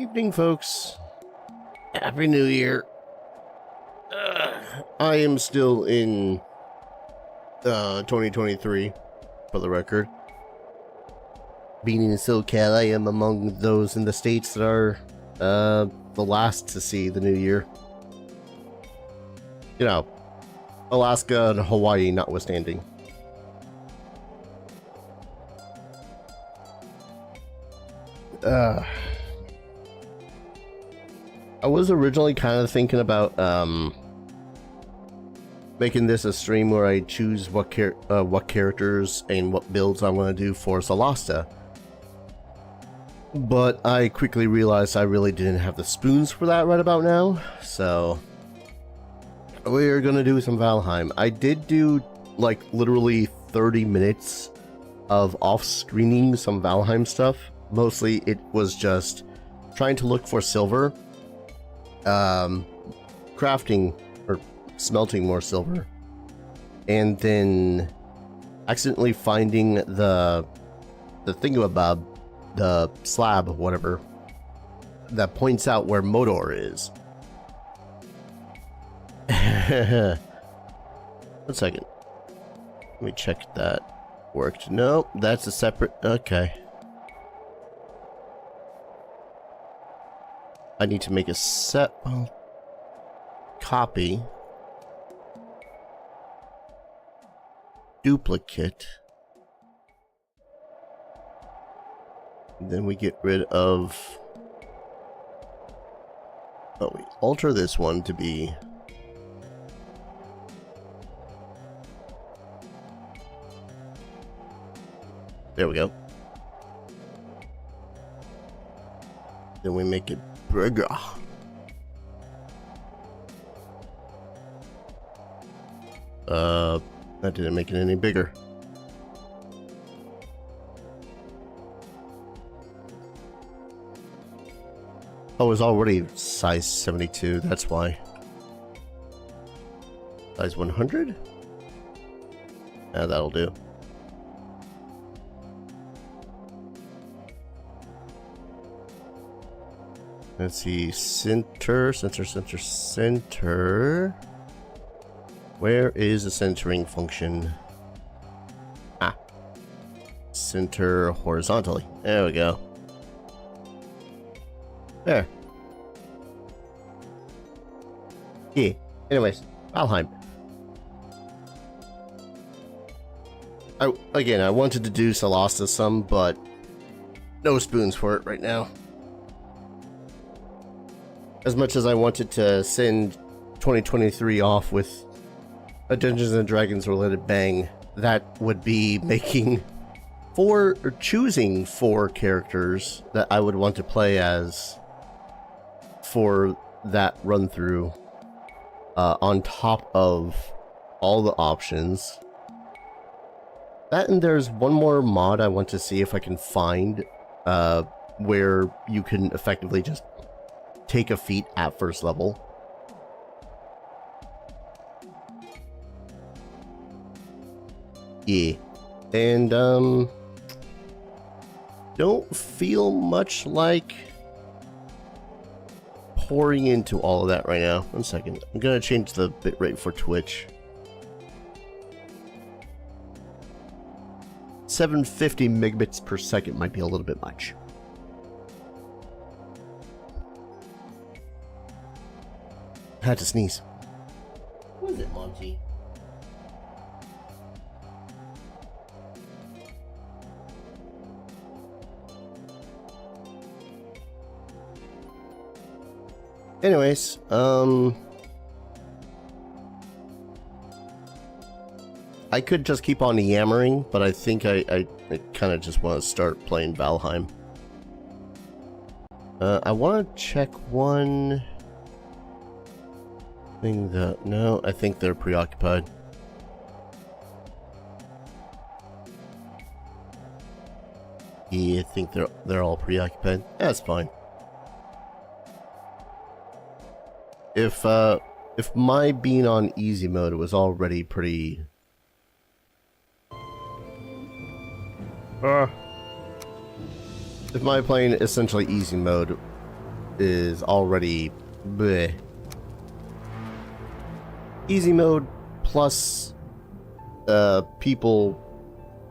Evening, folks. Happy New Year. I am still in 2023, for the record. Being in SoCal, I am among those in the States that are the last to see the New Year. You know, Alaska and Hawaii notwithstanding. I was originally kind of thinking about making this a stream where I choose what characters and what builds I want to do for Solasta. But I quickly realized I really didn't have the spoons for that right about now, so we're gonna do some Valheim. I did do like literally 30 minutes of off-screening some Valheim stuff. Mostly it was just trying to look for silver, crafting or smelting more silver, and then accidentally finding the thingamabob, the slab, whatever, that points out where Modor is. 1 second. Let me check that worked. No, that's a separate. Okay. I need to make a copy, duplicate, and then we get rid of, we alter this one to be, there we go, then we make it bigger. That didn't make it any bigger. Oh, it's already size 72, that's why. Size 100? Yeah, that'll do. Let's see, center. Where is the centering function? Ah. Center horizontally. There we go. There. Yeah. Anyways, Valheim. I wanted to do Solasta some, but no spoons for it right now. As much as I wanted to send 2023 off with a Dungeons and Dragons related bang, that would be making choosing 4 characters that I would want to play as for that run through, on top of all the options. That, and there's one more mod I want to see if I can find, where you can effectively just take a feat at first level. Yeah. And don't feel much like pouring into all of that right now. 1 second. I'm gonna change the bitrate for Twitch. 750 megabits per second might be a little bit much. I had to sneeze. What is it, Monty? Anyways, I could just keep on yammering, but I think I kind of just want to start playing Valheim. I want to check one thing that... No, I think they're preoccupied. Yeah, I think they're all preoccupied. That's fine. If my being on easy mode was already pretty... if my playing essentially easy mode is already bleh. Easy mode plus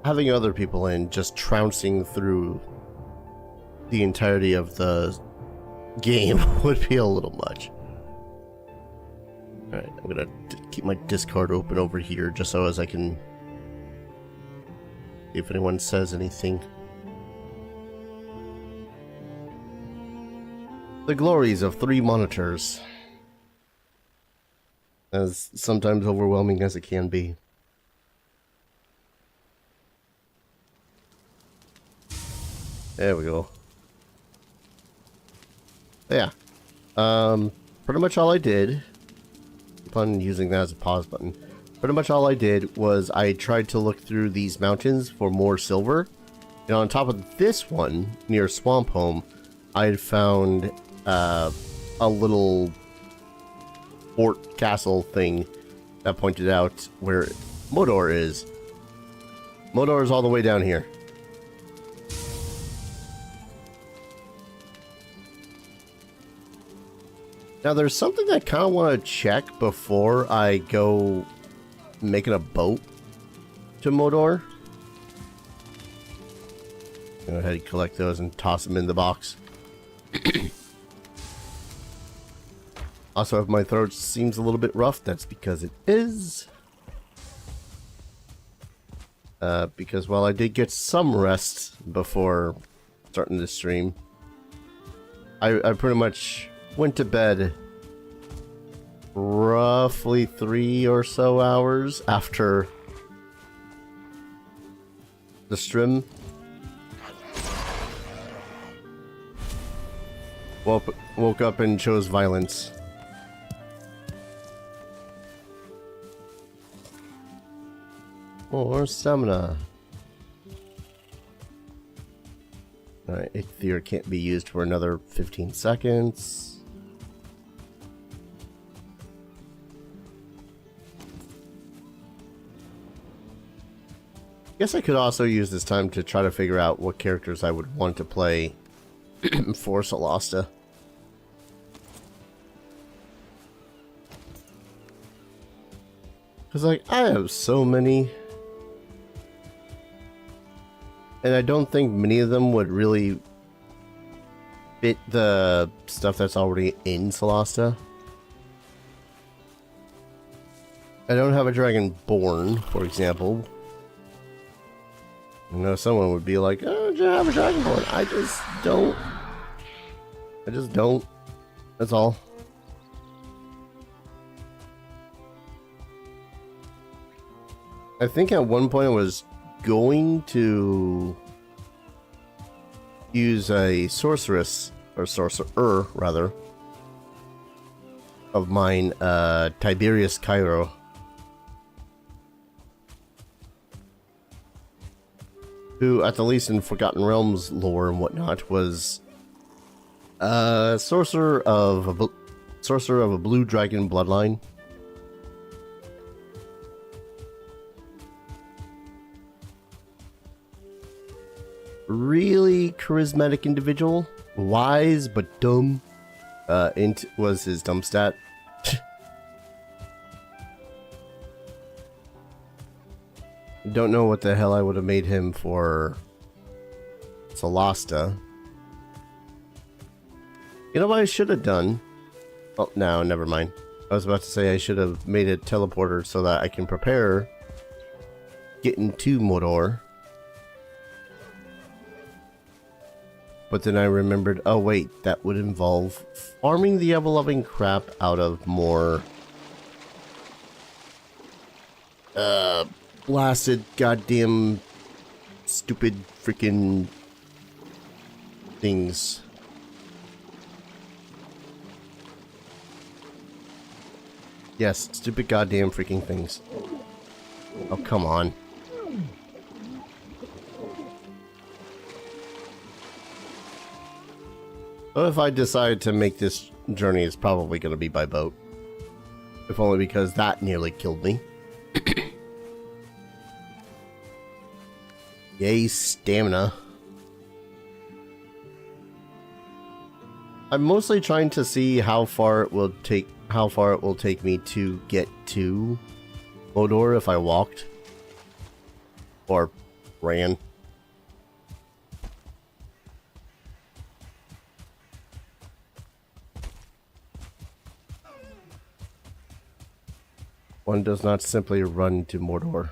having other people in just trouncing through the entirety of the game would be a little much. Alright, I'm gonna keep my Discord open over here just so as I can see if anyone says anything. The glories of 3 monitors. As sometimes overwhelming as it can be. There we go. Yeah. Pretty much all I did, keep on using that as a pause button. Pretty much all I did was I tried to look through these mountains for more silver. And on top of this one, near Swamp Home, I had found a little fort castle thing that pointed out where Modor is. Modor is all the way down here. Now there's something I kind of want to check before I go making a boat to Modor. Go ahead and collect those and toss them in the box. Also, if my throat seems a little bit rough, that's because it is. Because while I did get some rest before starting the stream, I pretty much went to bed roughly 3 or so hours after the stream. Woke up and chose violence. More stamina. Alright, Ichthyr can't be used for another 15 seconds. Guess I could also use this time to try to figure out what characters I would want to play for Solasta. Because, like, I have so many. And I don't think many of them would really fit the stuff that's already in Solasta. I don't have a Dragonborn, for example. I know someone would be like, oh, do you have a Dragonborn? I just don't. I just don't. That's all. I think at one point I was going to use a sorceress, or sorcerer, rather, of mine, Tiberius Cairo. Who, at the least in Forgotten Realms lore and whatnot, was a sorcerer of a blue dragon bloodline. Really charismatic individual, wise but dumb. Int was his dumb stat. Don't know what the hell I would have made him for Solasta. You know what I should have done? Oh, no, never mind. I was about to say I should have made a teleporter so that I can prepare getting to Modor. But then I remembered, oh wait, that would involve farming the ever-loving crap out of more blasted, goddamn, stupid freaking things. Yes, stupid goddamn freaking things. Oh, come on. Well, if I decide to make this journey, it's probably going to be by boat. If only because that nearly killed me. Yay, stamina. I'm mostly trying to see how far it will take me to get to Mordor if I walked or ran. One does not simply run to Mordor.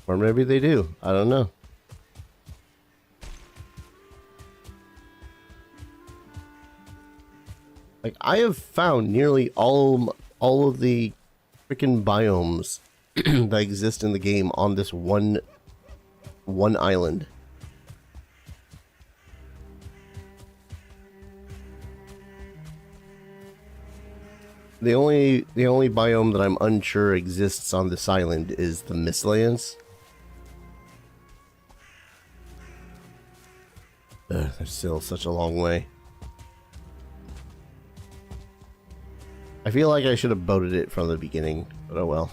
Or maybe they do. I don't know. Like, I have found nearly all of the freaking biomes that exist in the game on this one island. The only biome that I'm unsure exists on this island is the Mistlands. There's still such a long way. I feel like I should have boated it from the beginning, but oh well.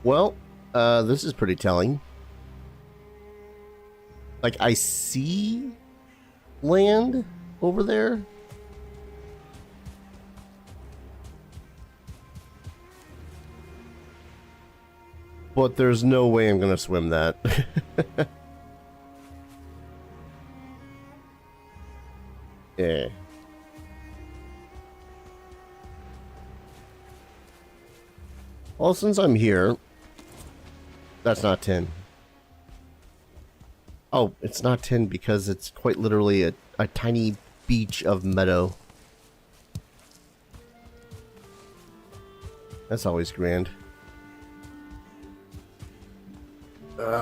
Well, this is pretty telling. Like, I see land over there. But there's no way I'm gonna swim that. Yeah. Well, since I'm here, that's not 10. Oh, it's not 10 because it's quite literally a tiny beach of meadow. That's always grand.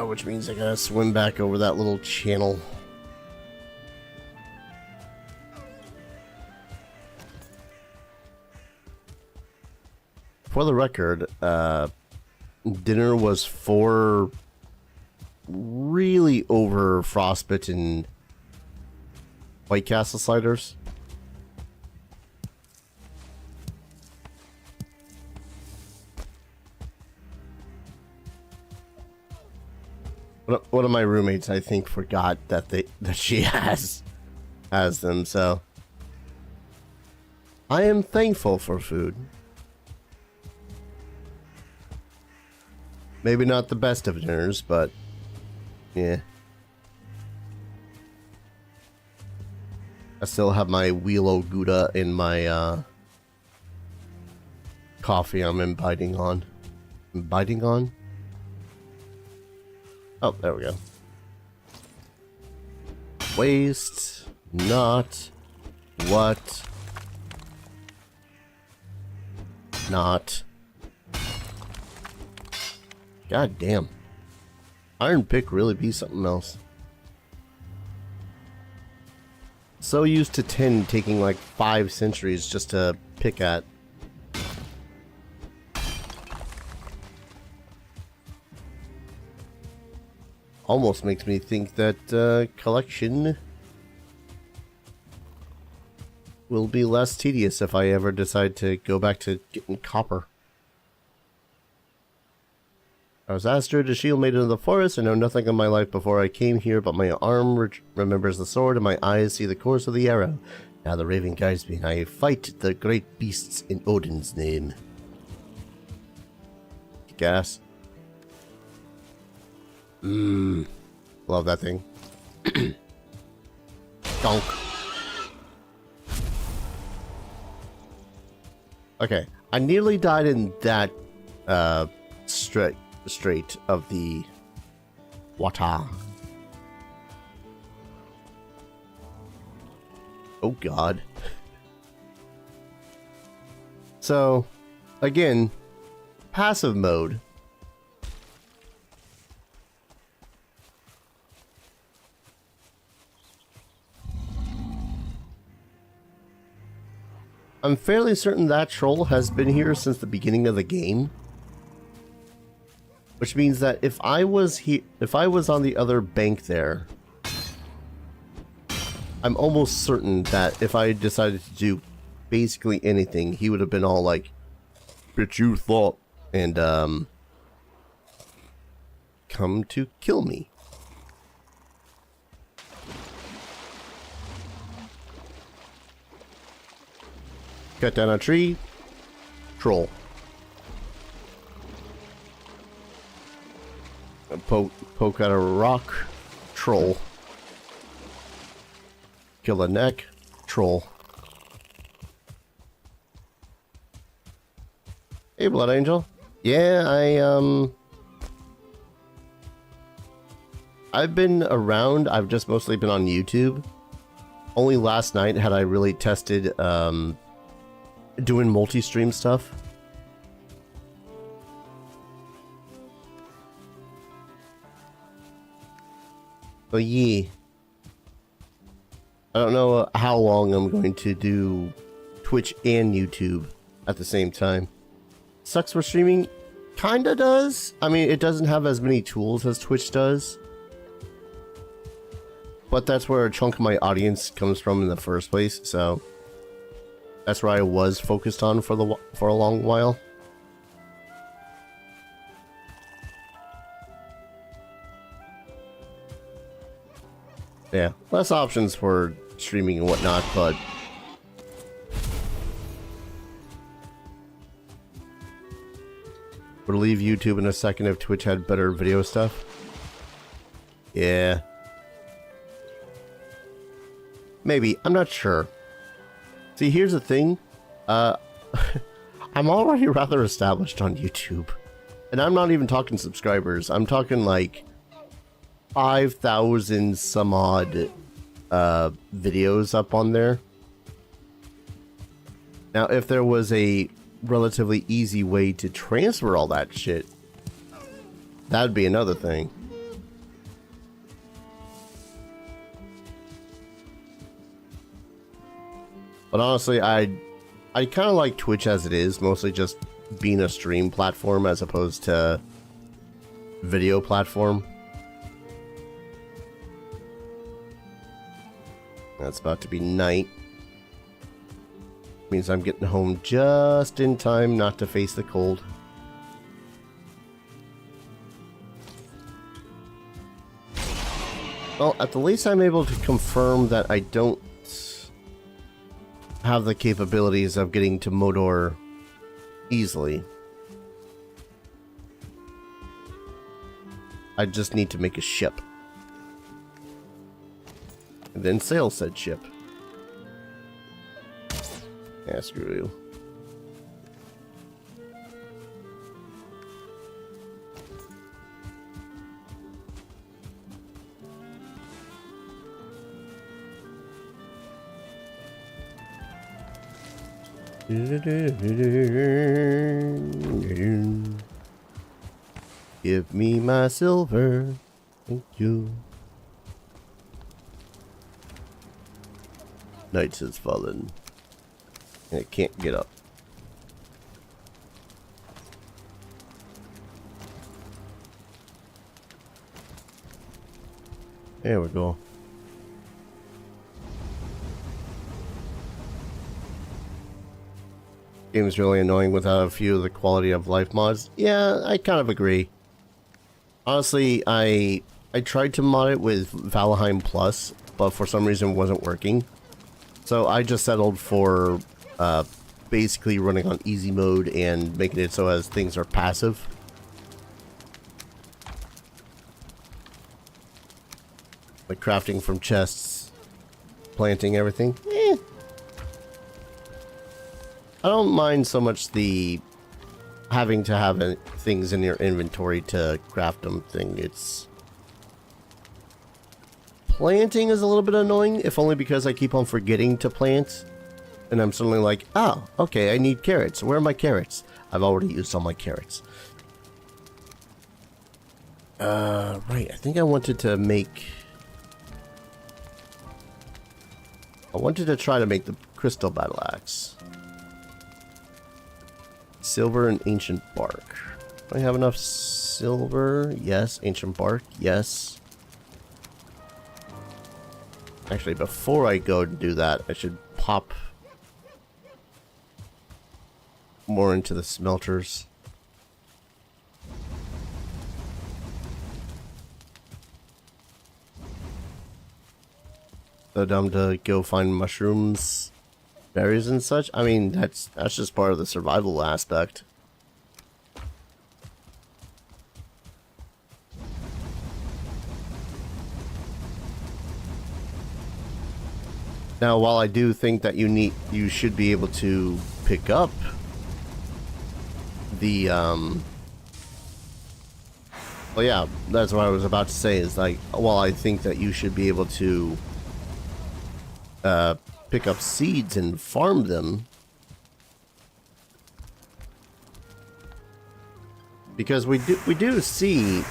Which means I gotta swim back over that little channel. For the record, dinner was 4 really over frostbitten White Castle sliders. One of my roommates, I think, forgot that she has them, so I am thankful for food. Maybe not the best of dinners, but yeah. I still have my Wheelo Gouda in my coffee I'm imbibing on. Imbibing on? Oh, there we go. Waste not what not. God damn. Iron pick really be something else. So used to tin taking like 5 centuries just to pick at. Almost makes me think that collection will be less tedious if I ever decide to go back to getting copper. I was asked her to shield made into the forest. I know nothing of my life before I came here, but my arm remembers the sword and my eyes see the course of the arrow. Now the raven guides me and I fight the great beasts in Odin's name. Gas. Love that thing. Donk. Okay, I nearly died in that strait of the water. Oh god. So, again, passive mode. I'm fairly certain that troll has been here since the beginning of the game. Which means that if I was on the other bank there, I'm almost certain that if I decided to do basically anything, he would have been all like, Bitch, you thought. And, come to kill me. Cut down a tree. Troll. Poke out a rock. Troll. Kill a neck. Troll. Hey, Blood Angel. Yeah, I've been around. I've just mostly been on YouTube. Only last night had I really tested, doing multi-stream stuff. But yeah. I don't know how long I'm going to do Twitch and YouTube at the same time. Sucks for streaming? Kinda does. I mean, it doesn't have as many tools as Twitch does. But that's where a chunk of my audience comes from in the first place, so that's where I was focused on for a long while. Yeah, less options for streaming and whatnot, but would leave YouTube in a second if Twitch had better video stuff. Yeah. Maybe. I'm not sure. See, here's the thing. I'm already rather established on YouTube. And I'm not even talking subscribers. I'm talking like 5,000 some odd videos up on there. Now, if there was a relatively easy way to transfer all that shit, that'd be another thing. But honestly, I kind of like Twitch as it is, mostly just being a stream platform as opposed to video platform. That's about to be night. Means I'm getting home just in time not to face the cold. Well, at the least I'm able to confirm that I don't have the capabilities of getting to Modor easily. I just need to make a ship. And then sail said ship. Yeah, screw you. Give me my silver. Thank you. Night has fallen. And it can't get up. There we go. Game is really annoying without a few of the quality of life mods. Yeah, I kind of agree. Honestly, I tried to mod it with Valheim Plus, but for some reason it wasn't working. So I just settled for basically running on easy mode and making it so as things are passive. Like crafting from chests, planting everything. I don't mind so much the having to have things in your inventory to craft them thing. It's planting is a little bit annoying, if only because I keep on forgetting to plant. And I'm suddenly like, oh, okay, I need carrots. Where are my carrots? I've already used all my carrots. Right, I think I wanted to make... I wanted to try to make the crystal battle axe. Silver and ancient bark. Do I have enough silver? Yes. Ancient bark? Yes. Actually, before I go and do that, I should pop more into the smelters. So dumb to go find mushrooms, berries and such. I mean, that's just part of the survival aspect. Now, while I do think that you should be able to pick up the well, yeah, that's what I was about to say, is like, while I think that you should be able to pick up seeds and farm them, because we do see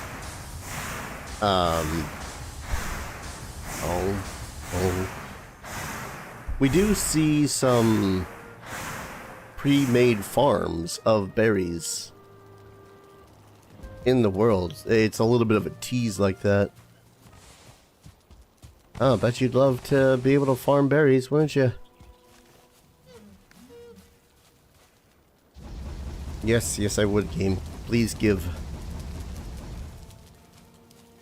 we do see some pre-made farms of berries in the world. It's a little bit of a tease like that. Oh, I bet you'd love to be able to farm berries, wouldn't you? Yes, yes I would, game. Please give.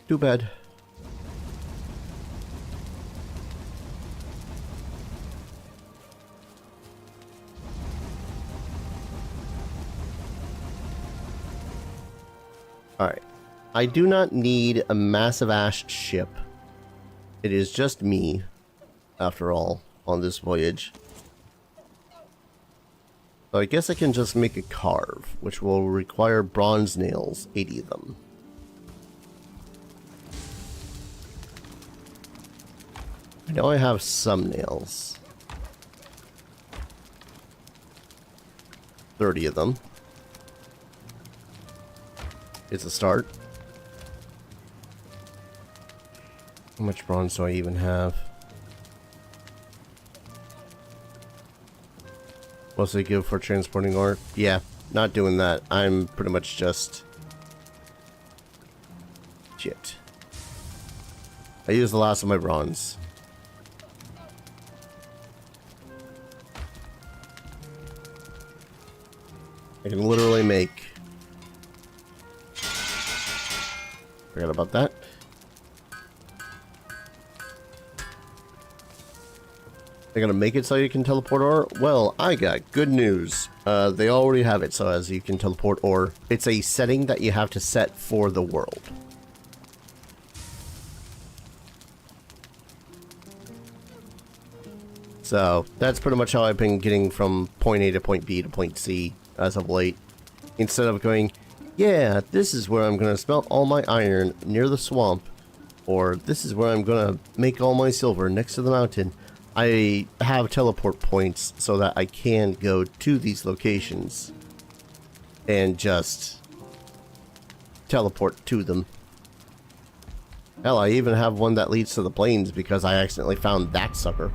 Too bad. Alright. I do not need a massive ash ship. It is just me, after all, on this voyage. So I guess I can just make a carve, which will require bronze nails, 80 of them. I know I have some nails. 30 of them. It's a start. How much bronze do I even have? Mostly good for transporting ore. Yeah, not doing that. I'm pretty much just... shit. I used the last of my bronze. I can literally make... Forgot about that. They're gonna make it so you can teleport ore? Well, I got good news. They already have it so as you can teleport ore. It's a setting that you have to set for the world. So, that's pretty much how I've been getting from point A to point B to point C as of late. Instead of going, yeah, this is where I'm gonna smelt all my iron near the swamp, or this is where I'm gonna make all my silver next to the mountain. I have teleport points so that I can go to these locations and just teleport to them. Hell, I even have one that leads to the plains because I accidentally found that sucker.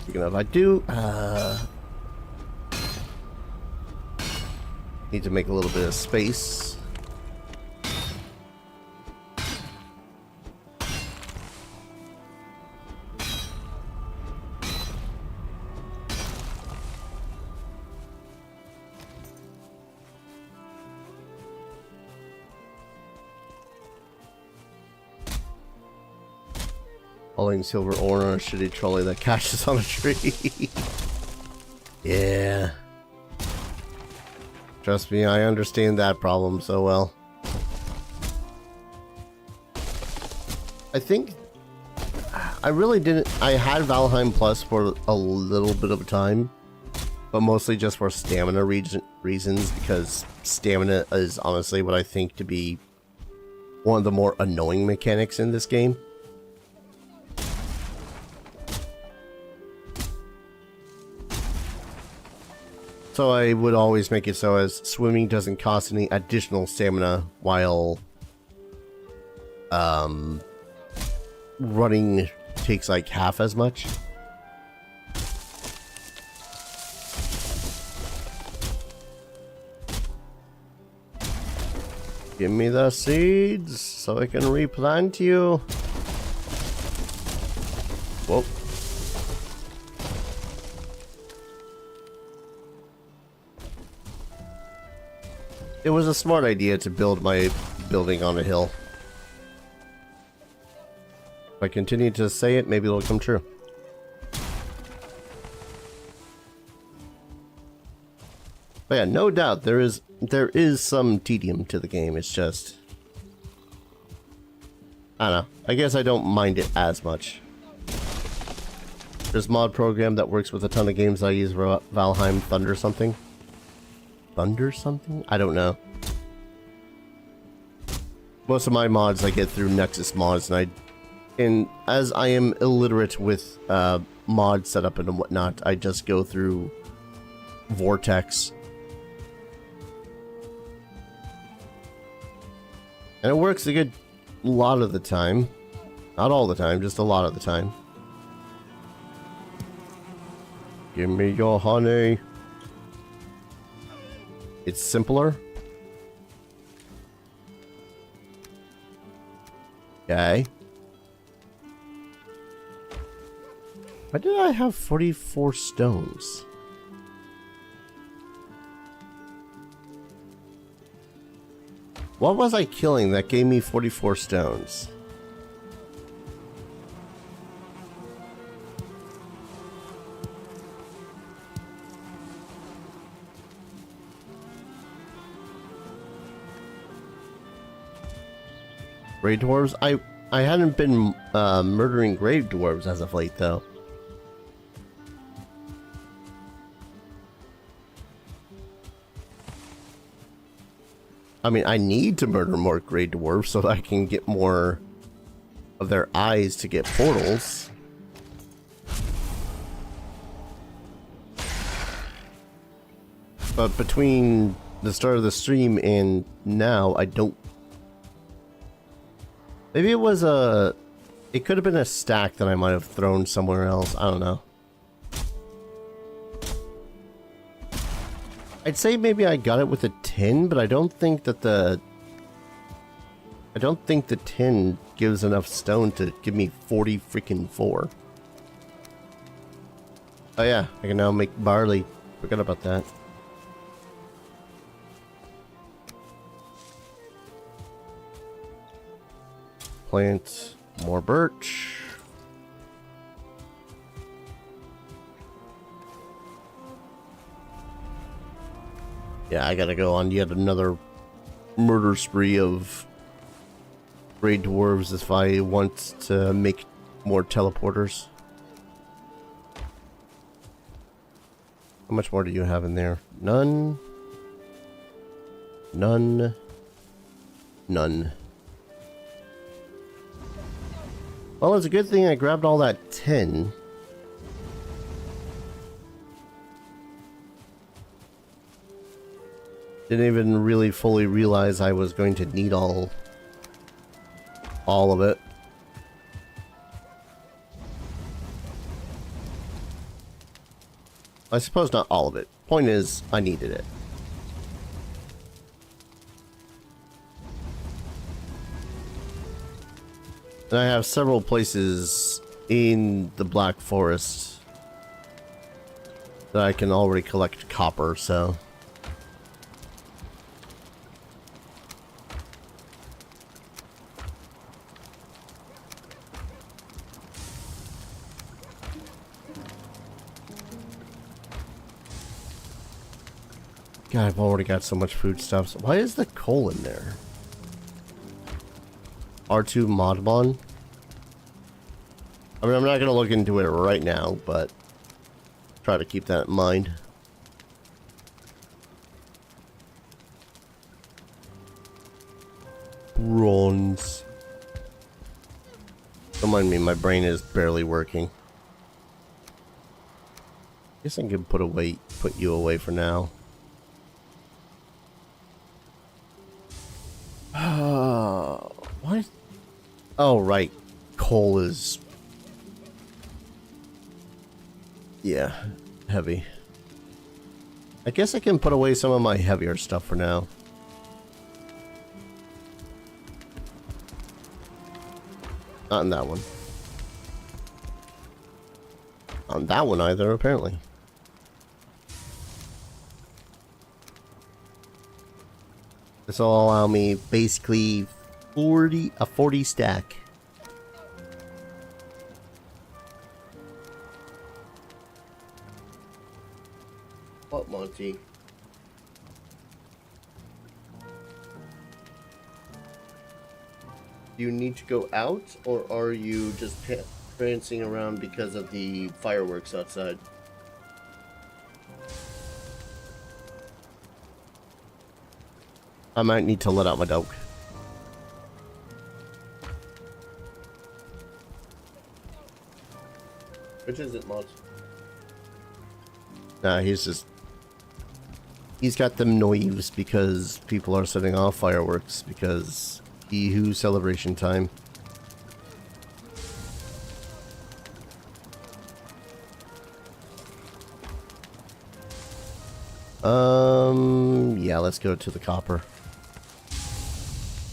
Speaking of, I do need to make a little bit of space. Hauling silver ore on a shitty trolley that catches on a tree. Yeah. Trust me, I understand that problem so well. I think... I really didn't... I had Valheim Plus for a little bit of a time. But mostly just for stamina reasons, because stamina is honestly what I think to be one of the more annoying mechanics in this game. So I would always make it so as swimming doesn't cost any additional stamina, while running takes like half as much. Give me the seeds so I can replant you. Whoa. It was a smart idea to build my building on a hill. If I continue to say it, maybe it'll come true. But yeah, no doubt there is some tedium to the game. It's just, I don't know. I guess I don't mind it as much. There's a mod program that works with a ton of games I use. Valheim Thunder something. Thunder something? I don't know. Most of my mods I get through Nexus mods, and as I am illiterate with mod setup and whatnot, I just go through Vortex. And it works a good lot of the time. Not all the time, just a lot of the time. Give me your honey. It's simpler. Okay. Why did I have 44 stones? What was I killing that gave me 44 stones? Grey dwarves? I hadn't been murdering grey dwarves as of late, though. I mean, I need to murder more grey dwarves so that I can get more of their eyes to get portals. But between the start of the stream and now, I don't... Maybe it was a... It could have been a stack that I might have thrown somewhere else. I don't know. I'd say maybe I got it with a tin, but I don't think that the... I don't think the tin gives enough stone to give me 40 freaking 4. Oh yeah, I can now make barley. Forgot about that. Plant more birch. Yeah, I gotta go on yet another murder spree of grey dwarves if I want to make more teleporters. How much more do you have in there? None. None. None. Well, it's a good thing I grabbed all that tin. Didn't even really fully realize I was going to need all of it. I suppose not all of it. Point is, I needed it. And I have several places in the Black Forest that I can already collect copper, so... God, I've already got so much foodstuffs. Why is the coal in there? R2 Modbon? I mean, I'm not going to look into it right now, but try to keep that in mind. Bronze. Don't mind me, my brain is barely working. Guess I can put you away for now. What? Oh, right. Coal is... Yeah, heavy. I guess I can put away some of my heavier stuff for now. Not in that one. Not on that one either, apparently. This will allow me basically 40 stack. What, Monty? Do you need to go out, or are you just prancing around because of the fireworks outside? I might need to let out my dog. Which is it, Mod? Nah, he's got them noives because people are setting off fireworks because Yee-hoo celebration time. Yeah, let's go to the copper.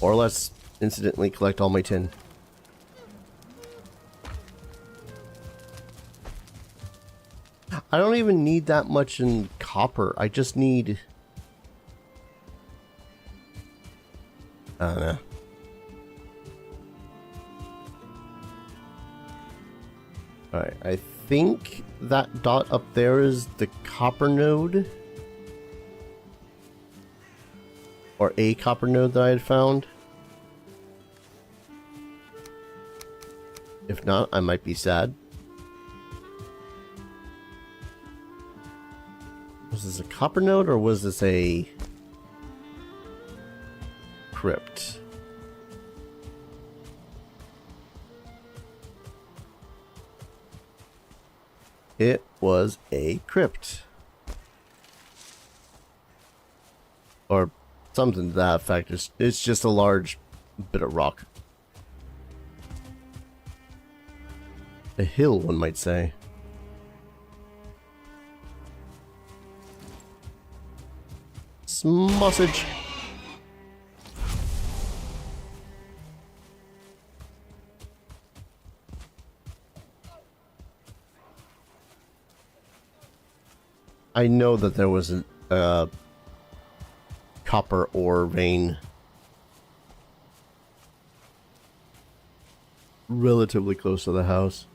Or let's incidentally collect all my tin. I don't even need that much in copper. I just need... I don't know. Alright, I think that dot up there is the copper node. Or a copper node that I had found. If not, I might be sad. Was this a copper node or was this a crypt? It was a crypt. Or something to that effect. It's just a large bit of rock. A hill, one might say. Sausage. I know that there was a copper ore vein relatively close to the house.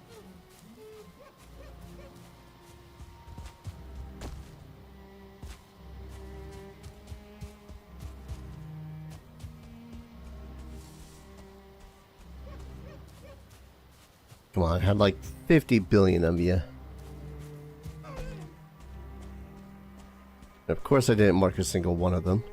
Come on, I had like 50 billion of you. Of course I didn't mark a single one of them.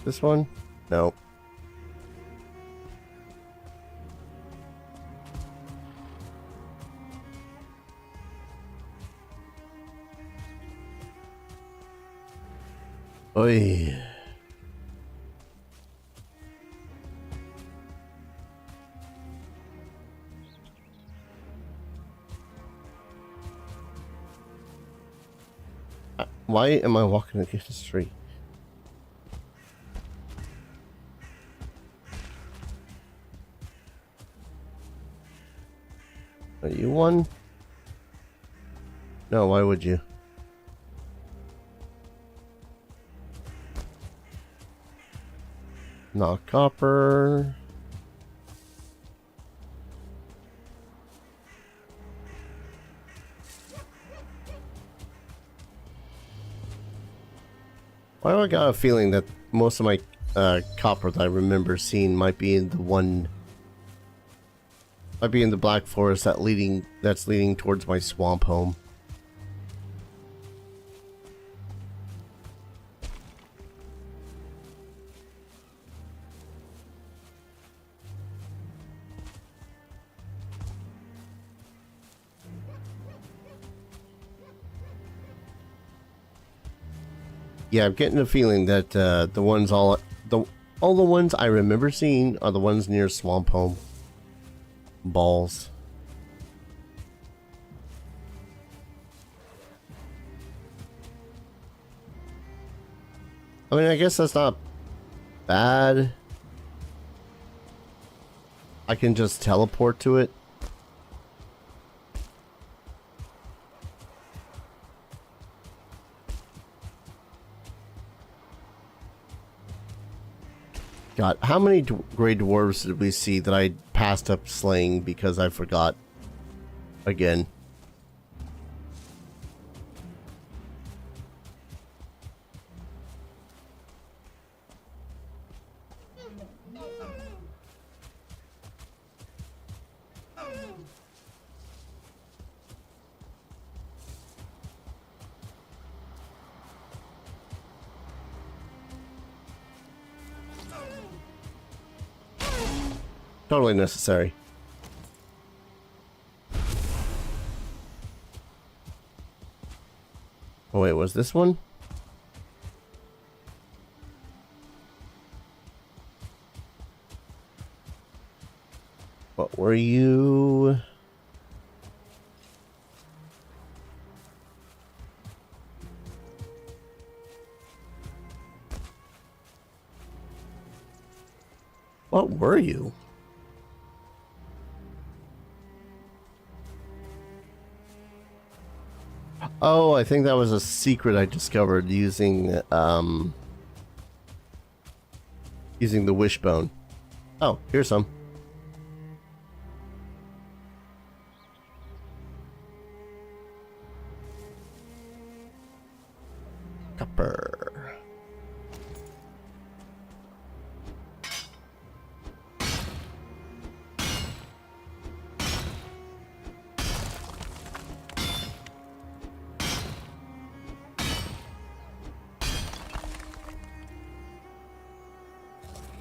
This one? No. Oi. Why am I walking against the street? Are you one? No, why would you? Not copper. Why do I got a feeling that most of my copper that I remember seeing might be in the one... might be in the Black Forest that's leading towards my swamp home. Yeah, I'm getting a feeling that all the ones I remember seeing are the ones near swamp home. Balls. I mean, I guess that's not bad. I can just teleport to it. God, how many gray dwarves did we see that I passed up slaying because I forgot again? Totally necessary. Oh wait, was this one? What were you? What were you? Oh, I think that was a secret I discovered using using the wishbone. Oh, here's some. Copper.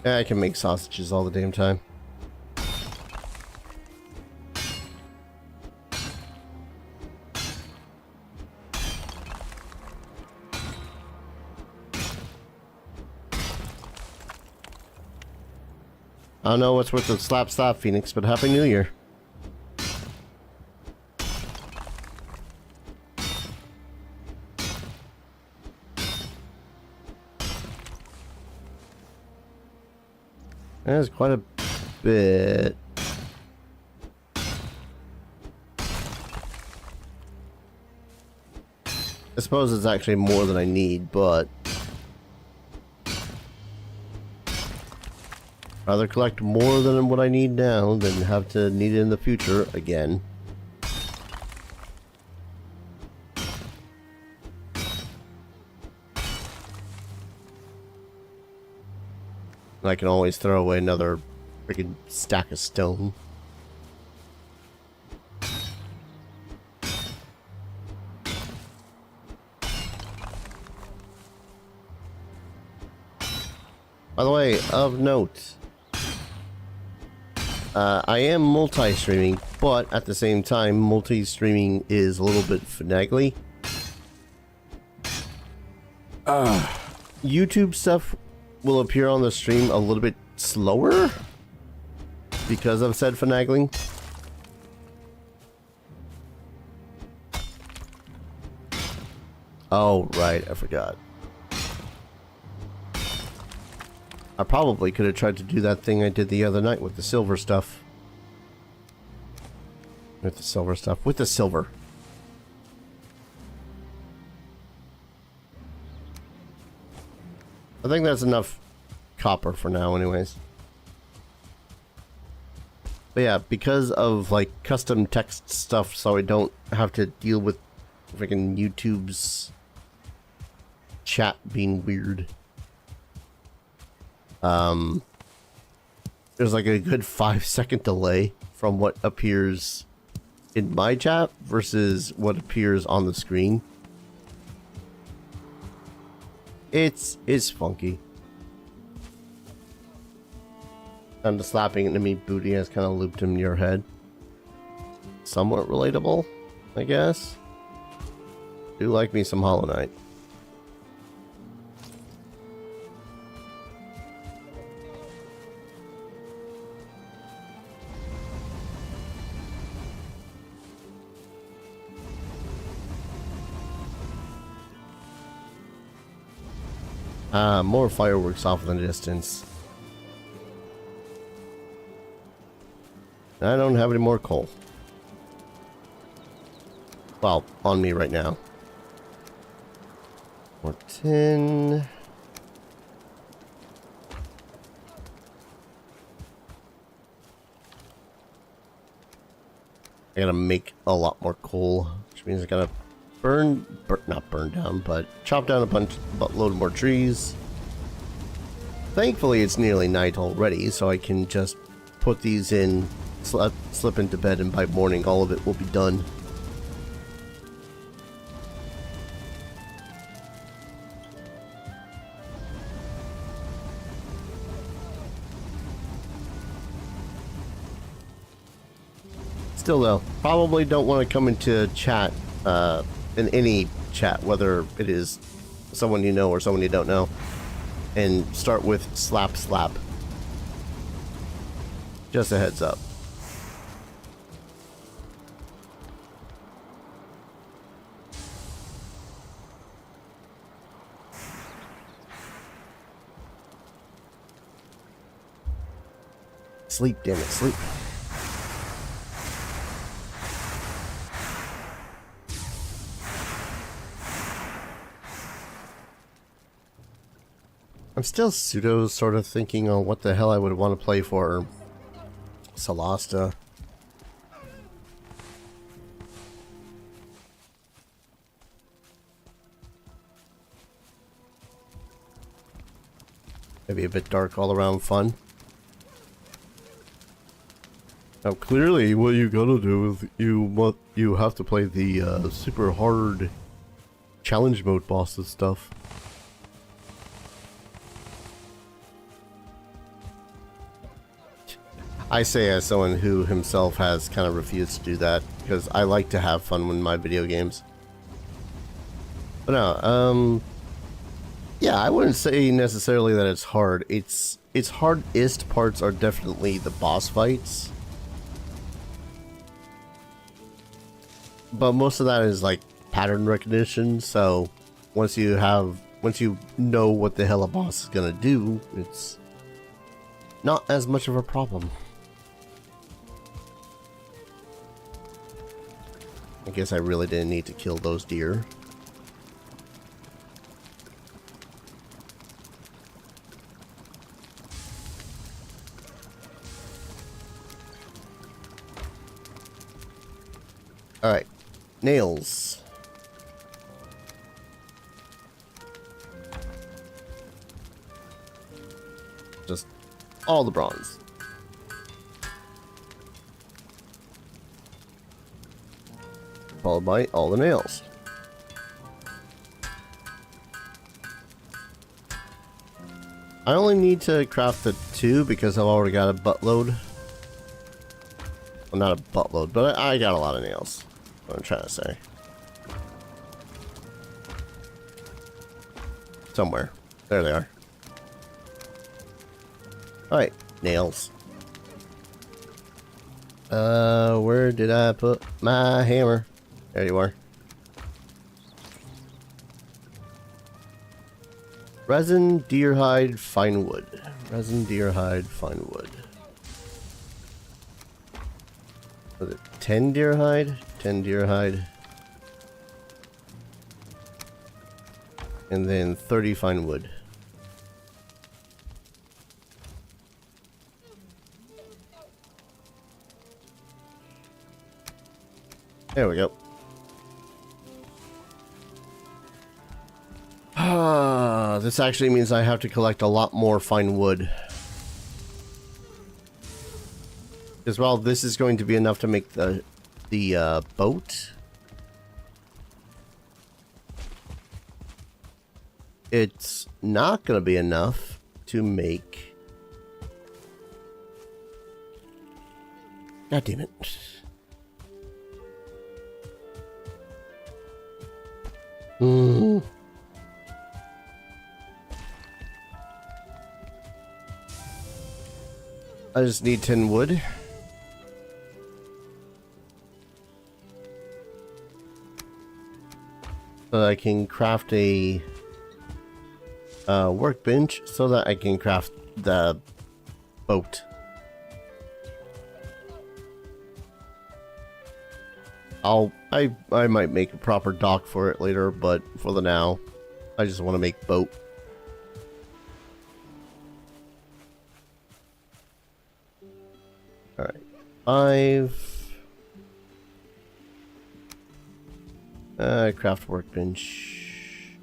Yeah, I can make sausages all the damn time. I don't know what's with the slap Phoenix, but Happy New Year. There's quite a bit. I suppose it's actually more than I need, but rather collect more than what I need now than have to need it in the future again. And I can always throw away another freaking stack of stone. By the way, of note, I am multi-streaming, but at the same time, multi-streaming is a little bit finagly. YouTube stuff will appear on the stream a little bit slower because of said finagling. Oh, right, I forgot. I probably could have tried to do that thing I did the other night with the silver stuff. With the silver stuff. With the silver. I think that's enough copper for now anyways. But yeah, because of like custom text stuff so I don't have to deal with freaking YouTube's chat being weird. There's like a good 5-second delay from what appears in my chat versus what appears on the screen. It's funky. And the slapping enemy booty has kind of looped in your head. Somewhat relatable, I guess. Do like me some Hollow Knight. More fireworks off in the distance. I don't have any more coal. Well, on me right now. More tin. I gotta make a lot more coal, which means I gotta not burn down, but chop down a buttload more trees. Thankfully, it's nearly night already, so I can just put these in, slip into bed, and by morning, all of it will be done. Still though, probably don't want to come into chat, in any chat, whether it is someone you know or someone you don't know, and start with slap slap. Just a heads up. Sleep, damn it, sleep. I'm still pseudo sort of thinking on what the hell I would want to play for Solasta. Maybe a bit dark all around fun. Now clearly what you gotta do is you have to play the super hard challenge mode bosses stuff. I say as someone who himself has kind of refused to do that, because I like to have fun with my video games. But no, yeah, I wouldn't say necessarily that it's hard. Its hardest parts are definitely the boss fights. But most of that is like pattern recognition, so once you know what the hell a boss is gonna do, it's not as much of a problem. I guess I really didn't need to kill those deer. Alright, nails. Just all the bronze. Followed by all the nails. I only need to craft the 2 because I've already got a buttload. Well, not a buttload, but I got a lot of nails. What I'm trying to say. Somewhere. There they are. Alright, nails. Where did I put my hammer? There you are. Resin, deer hide, fine wood. Resin, deer hide, fine wood. Was it 10 deer hide? 10 deer hide. And then 30 fine wood. There we go. This actually means I have to collect a lot more fine wood. As well, this is going to be enough to make the boat. It's not going to be enough to make... God damn it. I just need 10 wood. So that I can craft a workbench so that I can craft the boat. I might make a proper dock for it later, but for the now, I just want to make boat. Alright. 5. Craft workbench.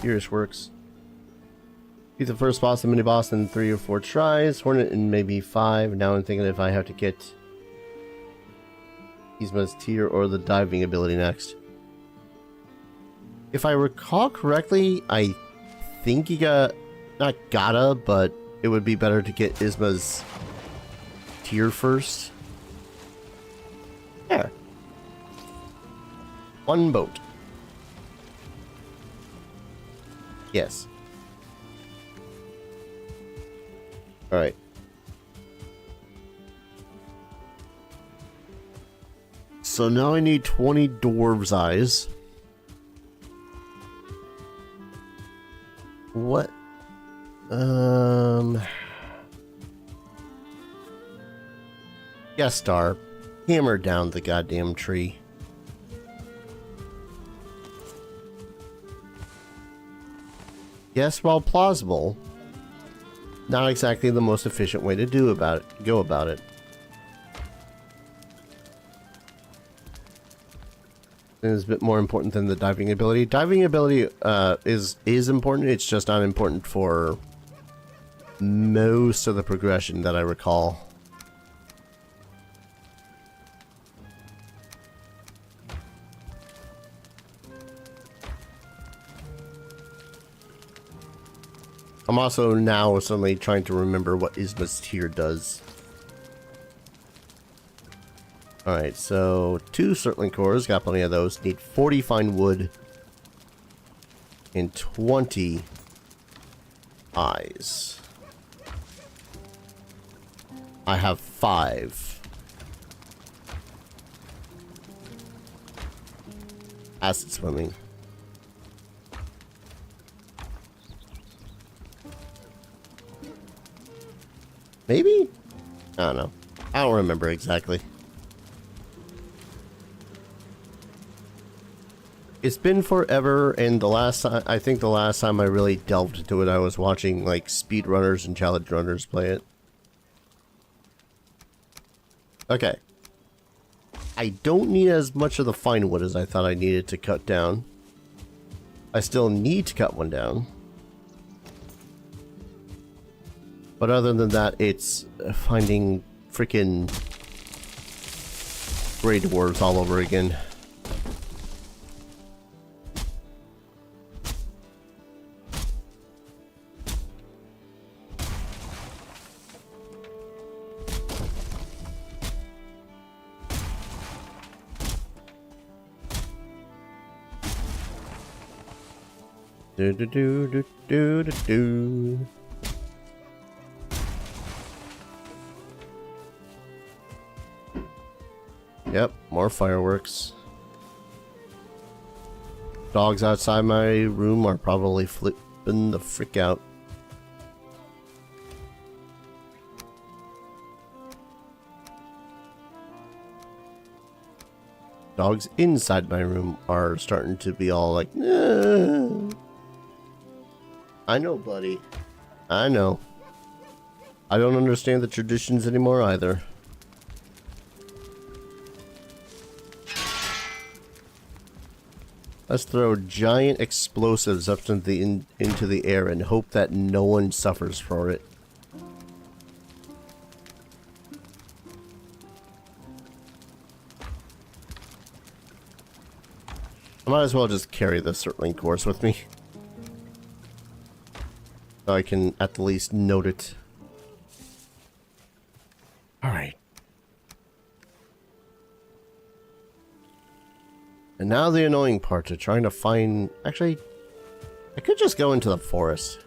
Furious works. Beat the first boss and mini boss in 3 or 4 tries. Hornet in maybe 5. Now I'm thinking if I have to get Yzma's tier or the diving ability next. If I recall correctly, I think you got, not gotta, but it would be better to get Yzma's tier first. There. One boat. Yes. Alright. So now I need 20 dwarves' eyes. What? Guest star. Hammer down the goddamn tree. Yes, while plausible, not exactly the most efficient way to go about it. It is a bit more important than the diving ability. Diving ability is important. It's just not important for most of the progression that I recall. I'm also now suddenly trying to remember what Yzma's tier does. Alright, so 2 circling cores, got plenty of those. Need 40 fine wood and 20 eyes. I have 5. Acid swimming. Maybe? I don't know. I don't remember exactly. It's been forever, and the last time, I think the last time I really delved into it, I was watching like speedrunners and challenge runners play it. Okay. I don't need as much of the fine wood as I thought I needed to cut down. I still need to cut one down. But other than that, it's finding freaking gray dwarves all over again. Do do do do do do do. Yep, more fireworks. Dogs outside my room are probably flipping the frick out. Dogs inside my room are starting to be all like, nah. I know, buddy. I know. I don't understand the traditions anymore either. Let's throw giant explosives up into the air and hope that no one suffers for it. I might as well just carry the circling course with me. So I can at the least note it. Alright. And now the annoying part of trying to find... Actually, I could just go into the forest.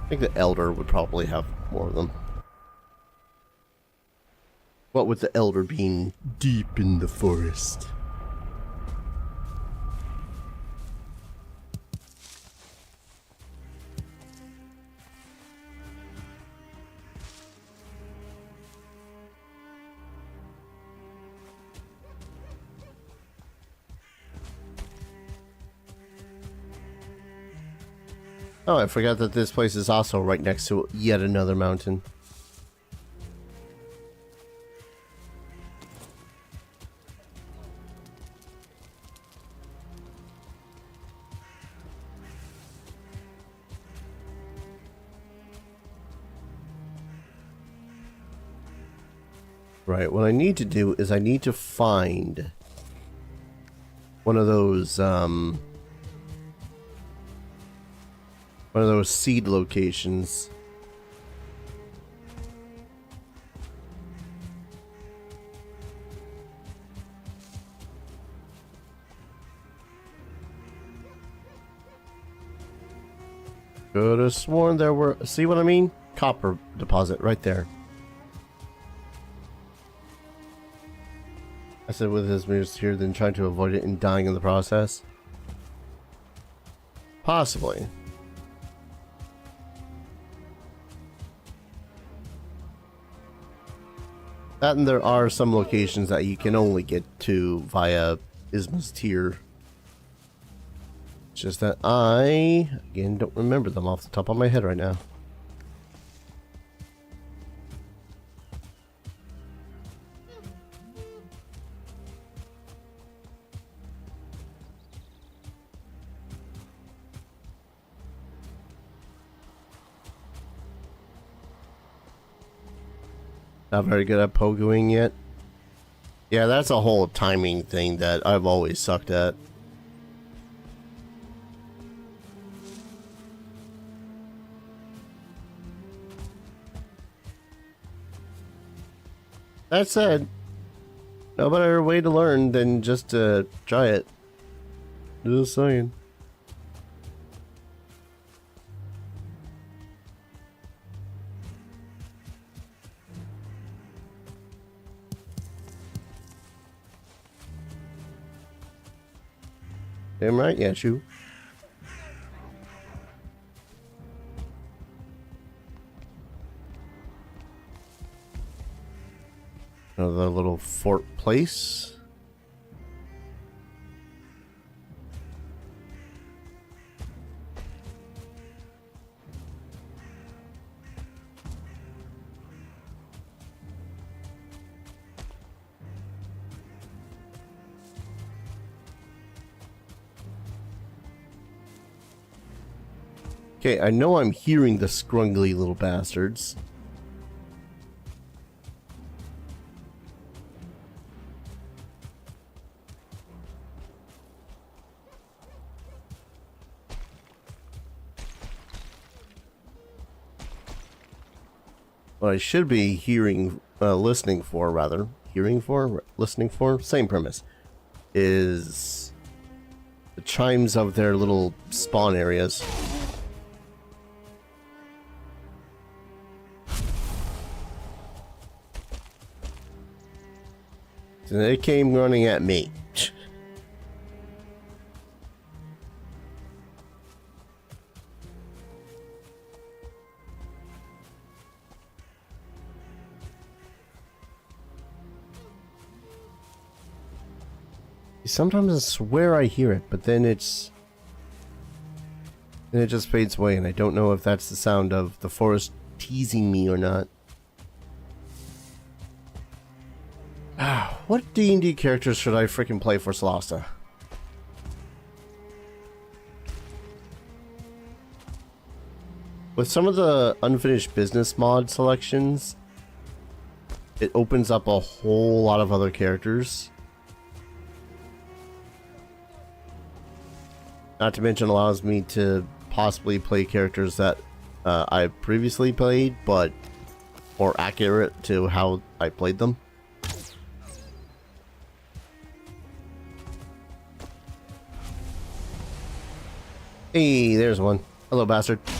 I think the Elder would probably have more of them. What with the Elder being deep in the forest. Oh, I forgot that this place is also right next to yet another mountain. Right, what I need to do is I need to find one of those seed locations. Could have sworn there were, see what I mean? Copper deposit right there. I said with his moves here, then trying to avoid it and dying in the process. Possibly. That and there are some locations that you can only get to via Isma's tier. It's just that I, again, don't remember them off the top of my head right now. Not very good at pogoing yet. Yeah, that's a whole timing thing that I've always sucked at. That said, no better way to learn than just to try it. Just saying. Damn right, yeah, shoot. Another little fort place. Okay, I know I'm hearing the scrungly little bastards. What I should be listening for, same premise, is the chimes of their little spawn areas. So they came running at me. Sometimes I swear I hear it, but then it just fades away, and I don't know if that's the sound of the forest teasing me or not. What D&D characters should I freaking play for Solasta? With some of the unfinished business mod selections, it opens up a whole lot of other characters. Not to mention allows me to possibly play characters that I previously played, but more accurate to how I played them. Hey, there's one. Hello, bastard. Of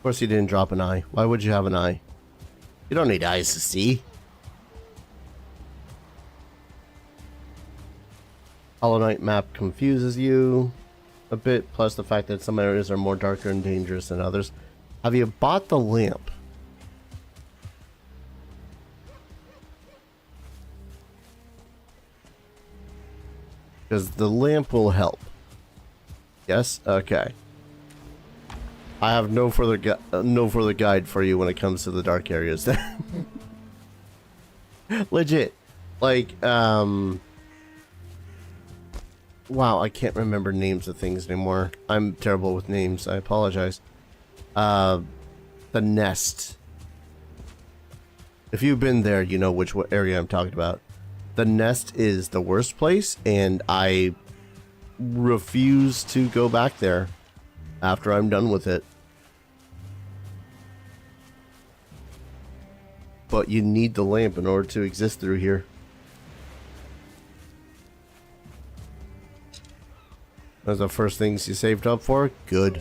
course you didn't drop an eye. Why would you have an eye? You don't need eyes to see. Hollow Knight map confuses you a bit, plus the fact that some areas are more darker and dangerous than others. Have you bought the lamp? Because the lamp will help. Yes? Okay. I have no further guide for you when it comes to the dark areas there. Legit. Like, wow, I can't remember names of things anymore. I'm terrible with names. I apologize. The nest. If you've been there, you know which area I'm talking about. The nest is the worst place, and I refuse to go back there after I'm done with it. But you need the lamp in order to exist through here. Those are the first things you saved up for? Good.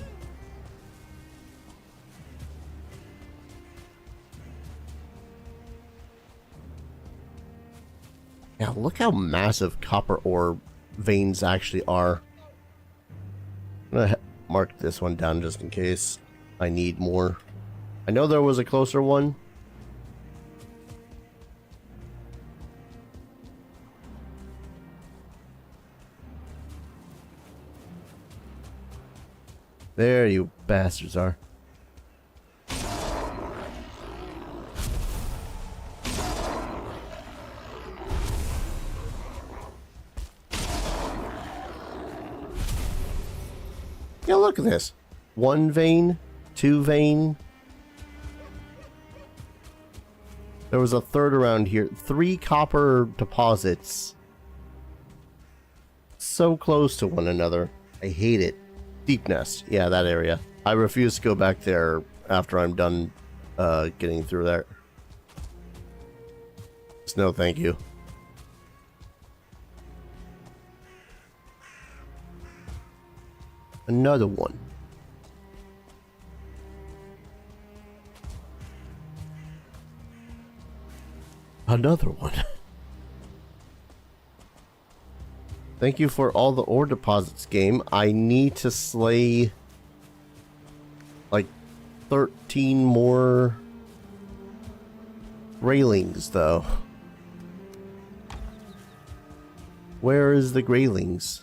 Yeah, look how massive copper ore veins actually are. I'm gonna mark this one down just in case I need more. I know there was a closer one. There you bastards are. Yeah, look at this. 1 vein, 2 vein. There was a third around here. 3 copper deposits. So close to one another. I hate it. Deep Nest. Yeah, that area. I refuse to go back there after I'm done getting through there. Just no thank you. Another one. Another one. Thank you for all the ore deposits, game. I need to slay like 13 more railings, though. Where is the graylings?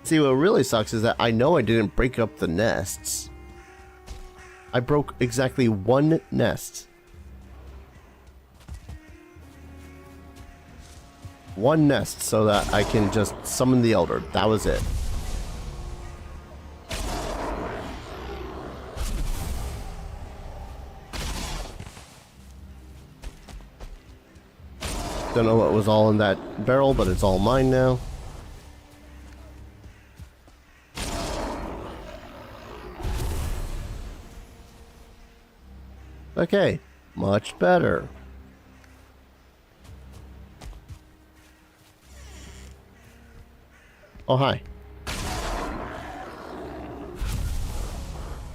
See, what really sucks is that I know I didn't break up the nests. I broke exactly 1 nest. 1 nest so that I can just summon the Elder. That was it. Don't know what was all in that barrel, but it's all mine now. Okay, much better. Oh, hi. I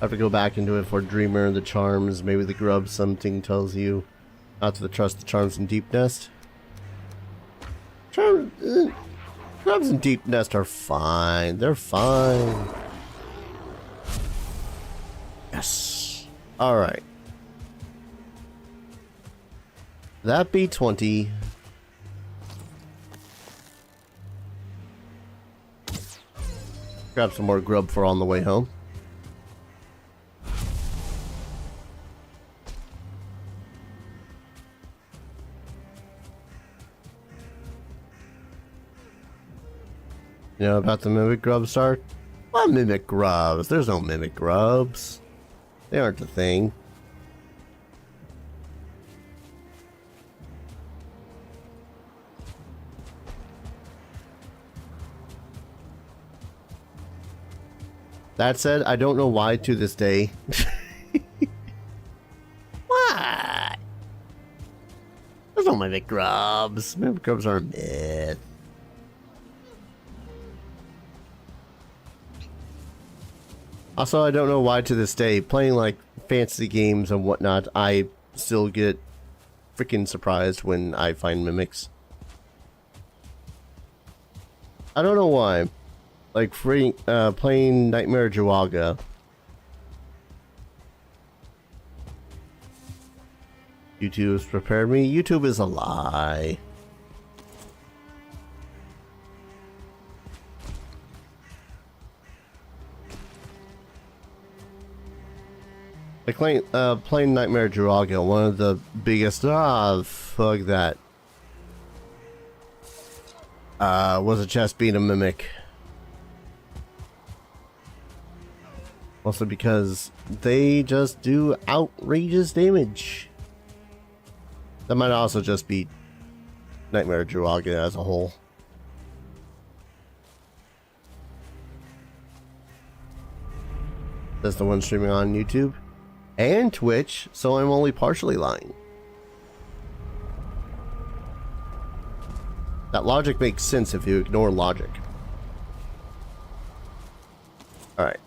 have to go back into it for Dreamer, the charms, maybe the grub, something tells you not to trust the charms in Deep Nest. Grubs in Deep Nest are fine. They're fine. Yes. Alright. That be 20. Grab some more grub for on the way home. You know about the mimic grubs, Star? What mimic grubs? There's no mimic grubs. They aren't a thing. That said, I don't know why to this day. What? There's no mimic grubs. Mimic grubs are a myth. Also, I don't know why to this day, playing like fantasy games and whatnot, I still get freaking surprised when I find mimics. I don't know why. Like playing Nightmare Jawaga. YouTube's prepared me. YouTube is a lie. Like playing Nightmare Drago, one of the biggest fuck that. Was a chest being a mimic. Also because they just do outrageous damage. That might also just be Nightmare Drago as a whole. That's the one streaming on YouTube and Twitch, so I'm only partially lying. That logic makes sense if you ignore logic. Alright.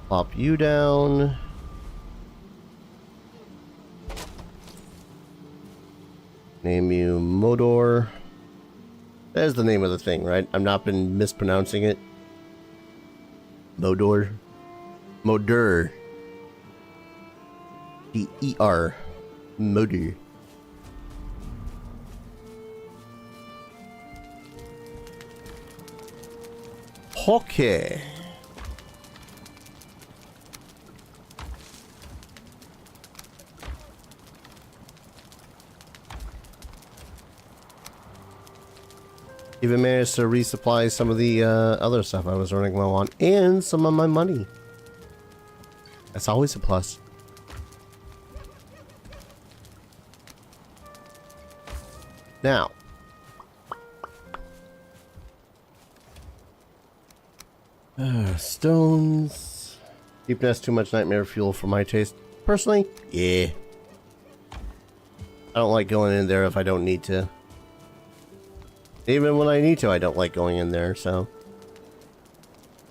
Pop you down. Name you Modor. That is the name of the thing, right? I've not been mispronouncing it. Modor. Moder. D-E-R. Moder. Okay. Even managed to resupply some of the other stuff I was running low on, and some of my money. That's always a plus. Now. Stones. Keep that's too much nightmare fuel for my taste. Personally, yeah. I don't like going in there if I don't need to. Even when I need to, I don't like going in there, so.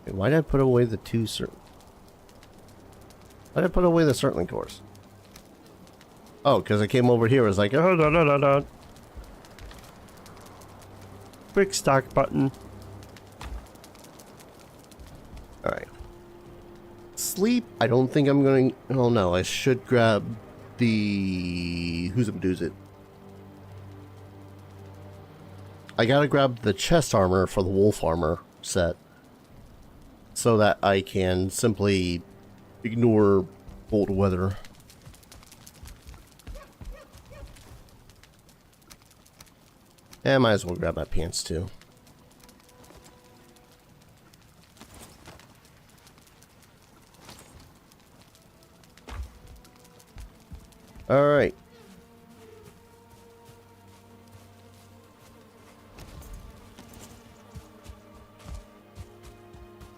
Okay, why did I put away the why did I put away the Certling cores? Oh, because I came over here, I was like, oh, no, no, no, no. Quick stock button. Alright. Sleep, I don't think I'm going. Oh no, I should grab the. Who's up, do's it? I gotta grab the chest armor for the wolf armor set so that I can simply ignore cold weather. And might as well grab my pants too. Alright.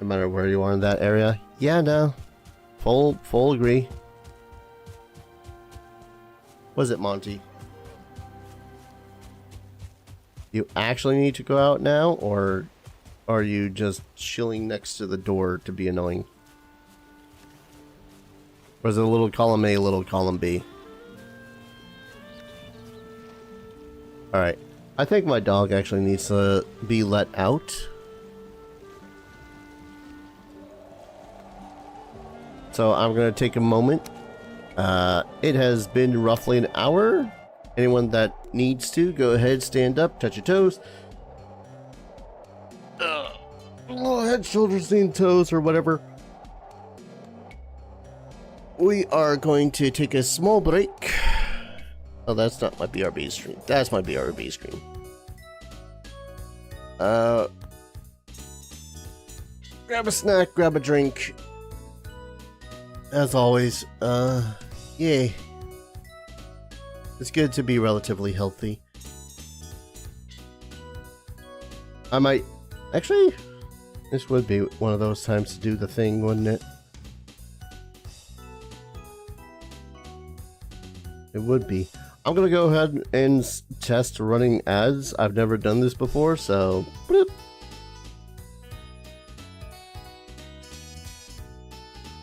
No matter where you are in that area. Yeah, no. Full agree. Was it Monty? You actually need to go out now, or are you just chilling next to the door to be annoying? Or is it a little column A, little column B? Alright. I think my dog actually needs to be let out. So I'm going to take a moment. It has been roughly an hour. Anyone that needs to, go ahead, stand up, touch your toes. Head, shoulders, knees, toes, or whatever. We are going to take a small break. Oh, that's not my BRB screen. That's my BRB screen. Grab a snack, grab a drink. As always, yay. It's good to be relatively healthy. I might... Actually, this would be one of those times to do the thing, wouldn't it? It would be. I'm gonna go ahead and test running ads. I've never done this before, so... Bloop.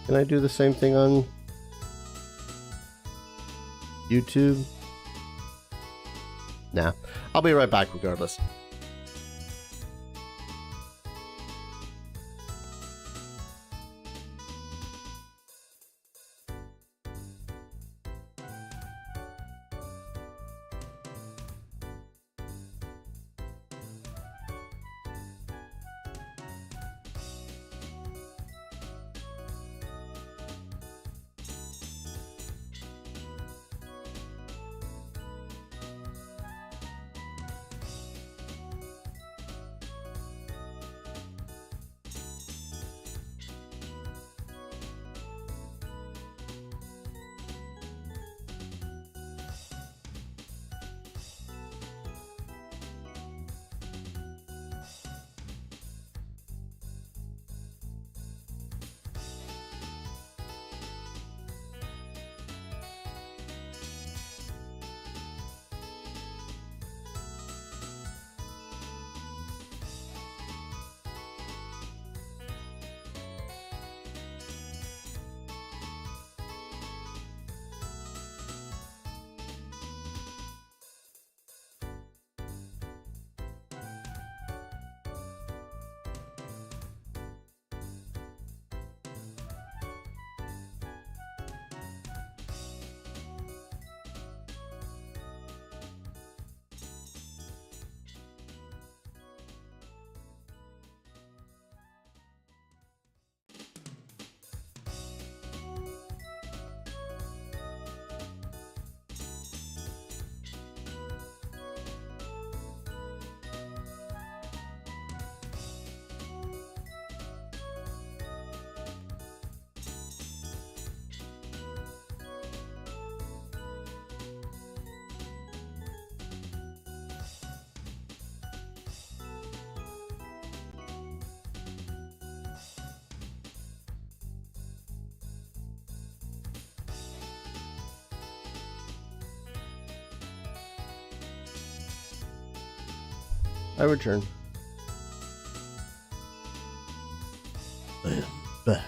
Can I do the same thing on YouTube? Nah. I'll be right back regardless. I return. I am back.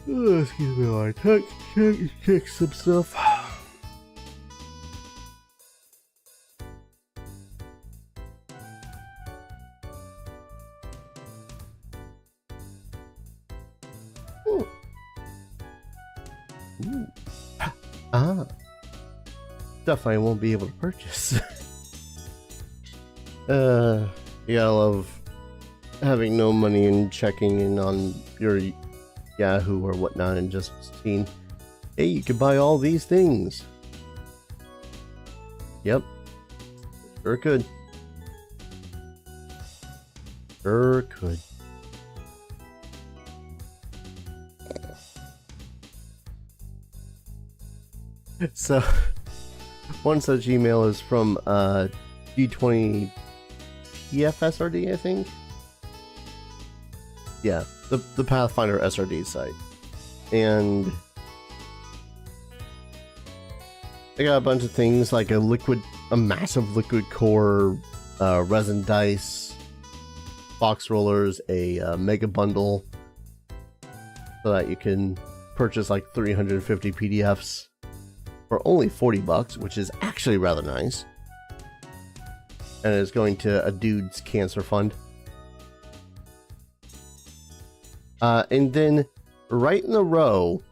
Oh, excuse me, I check some stuff. Ooh. Ooh. Ah. Stuff I won't be able to purchase. Yeah, I love having no money and checking in on your Yahoo or whatnot and just seeing, hey, you could buy all these things. Yep. Sure could. Sure could. So, one such email is from G20 TFSRD, I think. Yeah, the Pathfinder SRD site. And they got a bunch of things like a massive liquid core, resin dice, box rollers, a mega bundle, so that you can purchase like 350 PDFs for only $40, which is actually rather nice. And it's going to a dude's cancer fund. And then right in the row,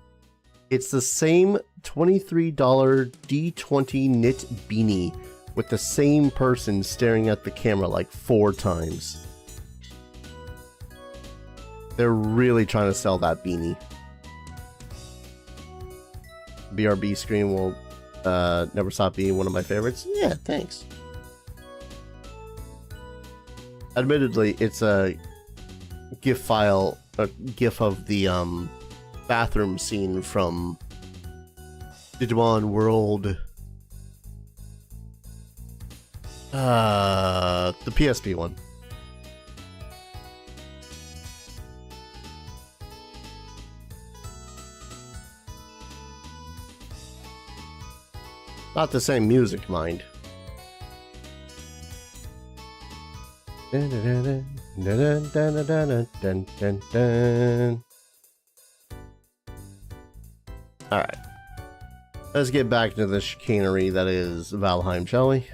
it's the same $23 D20 knit beanie with the same person staring at the camera like 4 times. They're really trying to sell that beanie. BRB screen will never stop being one of my favorites. Yeah, thanks. Admittedly, it's a GIF file, a GIF of the bathroom scene from Digimon World, the PSP one. Not the same music, mind. Alright. Let's get back to the chicanery that is Valheim, shall we?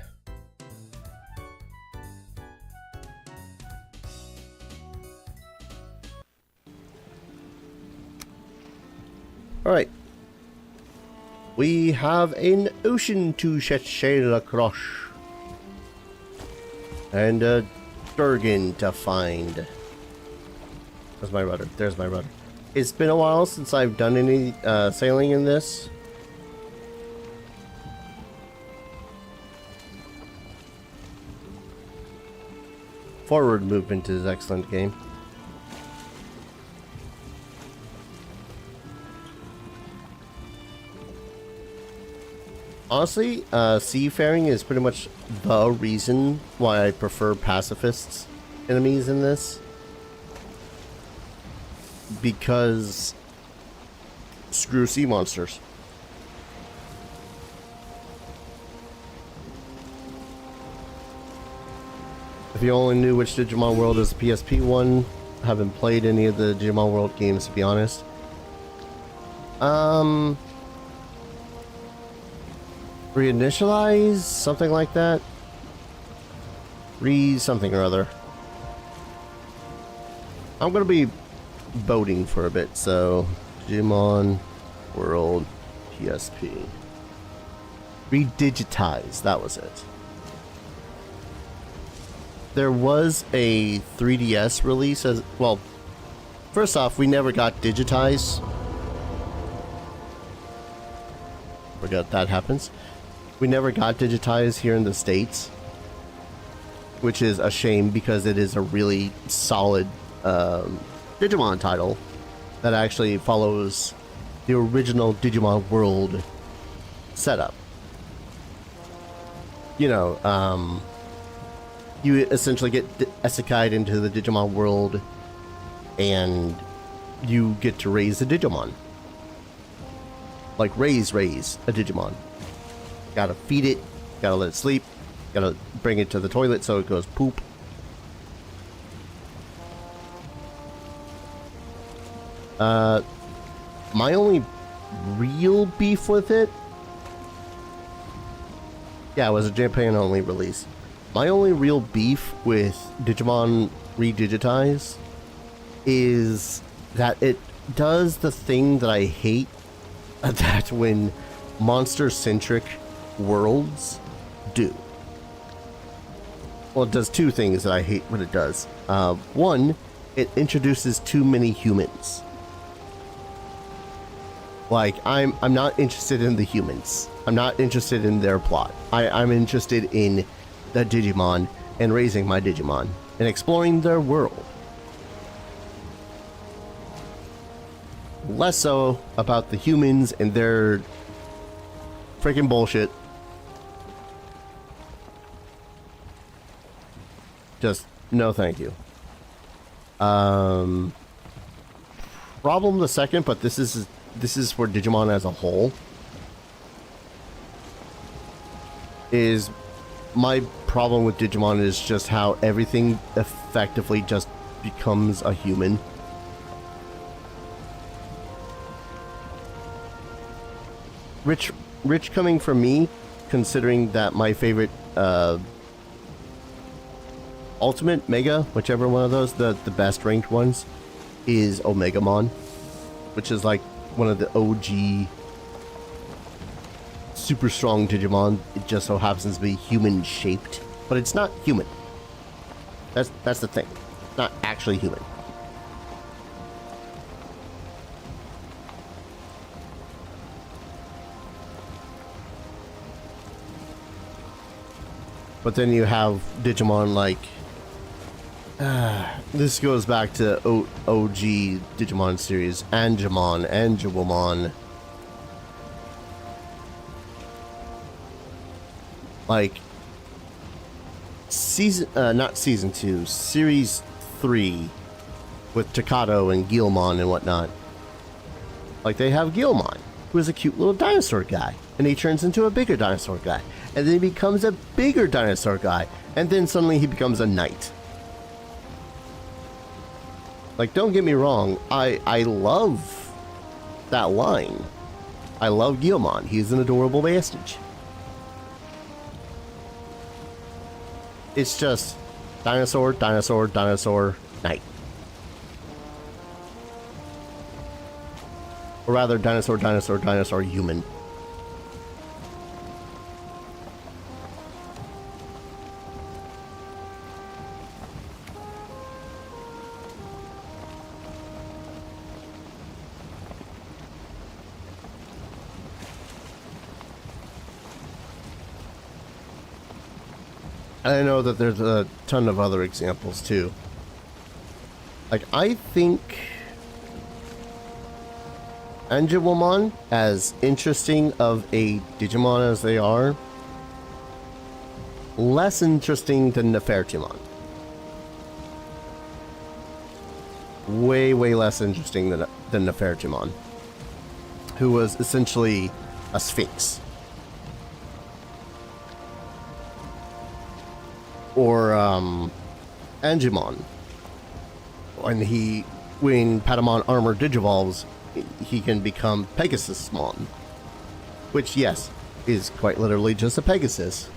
Alright. We have an ocean to sail across. And a Durgan to find. There's my rudder. There's my rudder. It's been a while since I've done any sailing in this. Forward movement is excellent game. Honestly, seafaring is pretty much the reason why I prefer pacifists enemies in this. Because screw sea monsters. If you only knew which Digimon World is the PSP one, I haven't played any of the Digimon World games, to be honest. Reinitialize? Something like that? Something or other. I'm gonna be boating for a bit, so Digimon World PSP. Redigitize, that was it. There was a 3DS release as well. First off, we never got Digitize. Forgot that happens. We never got Digitize here in the States, which is a shame because it is a really solid Digimon title that actually follows the original Digimon World setup. You know, you essentially get isekai'd into the Digimon world and you get to raise a Digimon. Like raise a Digimon. Gotta feed it, Gotta let it sleep. Gotta bring it to the toilet so it goes poop. My only real beef with it... Yeah, it was a Japan only release. My only real beef with Digimon Redigitize is that it does the thing that I hate, that when monster-centric worlds do. Well, it does two things that I hate when it does. One, it introduces too many humans. Like, I'm not interested in the humans. I'm not interested in their plot. I'm interested in the Digimon and raising my Digimon and exploring their world. Less so about the humans and their freaking bullshit. Just no thank you. Problem the second, but this is for Digimon as a whole, is my problem with Digimon is just how everything effectively just becomes a human. Rich coming from me, considering that my favorite Ultimate, Mega, whichever one of those, the best ranked ones, is Omegamon, which is like one of the OG super strong Digimon. It just so happens to be human shaped, but it's not human. That's the thing. It's not actually human. But then you have Digimon like... this goes back to OG Digimon series. Angemon, Angewomon. Like... not season 2, series 3. With Takato and Guilmon and whatnot. Like, they have Guilmon, who is a cute little dinosaur guy. And he turns into a bigger dinosaur guy. And then he becomes a bigger dinosaur guy. And then suddenly he becomes a knight. Like, don't get me wrong. I love that line. I love Guilmon. He's an adorable bastard. It's just dinosaur, dinosaur, dinosaur, knight. Or rather, dinosaur, dinosaur, dinosaur, human. I know that there's a ton of other examples too. Like, I think Angewomon, as interesting of a Digimon as they are, less interesting than Nefertimon. Way, way less interesting than Nefertimon, who was essentially a sphinx. Or Angemon, when Patamon Armor digivolves, he can become Pegasusmon, which, yes, is quite literally just a Pegasus,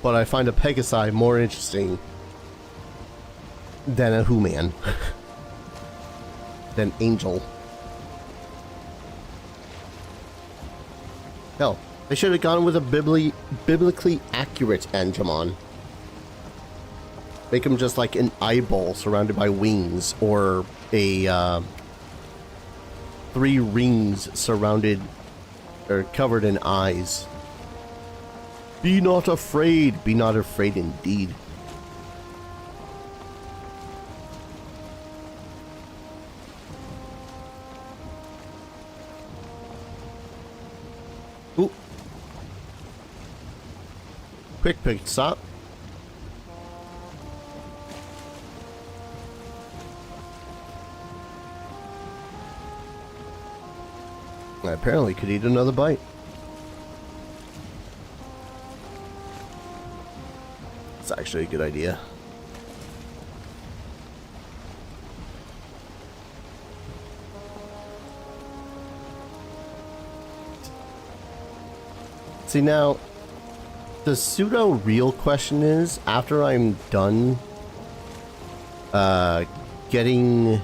but I find a Pegasi more interesting than a Human, than Angel. Hell, they should have gone with a biblically accurate Angemon. Make him just like an eyeball surrounded by wings, or a 3 rings surrounded or covered in eyes. Be not afraid indeed. Ooh. Quick pick stop. I apparently could eat another bite. actually a good idea. See, now, the pseudo-real question is, after I'm done getting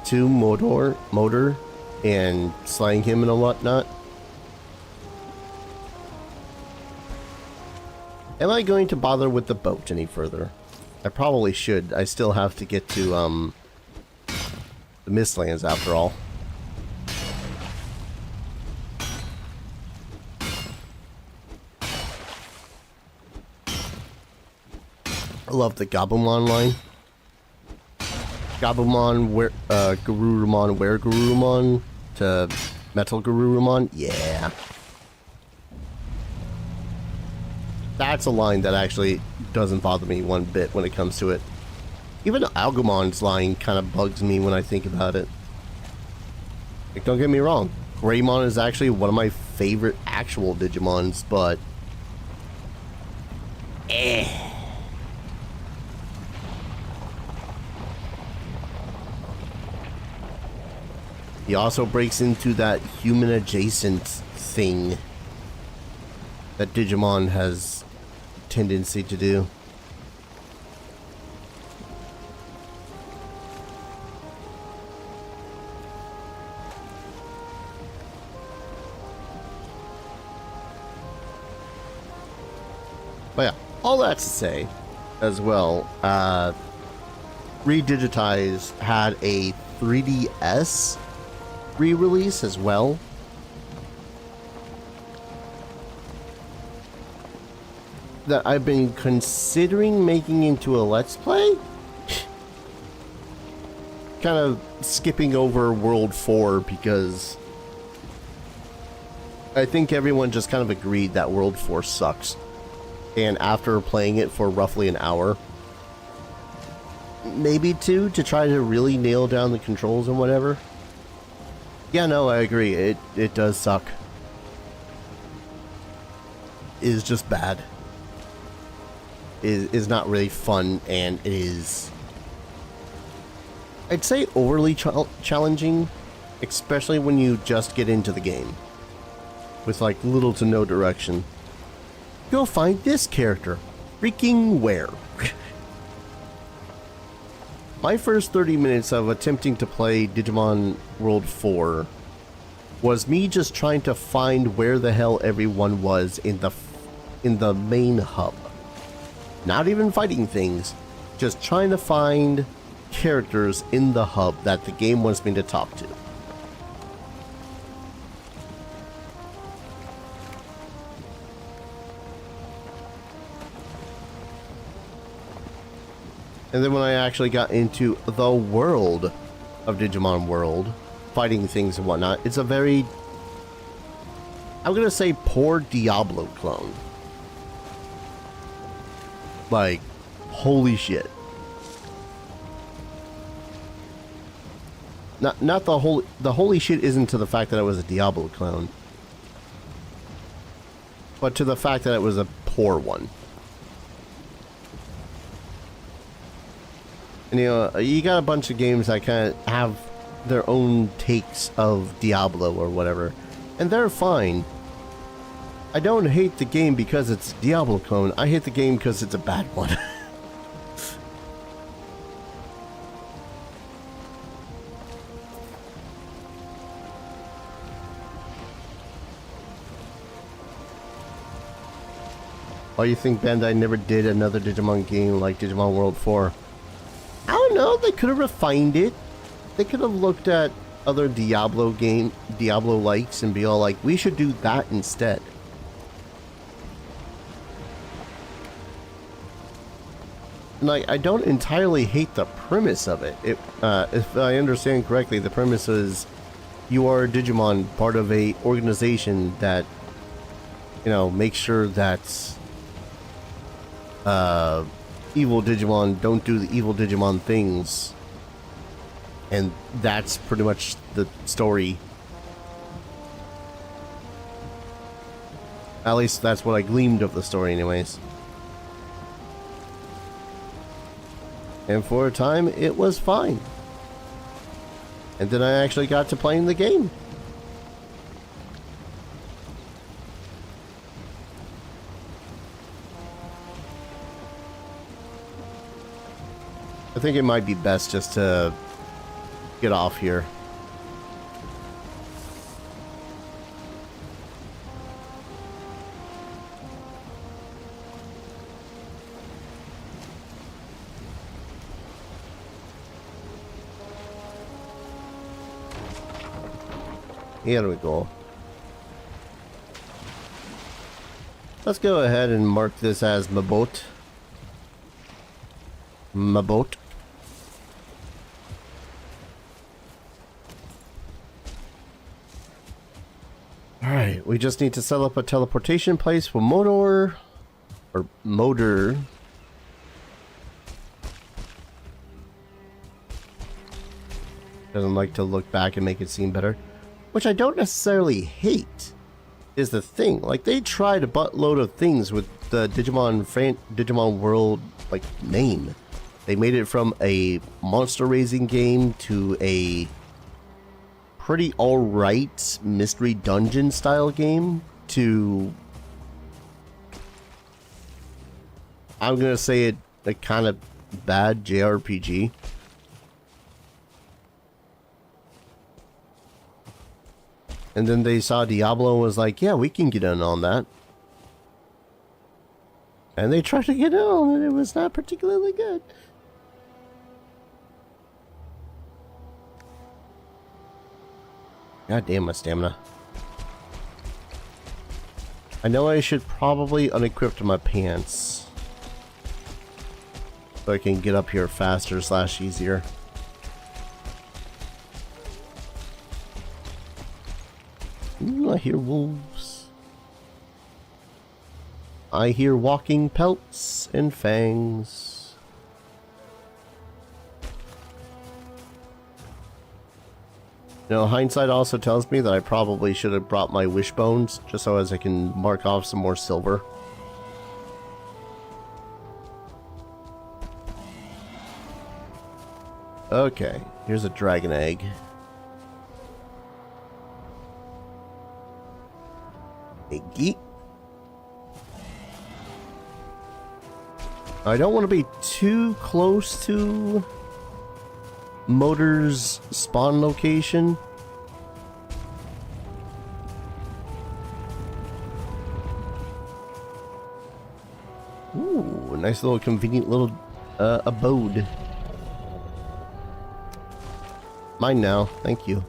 to Motor and slaying him and whatnot, am I going to bother with the boat any further? I probably should. I still have to get to the Mistlands after all. I love the Gabumon line. Gabumon, Garurumon, where Garurumon to Metal Garurumon. Yeah. That's a line that actually doesn't bother me one bit when it comes to it. Even Algamon's line kind of bugs me when I think about it. Like, don't get me wrong. Greymon is actually one of my favorite actual Digimons, but... He also breaks into that human-adjacent thing that Digimon has tendency to do. But yeah, all that to say, as well, Redigitize had a 3DS re-release as well. That I've been considering making into a Let's Play. Kind of skipping over World 4 because I think everyone just kind of agreed that World 4 sucks. And after playing it for roughly an hour, maybe two, to try to really nail down the controls and whatever. Yeah, no, I agree. It does suck. It is just bad. It is not really fun, and it is, I'd say, overly challenging, especially when you just get into the game with like little to no direction. Go find this character. Freaking where? My first 30 minutes of attempting to play Digimon World 4 was me just trying to find where the hell everyone was in the main hub. Not even fighting things, just trying to find characters in the hub that the game wants me to talk to. And then when I actually got into the world of Digimon World, fighting things and whatnot, it's a very, I'm gonna say, poor Diablo clone. Like, holy shit. Not the holy shit isn't to the fact that it was a Diablo clone, but to the fact that it was a poor one. And, you know, you got a bunch of games that kind of have their own takes of Diablo or whatever, and they're fine. I don't hate the game because it's Diablo clone. I hate the game because it's a bad one. Why do you think Bandai never did another Digimon game like Digimon World 4? I don't know, they could have refined it. They could have looked at other Diablo likes and be all like, we should do that instead. Like, I don't entirely hate the premise of it. If I understand correctly, the premise is you are a Digimon, part of a organization that, you know, makes sure that evil Digimon don't do the evil Digimon things. And that's pretty much the story. At least that's what I gleaned of the story anyways. And for a time, it was fine. And then I actually got to playing the game. I think it might be best just to get off here. Here we go. Let's go ahead and mark this as my boat. My boat. Alright, we just need to set up a teleportation place for motor. Or motor. Doesn't like to look back and make it seem better. Which I don't necessarily hate, is the thing. Like, they tried a buttload of things with the Digimon World, like, name. They made it from a monster raising game to a pretty alright mystery dungeon style game to, I'm gonna say it, a kind of bad JRPG. And then they saw Diablo and was like, yeah, we can get in on that. And they tried to get in on it, and it was not particularly good. God damn my stamina. I know I should probably unequip my pants, so I can get up here faster / easier. Ooh, I hear wolves. I hear walking pelts and fangs. You know, hindsight also tells me that I probably should have brought my wishbones, just so as I can mark off some more silver. Okay, here's a dragon egg. Eggy. I don't want to be too close to Motor's spawn location. Ooh, a nice little convenient little abode. Mine now, thank you.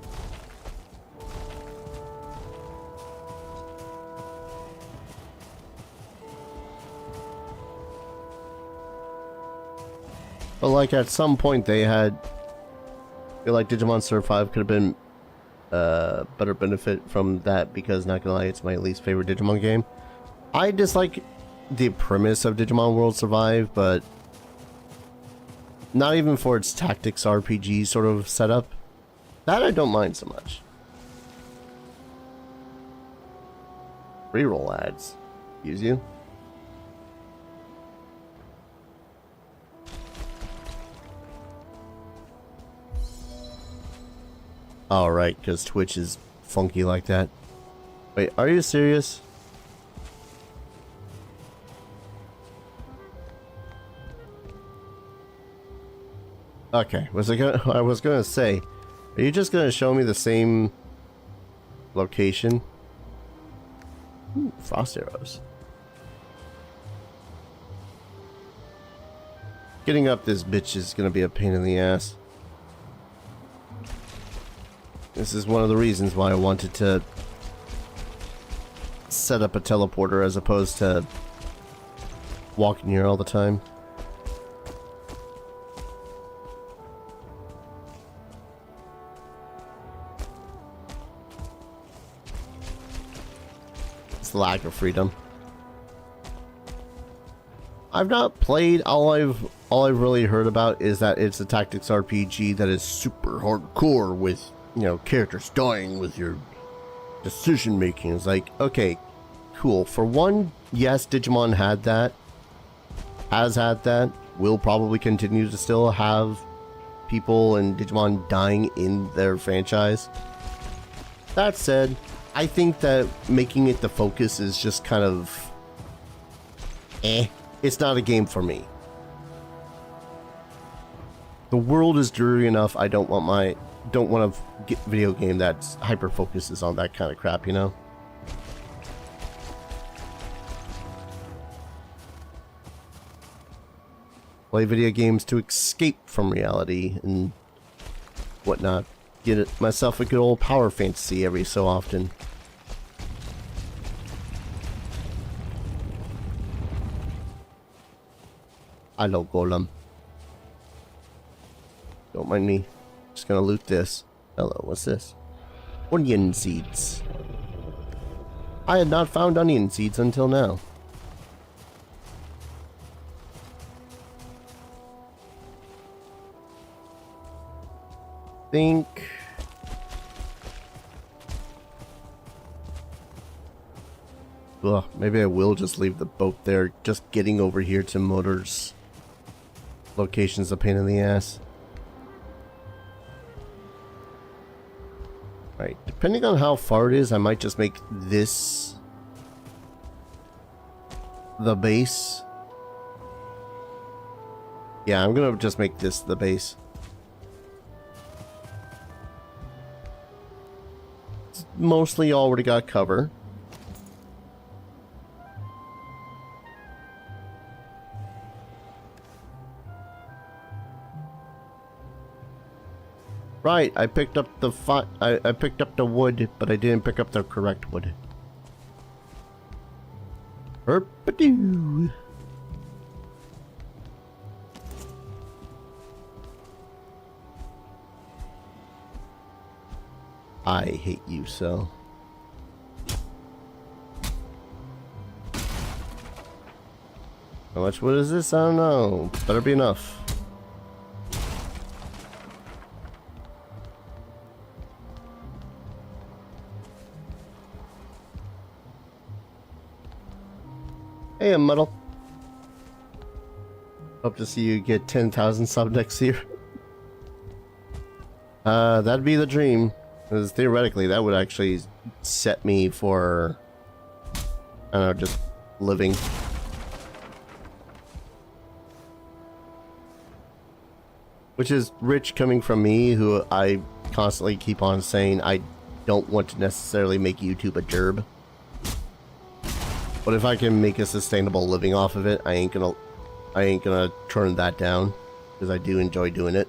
But like at some point they had, I feel like Digimon Surf 5 could have been better benefit from that, because not gonna lie, it's my least favorite Digimon game. I dislike the premise of Digimon World Survive, but not even for its tactics RPG sort of setup. That I don't mind so much. Reroll ads. Use you. Alright, because Twitch is funky like that. Wait, are you serious? Okay, I was gonna say, are you just gonna show me the same location? Ooh, frost arrows. Getting up this bitch is gonna be a pain in the ass. This is one of the reasons why I wanted to set up a teleporter as opposed to walking here all the time. It's the lack of freedom. I've not played. All I've really heard about is that it's a tactics RPG that is super hardcore with, you know, characters dying with your decision making. It's like, okay, cool. For one, yes, Digimon had that, has had that will probably continue to still have people and Digimon dying in their franchise. That said, I think that making it the focus is just kind of it's not a game for me. The world is dreary enough. I don't want a video game that's hyper focuses on that kind of crap, you know? Play video games to escape from reality and whatnot. Get myself a good old power fantasy every so often. Hello, Golem. Don't mind me. Just gonna loot this. Hello, what's this? Onion seeds. I had not found onion seeds until now. Think maybe I will just leave the boat there. Just getting over here to Motors location's a pain in the ass. Alright, depending on how far it is, I might just make this the base. Yeah, I'm gonna just make this the base. Mostly already got cover. Right, I picked up the I picked up the wood, but I didn't pick up the correct wood. Herpadoo. I hate you so. How much wood is this? I don't know. Better be enough. Hey, Muddle. Hope to see you get 10,000 sub next year. That'd be the dream. Because theoretically, that would actually set me for, I don't know, just living. Which is rich coming from me, who I constantly keep on saying I don't want to necessarily make YouTube a gerb. But if I can make a sustainable living off of it, I ain't gonna turn that down, because I do enjoy doing it.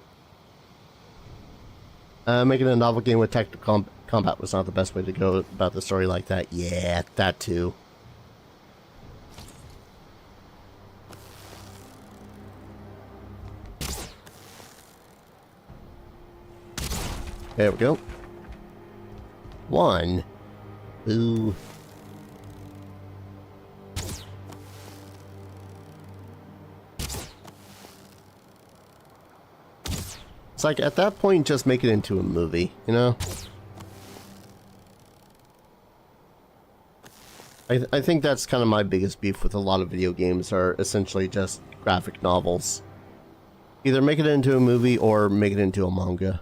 Making a novel game with tactical combat was not the best way to go about the story like that. Yeah, that too. There we go. One. Ooh. It's like, at that point, just make it into a movie, you know? I think that's kind of my biggest beef with a lot of video games, are essentially just graphic novels. Either make it into a movie or make it into a manga.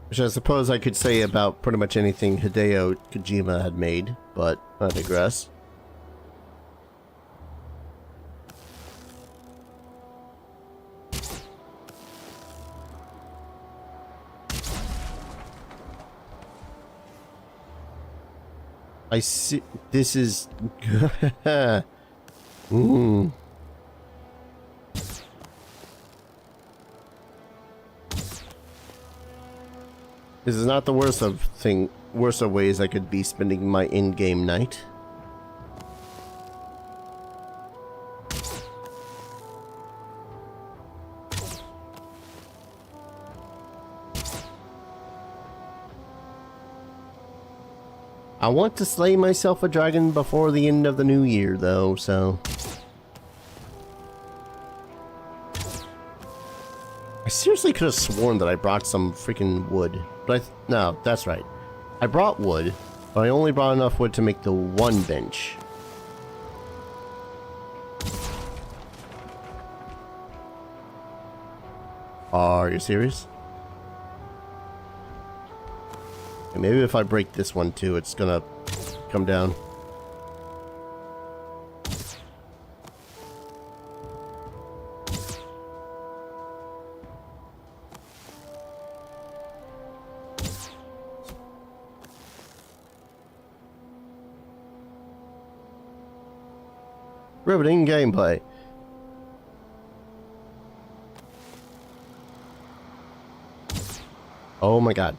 Which I suppose I could say about pretty much anything Hideo Kojima had made, but I digress. I see. This is. This is not the worst of ways I could be spending my in-game night. I want to slay myself a dragon before the end of the new year, though, so... seriously could have sworn that I brought some freaking wood. But no, that's right. I brought wood, but I only brought enough wood to make the one bench. Are you serious? Okay, maybe if I break this one too, it's gonna come down. Riveting gameplay. Oh my god.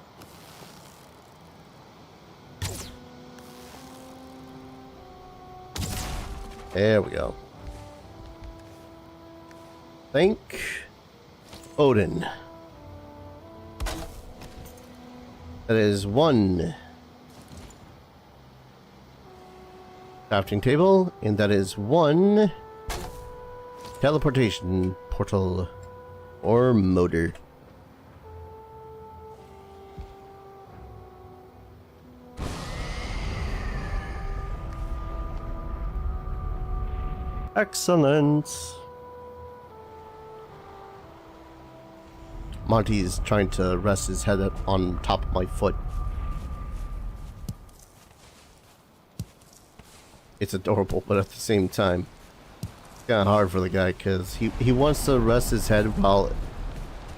There we go. Thank Odin. That is one crafting table, and that is one teleportation portal or motor. Excellent. Monty's trying to rest his head up on top of my foot. It's adorable, but at the same time, it's kind of hard for the guy because he wants to rest his head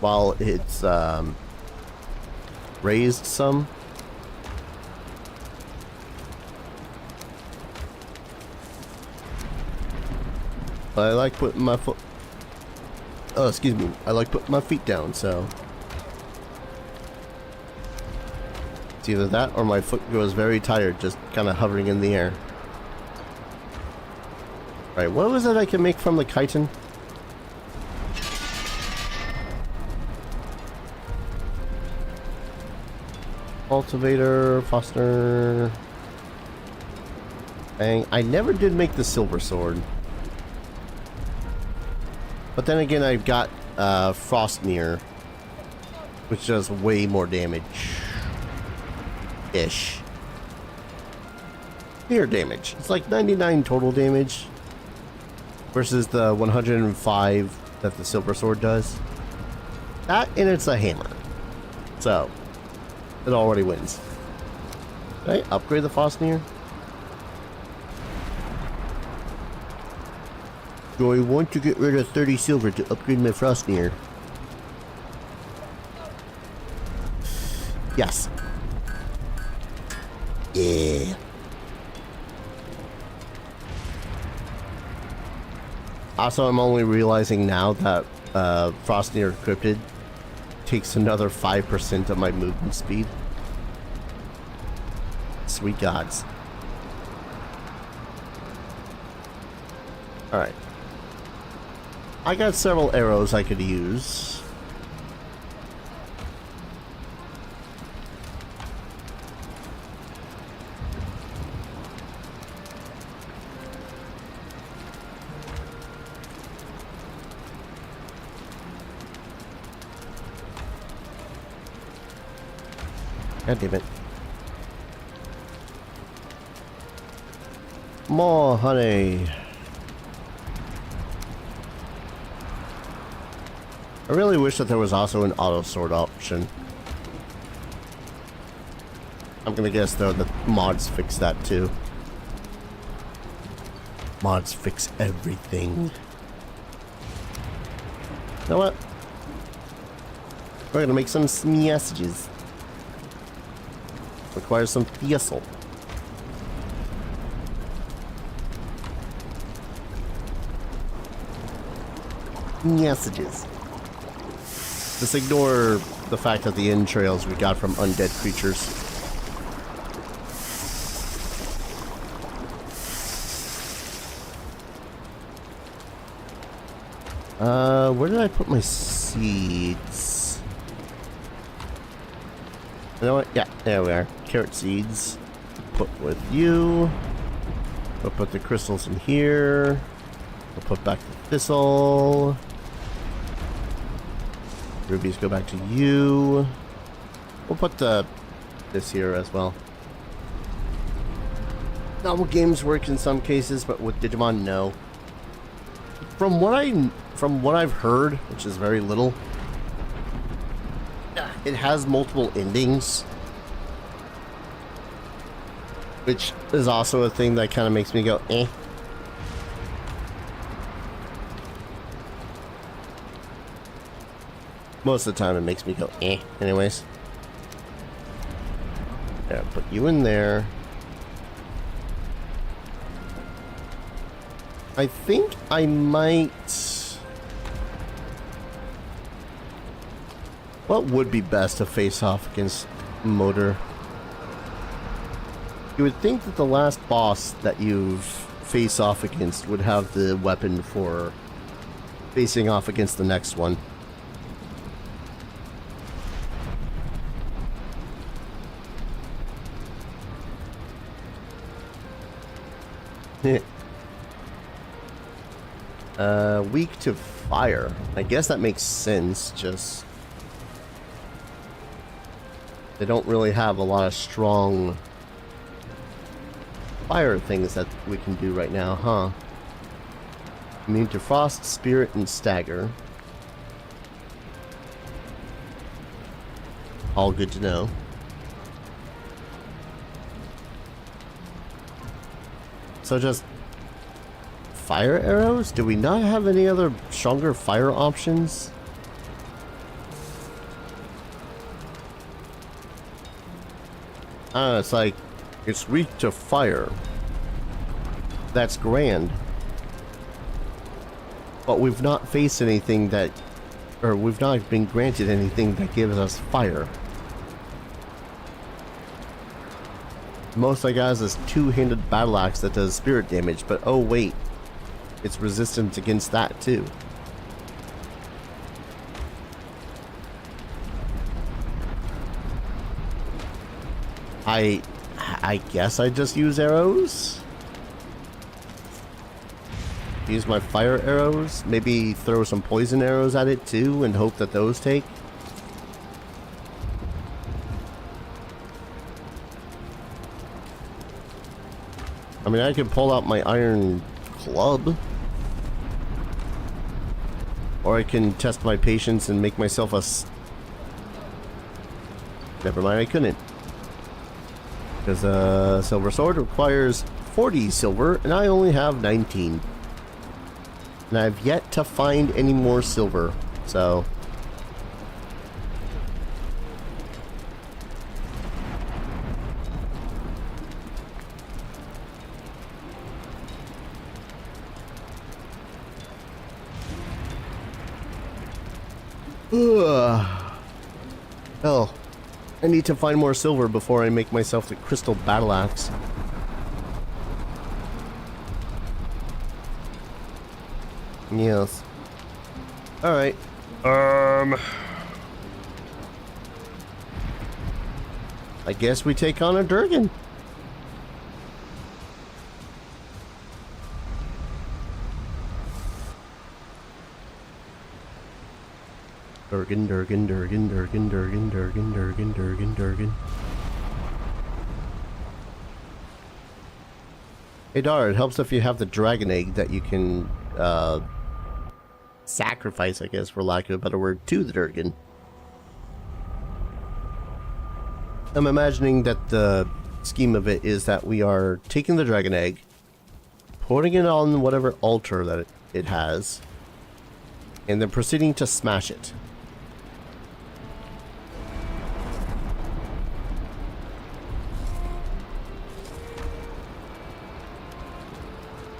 while it's raised some. But I like putting my foot. Oh, excuse me. I like putting my feet down, so it's either that or my foot grows very tired, just kind of hovering in the air. Right, what was it I can make from the chitin? Cultivator, Foster. Dang, I never did make the silver sword. But then again, I've got Frostnir, which does way more damage. Ish. Mere damage. It's like 99 total damage versus the 105 that the silver sword does. That and it's a hammer. So, it already wins. Did I upgrade the Frostnir? Do I want to get rid of 30 silver to upgrade my Frostnir? Yes. Yeah. Also, I'm only realizing now that Frostnir Cryptid takes another 5% of my movement speed. Sweet gods. Alright. I got several arrows I could use. God damn it. More honey. I really wish that there was also an auto sword option. I'm gonna guess though that mods fix that too. Mods fix everything. You know what? We're gonna make some messages. Requires some thistle. Messages. Just ignore the fact that the entrails we got from undead creatures. Where did I put my seeds? You know what? Yeah, there we are. Carrot seeds. Put with you. We'll put the crystals in here. We'll put back the thistle. Rubies go back to you. We'll put this here as well. Novel games work in some cases, but with Digimon, no. From what I've heard, which is very little, it has multiple endings, which is also a thing that kind of makes me go, eh. Most of the time it makes me go, eh. Anyways. Yeah, put you in there. I think I might... What would be best to face off against Motor? You would think that the last boss that you've faced off against would have the weapon for facing off against the next one. Weak to fire. I guess that makes sense, just... They don't really have a lot of strong fire things that we can do right now, huh? Immune to frost, spirit, and stagger. All good to know. So just fire arrows? Do we not have any other stronger fire options? It's like, it's weak to fire. That's grand. But we've not faced anything that, or we've not been granted anything that gives us fire. Most I got is this two-handed battle axe that does spirit damage, but oh wait, it's resistant against that too. I guess I just use arrows? Use my fire arrows? Maybe throw some poison arrows at it too and hope that those take? I mean, I could pull out my iron club. Or I can test my patience and make myself a... Never mind, I couldn't. Because a silver sword requires 40 silver, and I only have 19. And I've yet to find any more silver, so... Hell, I need to find more silver before I make myself the crystal battle axe. Yes. Alright. I guess we take on a Durgan. Durgan. Hey Dar, it helps if you have the dragon egg that you can sacrifice, I guess, for lack of a better word, to the Durgan. I'm imagining that the scheme of it is that we are taking the dragon egg, putting it on whatever altar that it has, and then proceeding to smash it.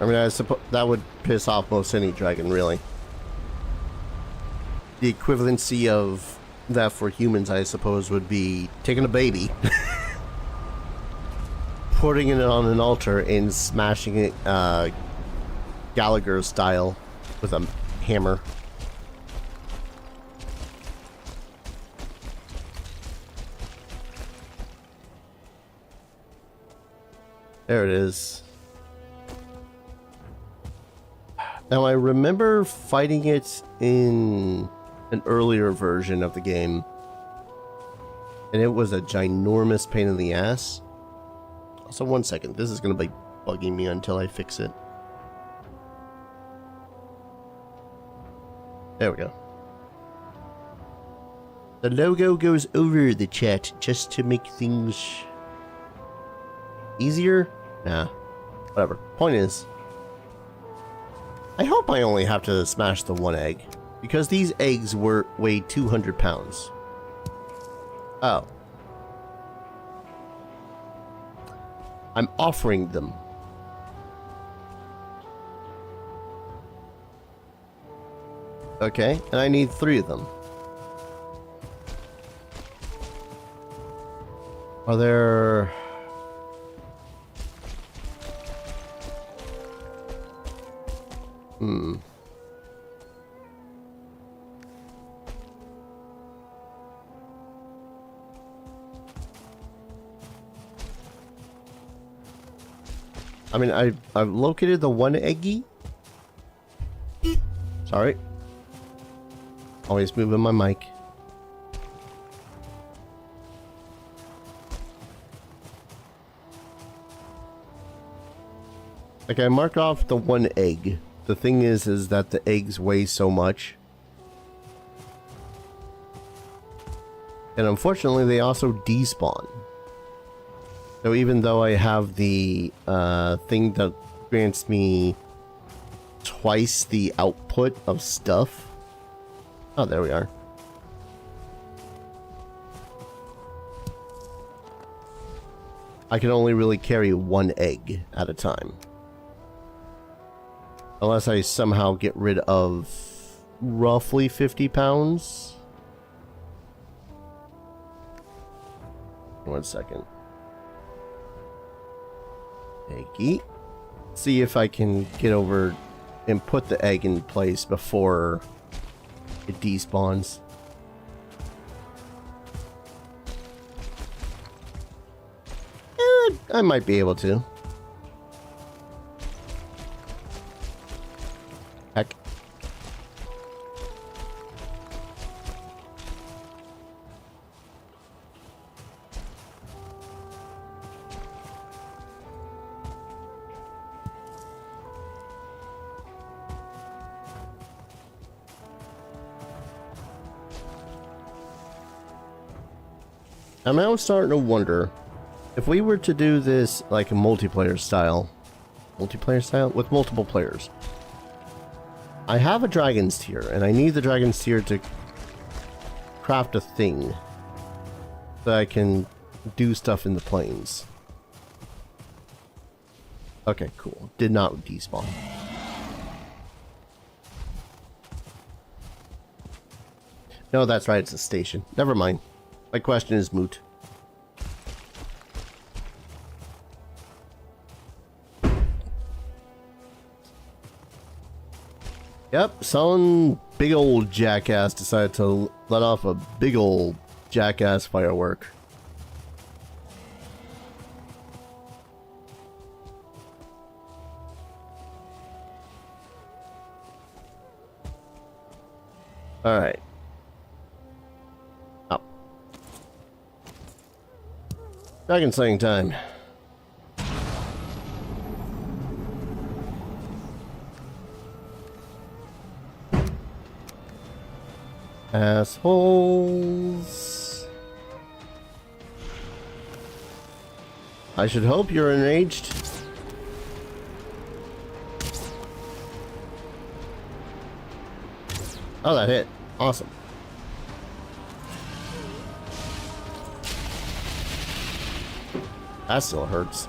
I mean, I suppose that would piss off most any dragon, really. The equivalency of that for humans, I suppose, would be taking a baby, putting it on an altar, and smashing it Gallagher style with a hammer. There it is. Now I remember fighting it in an earlier version of the game, and it was a ginormous pain in the ass. Also, one second, this is going to be bugging me until I fix it. There we go. The logo goes over the chat just to make things easier? Nah, whatever. Point is, I hope I only have to smash the one egg, because these eggs weigh 200 pounds. Oh. I'm offering them. Okay, and I need 3 of them. Are there... I mean, I've located the one eggy. Sorry. Always moving my mic. Like, I marked off the one egg. The thing is that the eggs weigh so much. And unfortunately, they also despawn. So even though I have the thing that grants me twice the output of stuff. Oh, there we are. I can only really carry one egg at a time. Unless I somehow get rid of roughly 50 pounds. One second. Eggy. See if I can get over and put the egg in place before it despawns. I might be able to. Heck. I'm now starting to wonder if we were to do this like a multiplayer style with multiple players. I have a dragon's tier, and I need the dragon's tier to craft a thing so I can do stuff in the plains. Okay, cool. Did not despawn. No, that's right, it's a station. Never mind. My question is moot. Yep, some big old jackass decided to let off a big old jackass firework. Alright. Up. Dragonslaying time. Assholes. I should hope you're enraged. Oh, that hit. Awesome. That still hurts.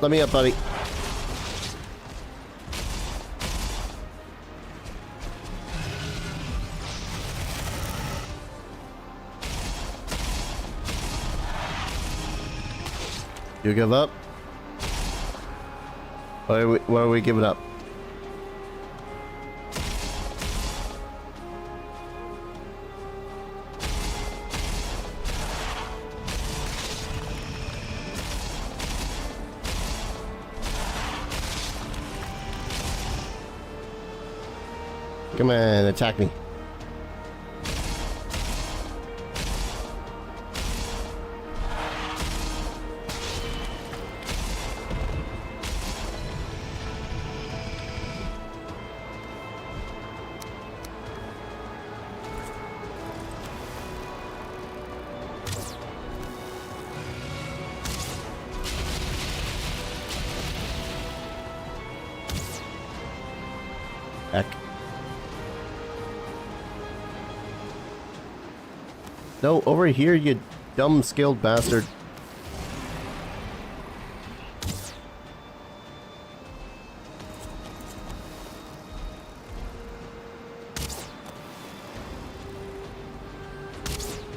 Let me up, buddy. You give up? What are we giving up? Come on, attack me. Heck. No, over here, you dumb skilled bastard.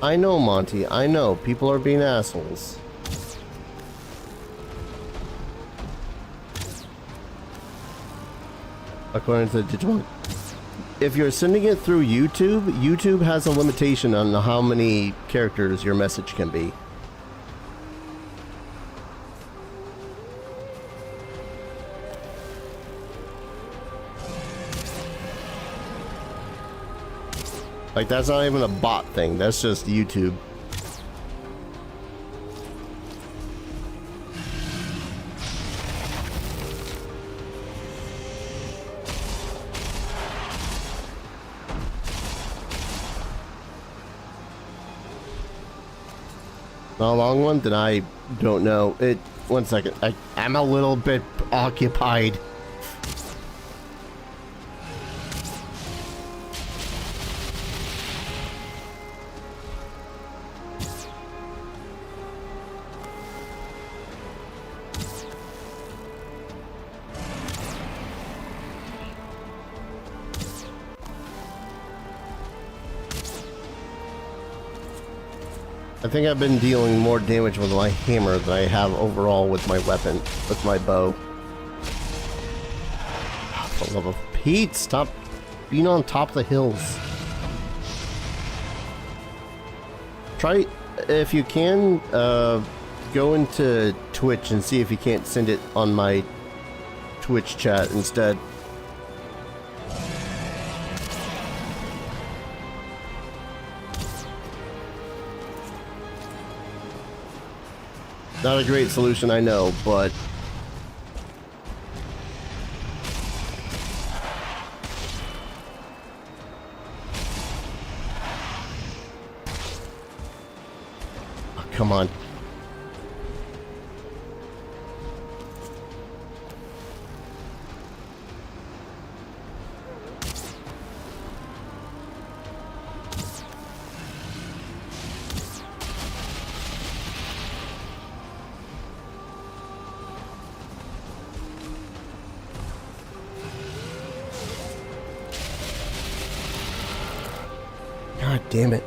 I know, Monty. I know. People are being assholes. According to the Digimon. If you're sending it through YouTube, YouTube has a limitation on how many characters your message can be. Like, that's not even a bot thing, that's just YouTube. Not a long one? Then I don't know. One second. I'm a little bit occupied. I think I've been dealing more damage with my hammer than I have overall with my weapon, with my bow. For the love of Pete, stop being on top of the hills. Try, if you can, go into Twitch and see if you can't send it on my Twitch chat instead. Not a great solution, I know, but oh, come on. God damn it.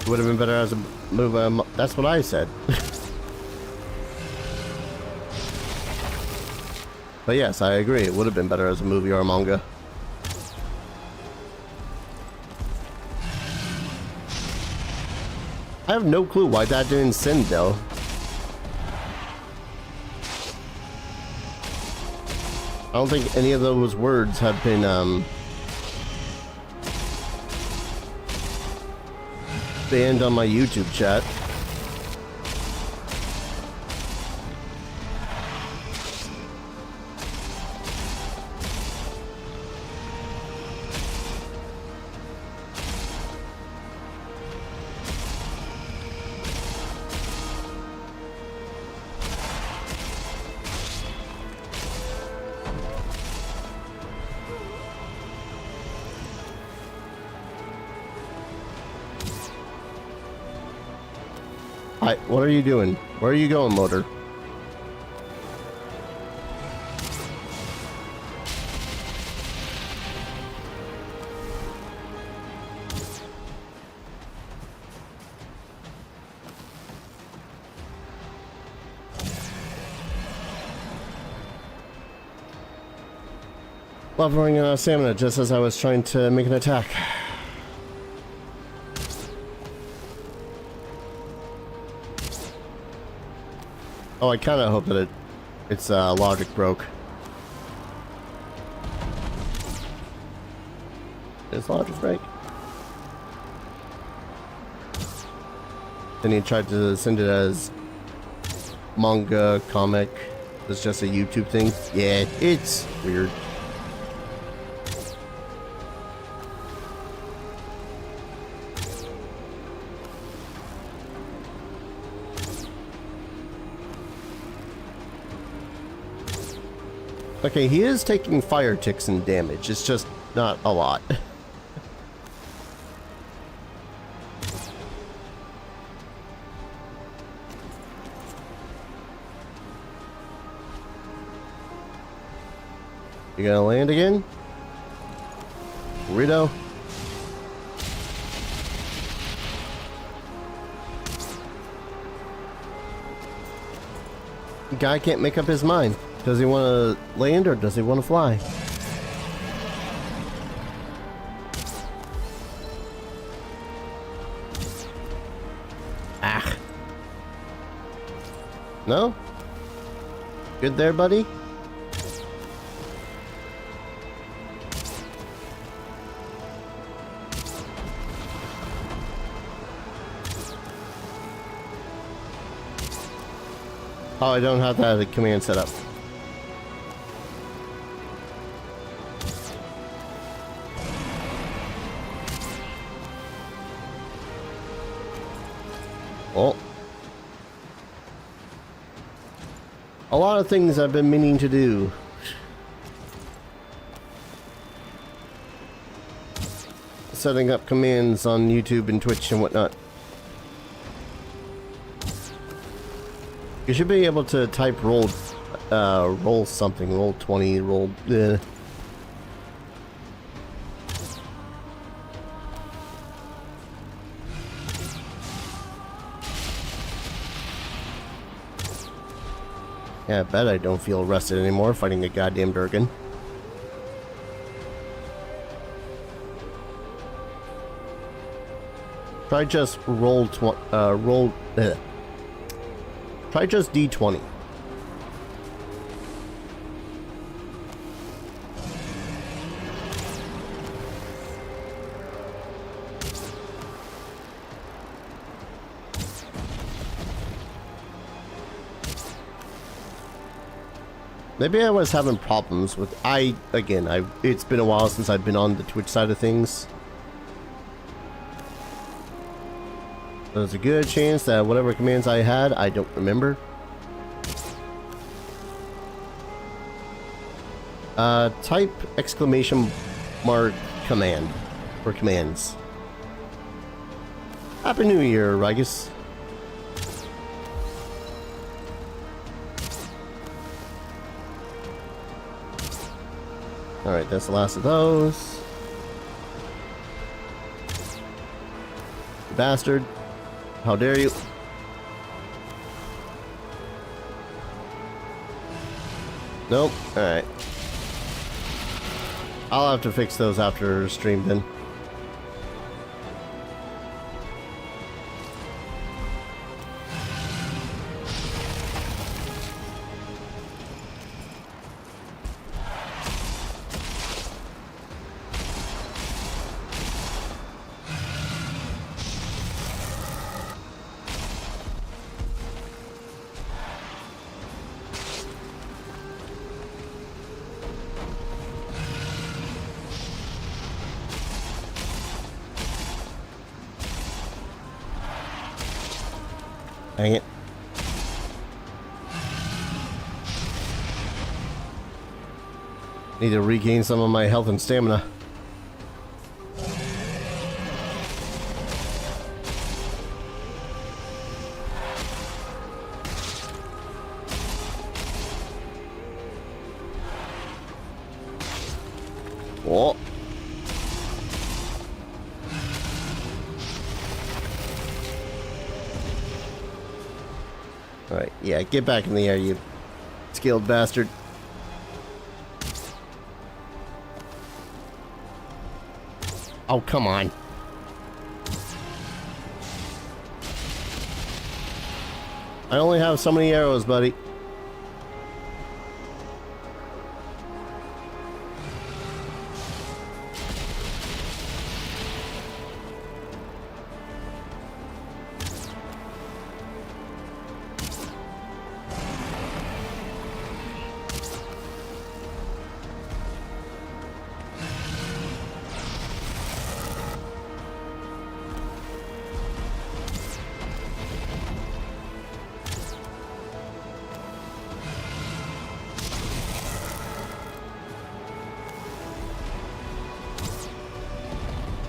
Would have been better as a move. That's what I said. But yes, I agree. It would have been better as a movie or a manga. I have no clue why that didn't send though. I don't think any of those words have been banned on my YouTube chat. What are you doing? Where are you going, motor? Levering stamina just as I was trying to make an attack. Oh, I kind of hope that its logic broke. Is logic break? Then he tried to send it as manga, comic. It's just a YouTube thing. Yeah, it's weird. Okay, he is taking fire ticks and damage. It's just not a lot. You gonna land again? Burrito? The guy can't make up his mind. Does he want to land or does he want to fly? Ah. No? Good there, buddy? Oh, I don't have that command set up. Well, a lot of things I've been meaning to do. Setting up commands on YouTube and Twitch and whatnot. You should be able to type roll something, roll 20, roll... Yeah, I bet I don't feel rested anymore fighting a goddamn Durgan. Try just try just D20. Maybe I was having problems with... it's been a while since I've been on the Twitch side of things. There's a good chance that whatever commands I had, I don't remember. Type exclamation mark command for commands. Happy New Year, Rigus. Alright, that's the last of those. You bastard. How dare you? Nope. Alright. I'll have to fix those after stream then. Dang it. Need to regain some of my health and stamina. Oh. Alright, yeah, get back in the air, you skilled bastard. Oh, come on. I only have so many arrows, buddy.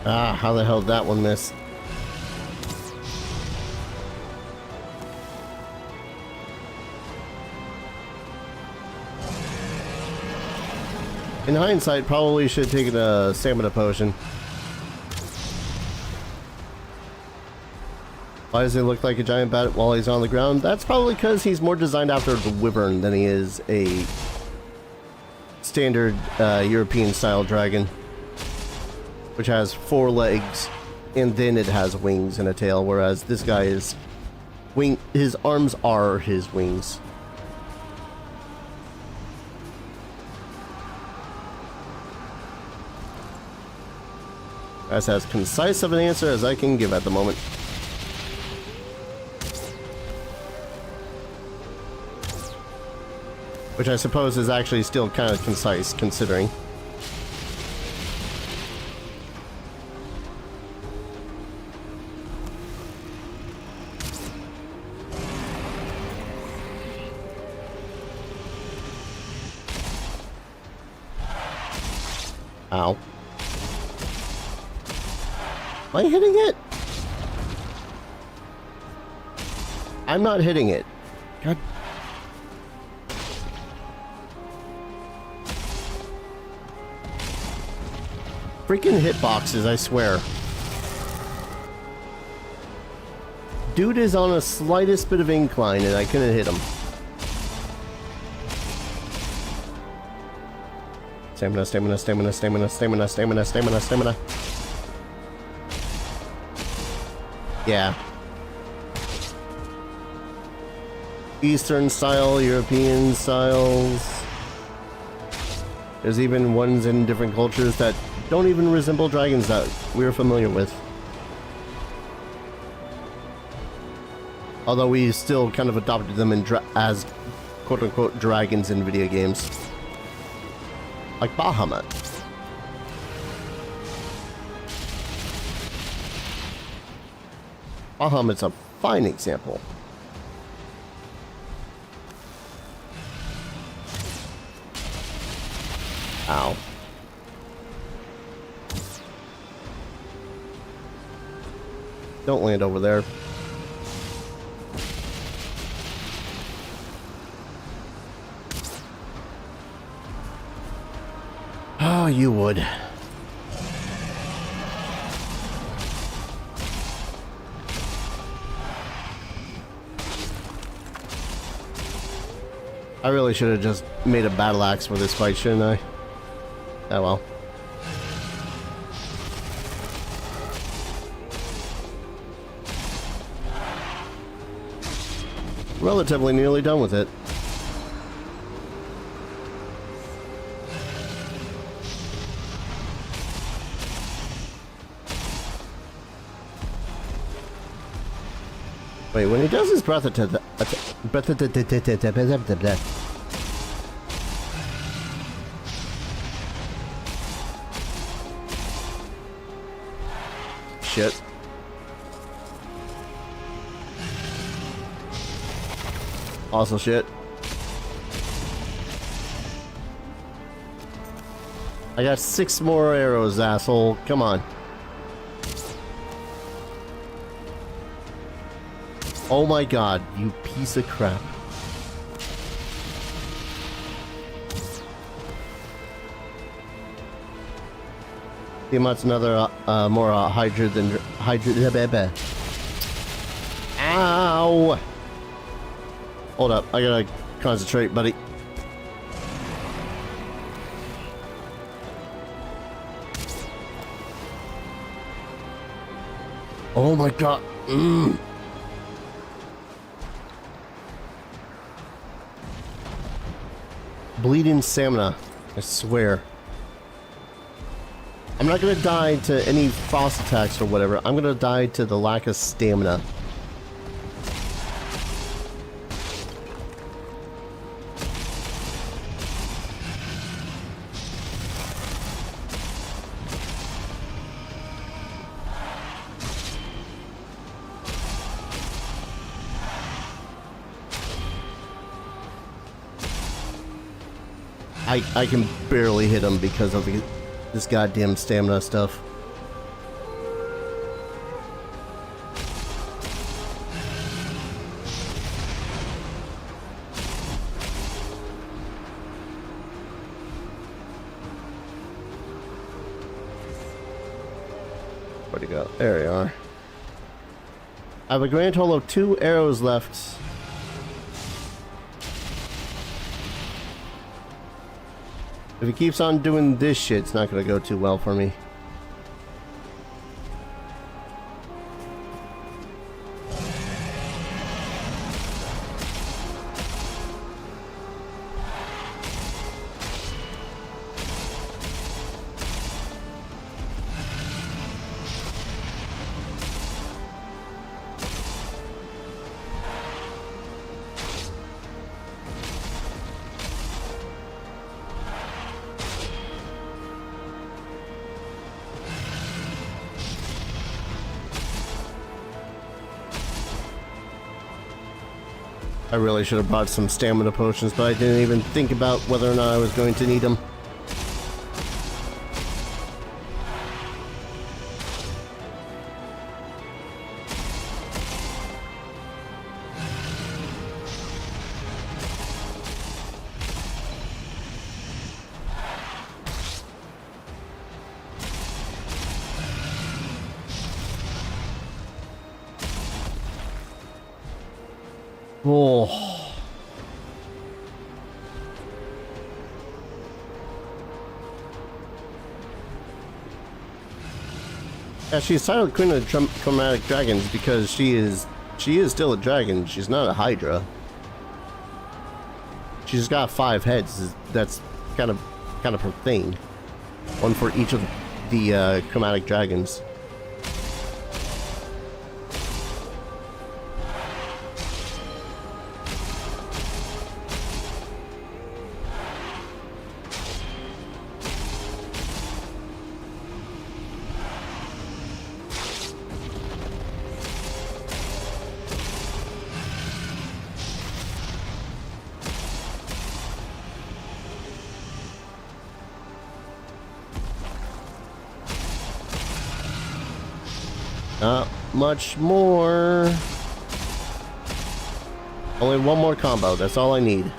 Ah, how the hell did that one miss? In hindsight, probably should have taken a stamina potion. Why does he look like a giant bat while he's on the ground? That's probably because he's more designed after the wyvern than he is a standard European-style dragon, which has 4 legs, and then it has wings and a tail, whereas this guy is his arms are his wings. That's as concise of an answer as I can give at the moment. Which I suppose is actually still kind of concise, considering. Ow. Am I hitting it? I'm not hitting it. God. Freaking hitboxes, I swear. Dude is on a slightest bit of incline and I couldn't hit him. Stamina, stamina, stamina, stamina, stamina, stamina, stamina, stamina. Yeah. Eastern style, European styles. There's even ones in different cultures that don't even resemble dragons that we're familiar with. Although we still kind of adopted them as quote-unquote dragons in video games. Like Bahamut. Bahamut's a fine example. Ow. Don't land over there. Oh, you would. I really should have just made a battle axe for this fight, shouldn't I? Oh well. Relatively nearly done with it. Wait, when he does his breath attack, shit. Also shit. I got 6 more arrows, asshole. Come on. Oh my god, you piece of crap. The amount's another more hydra than hydra. Ow! Hold up, I gotta concentrate, buddy. Oh my god. Bleeding stamina. I swear. I'm not gonna die to any frost attacks or whatever. I'm gonna die to the lack of stamina. I can barely hit him because of this goddamn stamina stuff. Where'd he go? There you are. I have a grand total of 2 arrows left. If he keeps on doing this shit, it's not gonna go too well for me. I really should have brought some stamina potions, but I didn't even think about whether or not I was going to need them. Oh. Yeah, she's titled Queen of Chromatic Dragons because she is still a dragon. She's not a Hydra. She's got 5 heads. That's kind of her thing. One for each of the chromatic dragons. Not much more. Only one more combo, that's all I need.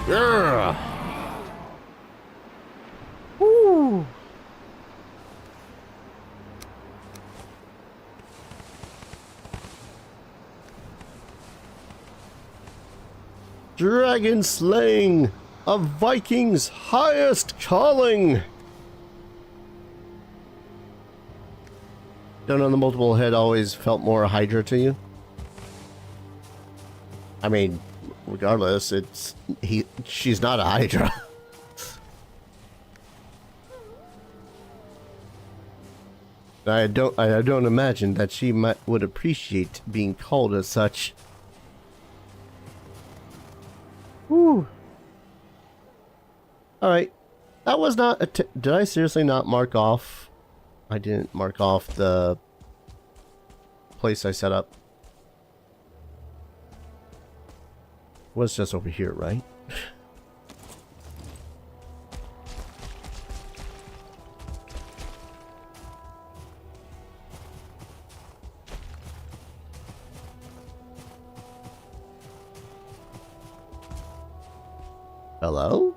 Yeah. Woo. Dragonslaying, a Viking's highest calling. Don't know, the multiple head always felt more Hydra to you? I mean, regardless, she's not a Hydra. I don't imagine that she would appreciate being called as such. Whew. Alright. That was not did I seriously not mark off? I didn't mark off the place I set up. It was just over here, right? Hello?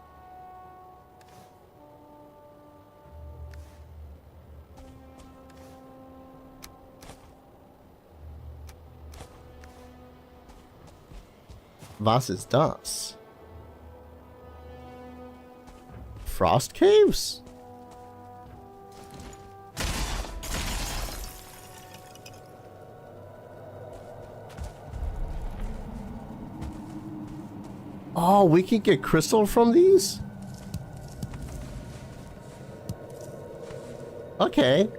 Was ist das? frost caves? Oh, we can get crystal from these? Okay.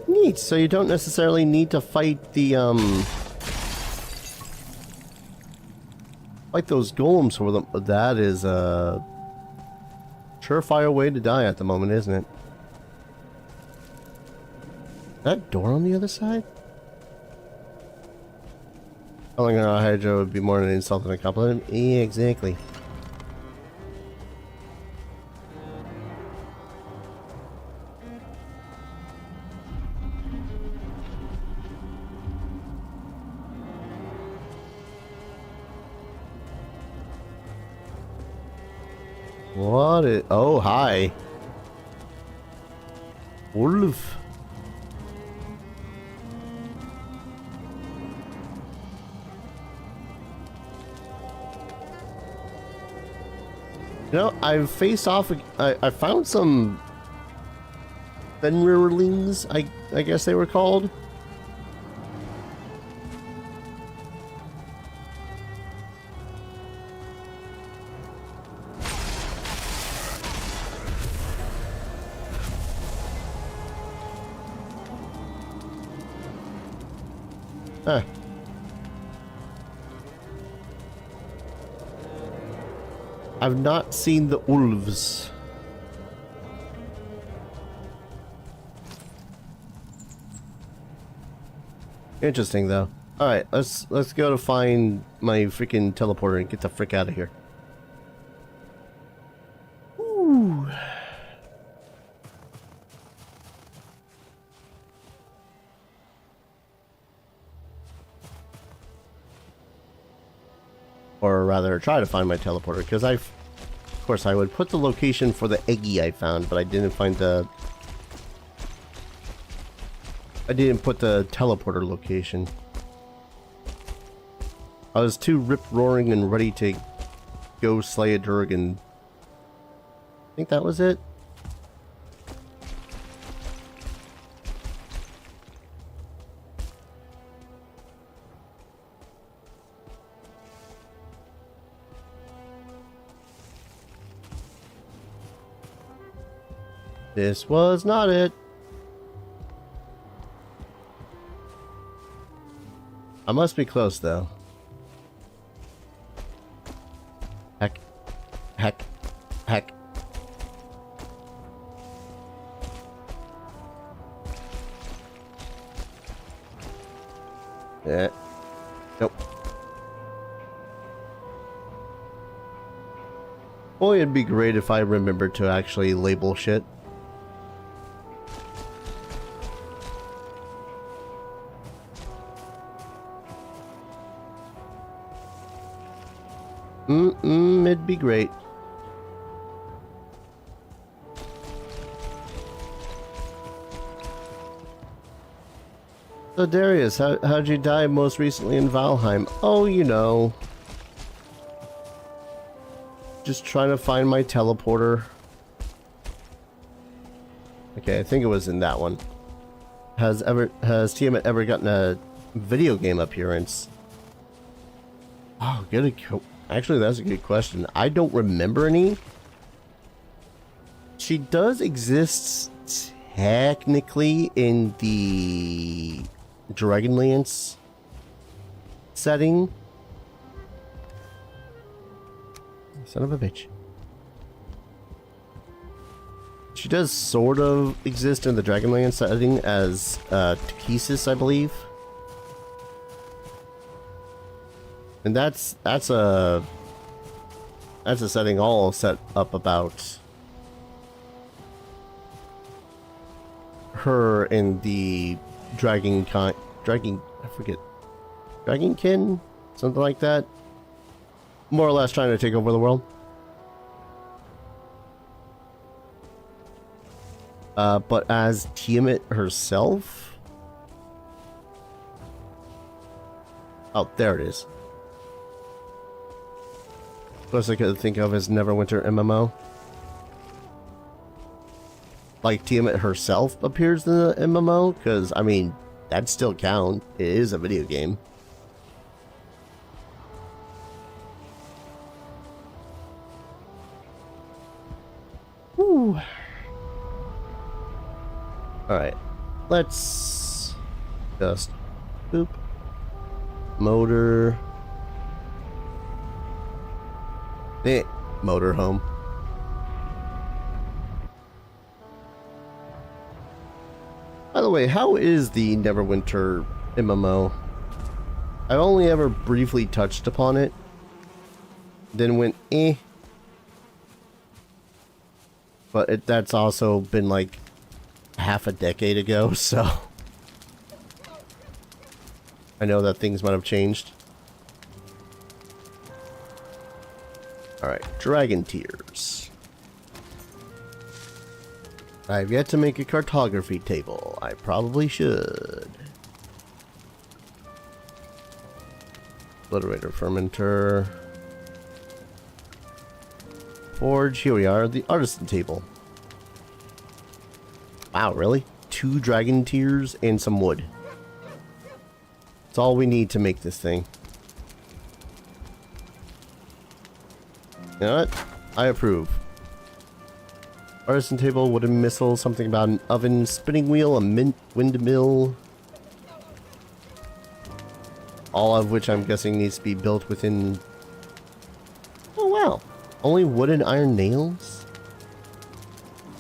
Neat. So you don't necessarily need to fight the, fight those golems for them. That is a surefire way to die at the moment, isn't it? That door on the other side? Calling her a Hydra would be more than an insult than a compliment. Yeah, exactly. What is... Oh, hi. Wolf. You know, I've faced off... I found some... Fenrirlings, I guess they were called. Huh. I've not seen the wolves. Interesting though. Alright, let's go to find my freaking teleporter and get the frick out of here. Ooh. Or rather, try to find my teleporter, because of course, I would put the location for the eggy I found, but I didn't find the... I didn't put the teleporter location. I was too rip-roaring and ready to go slay a dragon. I think that was it. This was not it. I must be close though. Heck. Heck. Heck. Yeah. Nope. Boy, it'd be great if I remembered to actually label shit. It'd be great. So Darius, how'd you die most recently in Valheim? Oh, you know. Just trying to find my teleporter. Okay, I think it was in that one. Has Tiamat ever gotten a video game appearance? Oh, good. Actually, that's a good question. I don't remember any. She does exist technically in the Dragonlance setting. Son of a bitch. She does sort of exist in the Dragonlance setting as Takesis, I believe. And that's a setting all set up about her in the Dragonkin, something like that. More or less trying to take over the world. But as Tiamat herself? Oh, there it is. Best I could think of is Neverwinter MMO. like Tiamat herself appears in the MMO, because I mean that still count. It is a video game. Woo. All right, let's just boop motor. Motorhome. By the way, how is the Neverwinter MMO? I've only ever briefly touched upon it, then went eh. But that's also been like half a decade ago, so I know that things might have changed. Alright, Dragon Tears. I've yet to make a cartography table. I probably should. Obliterator Fermenter. Forge, here we are, the Artisan Table. Wow, really? 2 Dragon Tears and some wood. That's all we need to make this thing. You know what? I approve. Artisan table, wooden missile, something about an oven, spinning wheel, a windmill. All of which I'm guessing needs to be built within... Oh wow. Only wood and iron nails?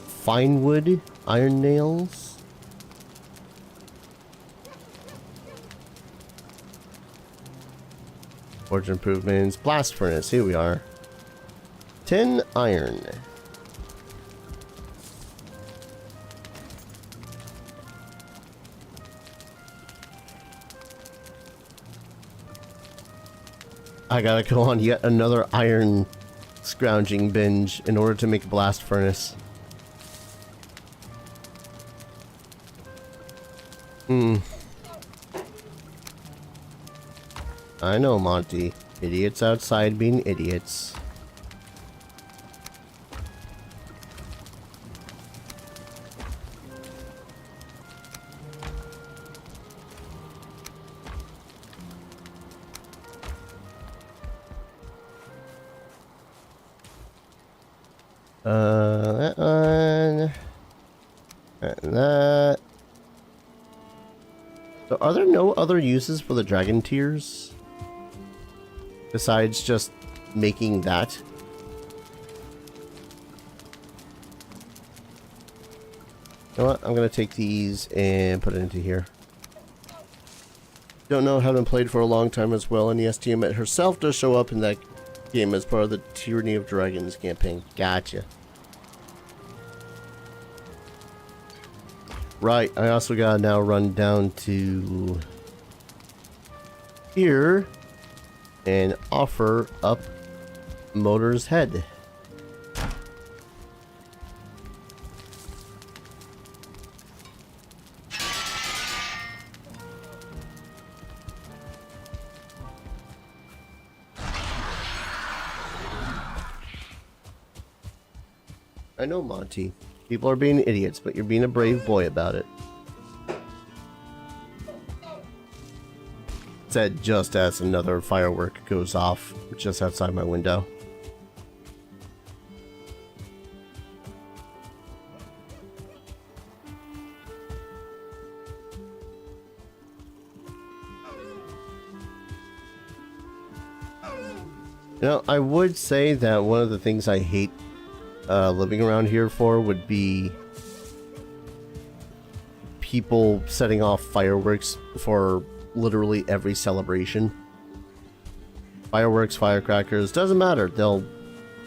Fine wood, iron nails? Forge improvements, blast furnace, here we are. 10 iron. I gotta go on yet another iron scrounging binge in order to make a blast furnace. I know, Monty. Idiots outside being idiots. That one. And that. So are there no other uses for the Dragon Tears? Besides just making that? You know what? I'm gonna take these and put it into here. Don't know, haven't played for a long time as well, and yes, Tiamat herself does show up in that game as part of the Tyranny of Dragons campaign. Gotcha. Right, I also gotta now run down to here and offer up Motor's head. I know, Monty. People are being idiots, but you're being a brave boy about it. Said just as another firework goes off just outside my window. You know, I would say that one of the things I hate living around here for would be people setting off fireworks for literally every celebration. Fireworks, firecrackers, doesn't matter, they'll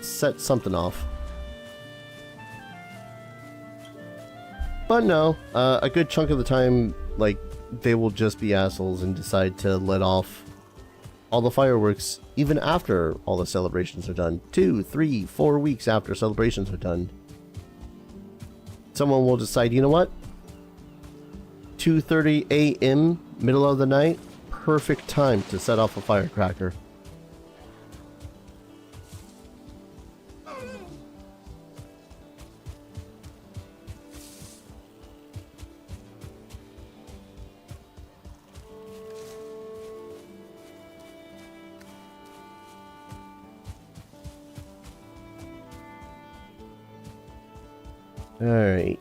set something off. But no, a good chunk of the time, like, they will just be assholes and decide to let off all the fireworks even after all the celebrations are done. 2, 3, 4 weeks after celebrations are done. Someone will decide, you know what? 2:30 a.m., middle of the night, perfect time to set off a firecracker. Alright.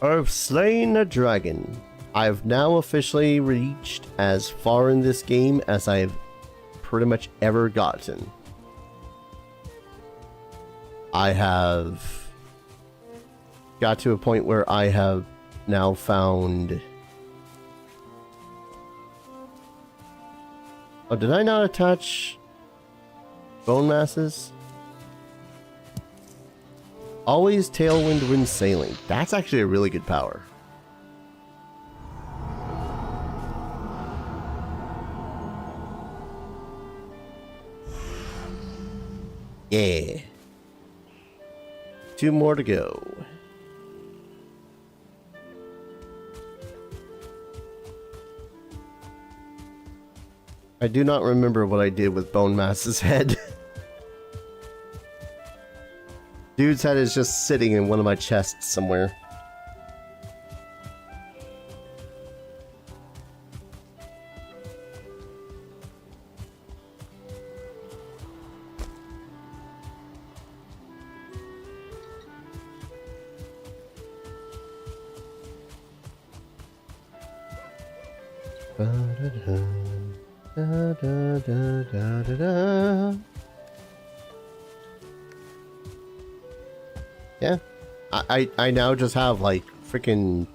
I've slain a dragon. I've now officially reached as far in this game as I've pretty much ever gotten. I have got to a point where I have now found... Oh, did I not attach bone masses? Always tailwind when sailing. That's actually a really good power. Yeah. 2 more to go. I do not remember what I did with Bone Mass's head. Dude's head is just sitting in one of my chests somewhere. Yeah, I now just have like freaking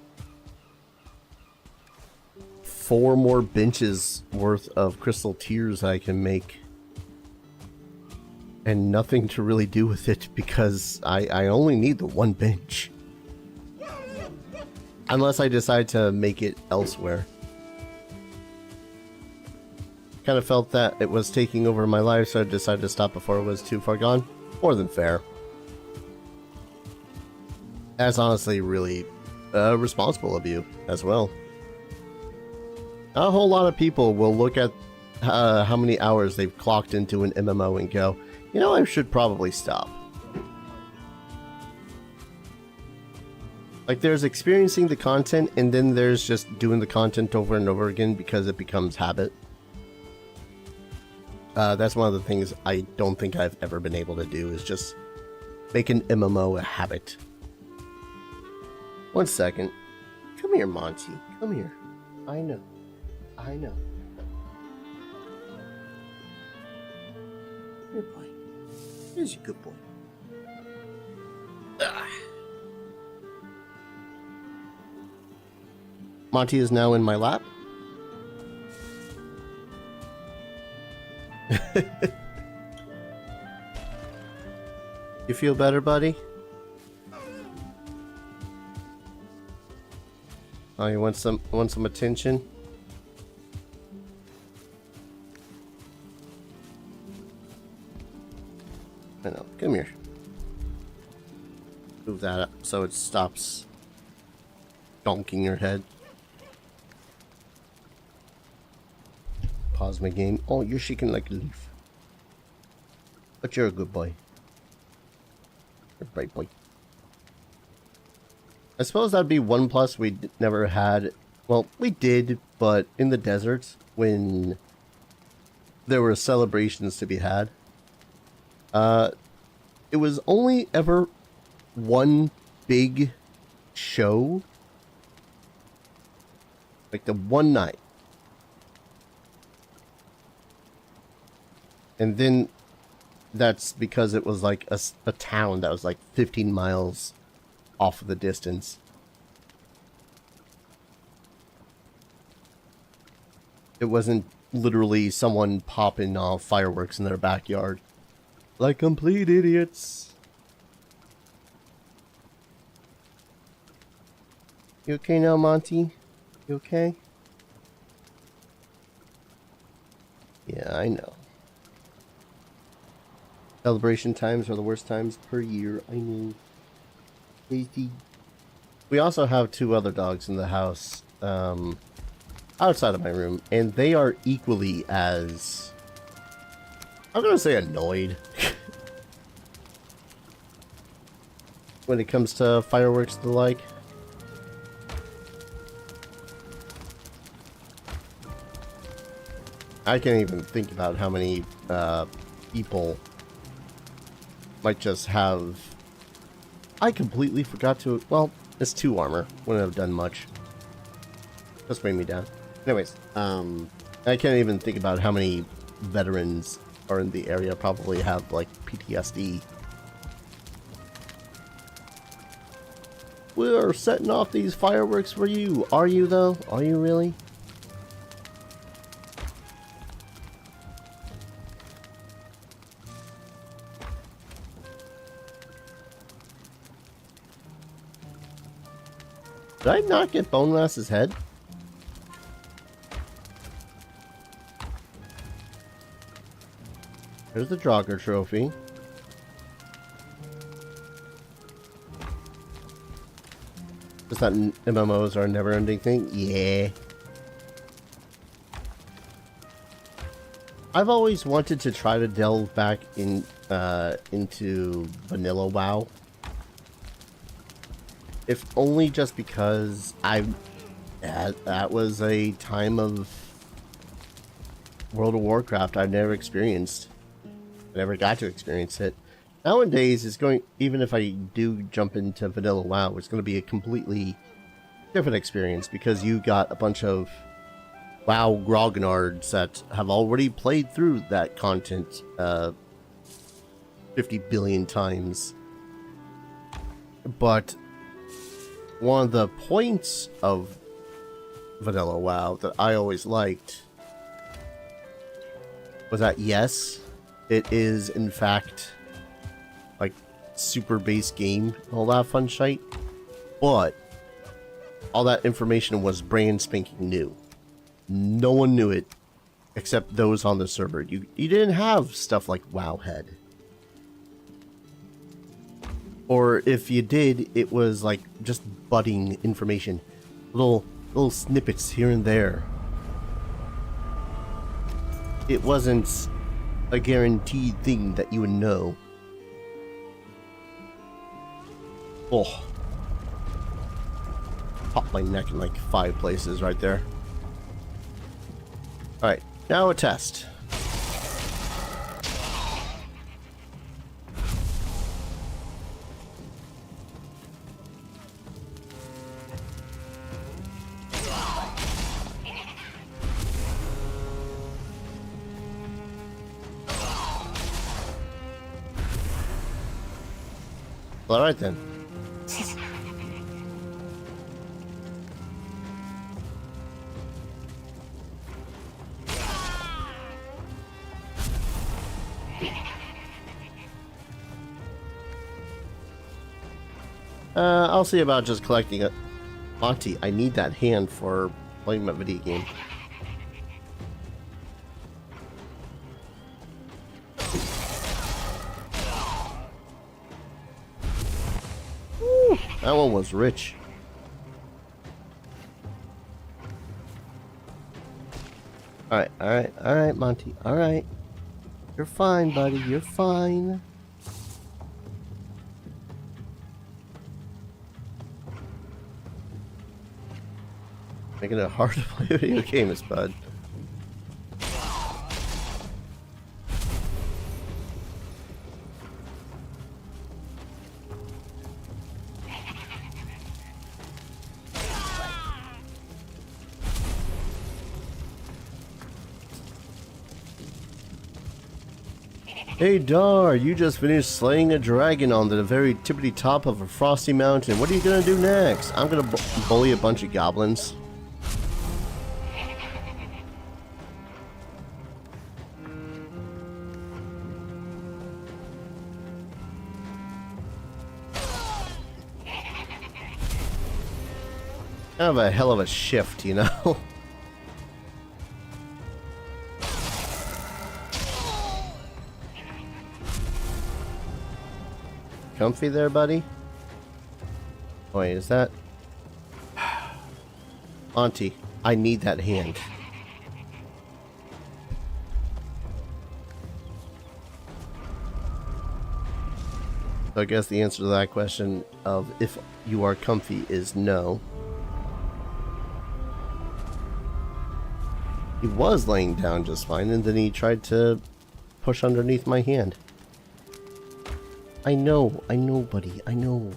4 more benches worth of crystal tears I can make, and nothing to really do with it because I only need the 1 bench, unless I decide to make it elsewhere. Kind of felt that it was taking over my life, so I decided to stop before it was too far gone. More than fair. That's honestly really responsible of you as well. A whole lot of people will look at how many hours they've clocked into an MMO and go, you know, I should probably stop. Like, there's experiencing the content, and then there's just doing the content over and over again because it becomes habit. That's one of the things I don't think I've ever been able to do, is just make an MMO a habit. 1 second. Come here, Monty. Come here. I know. I know. Here, boy. Here's a good boy. Ah. Monty is now in my lap. You feel better, buddy? Oh, you want some attention? I know. Come here. Move that up so it stops donking your head. Pause my game. Oh, you're shaking like a leaf. But you're a good boy. You're a bright boy. I suppose that'd be one plus we never had. Well, we did, but in the deserts, when there were celebrations to be had, it was only ever one big show. Like the one night. And then that's because it was like a town that was like 15 miles off of the distance. It wasn't literally someone popping off fireworks in their backyard. Like complete idiots. You okay now, Monty? You okay? Yeah, I know. Celebration times are the worst times per year. I know. Tasty. We also have 2 other dogs in the house, outside of my room, and they are equally as, I'm gonna say, annoyed when it comes to fireworks and the like. I can't even think about how many people might just have I completely forgot to... Well, it's 2 armor. Wouldn't have done much. Just bring me down. Anyways, I can't even think about how many veterans are in the area. Probably have, like, PTSD. We're setting off these fireworks for you. Are you, though? Are you really? Did I not get Bonelast's head? There's the Draugr trophy. Just that MMOs are a never-ending thing? Yeah. I've always wanted to try to delve back into vanilla WoW. If only just because that was a time of World of Warcraft I've never experienced. I never got to experience it. Nowadays, it's going, even if I do jump into vanilla WoW, it's going to be a completely different experience because you got a bunch of WoW grognards that have already played through that content 50 billion times. But one of the points of vanilla WoW that I always liked was that, yes, it is in fact like super base game, all that fun shite, but all that information was brand spanking new. No one knew it except those on the server. You didn't have stuff like Wowhead. Or if you did, it was like just budding information. Little snippets here and there. It wasn't a guaranteed thing that you would know. Oh. Popped my neck in like 5 places right there. Alright, now a test. Alright then. I'll see about just collecting it. Monty, I need that hand for playing my video game. Woo, that one was rich. Alright, Monty. Alright. You're fine, buddy. You're fine. Making it hard to play video games, bud. Hey Dar, you just finished slaying a dragon on the very tippity top of a frosty mountain. What are you gonna do next? I'm gonna bully a bunch of goblins. Kind of a hell of a shift, you know? Comfy there, buddy? Wait, is that... Auntie, I need that hand. So I guess the answer to that question of if you are comfy is no. He was laying down just fine, and then he tried to push underneath my hand. I know, buddy, I know.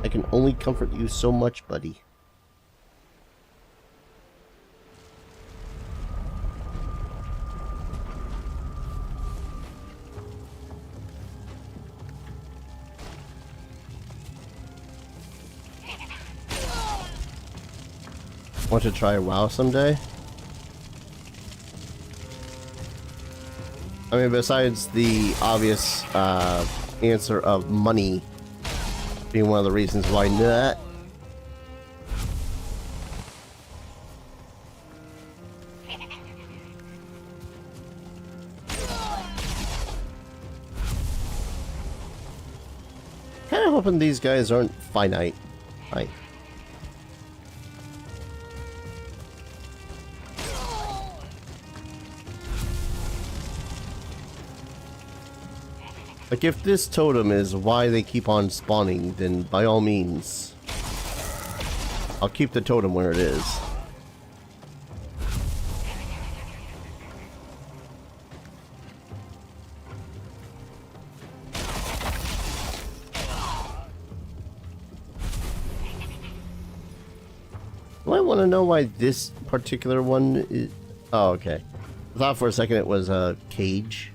I can only comfort you so much, buddy. Want to try WoW someday? I mean, besides the obvious answer of money being one of the reasons why not. Kind of hoping these guys aren't finite. Right. Like, if this totem is why they keep on spawning, then by all means, I'll keep the totem where it is. Do I want to know why this particular one is... Oh, okay. I thought for a second it was a cage.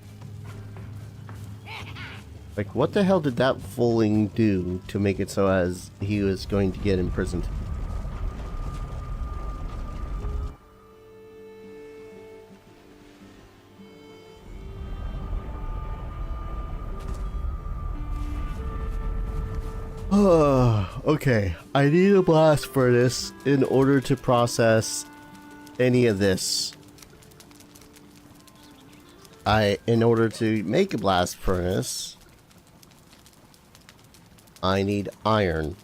Like, what the hell did that fooling do to make it so as he was going to get imprisoned? Okay. I need a blast furnace in order to process any of this. In order to make a blast furnace, I need iron.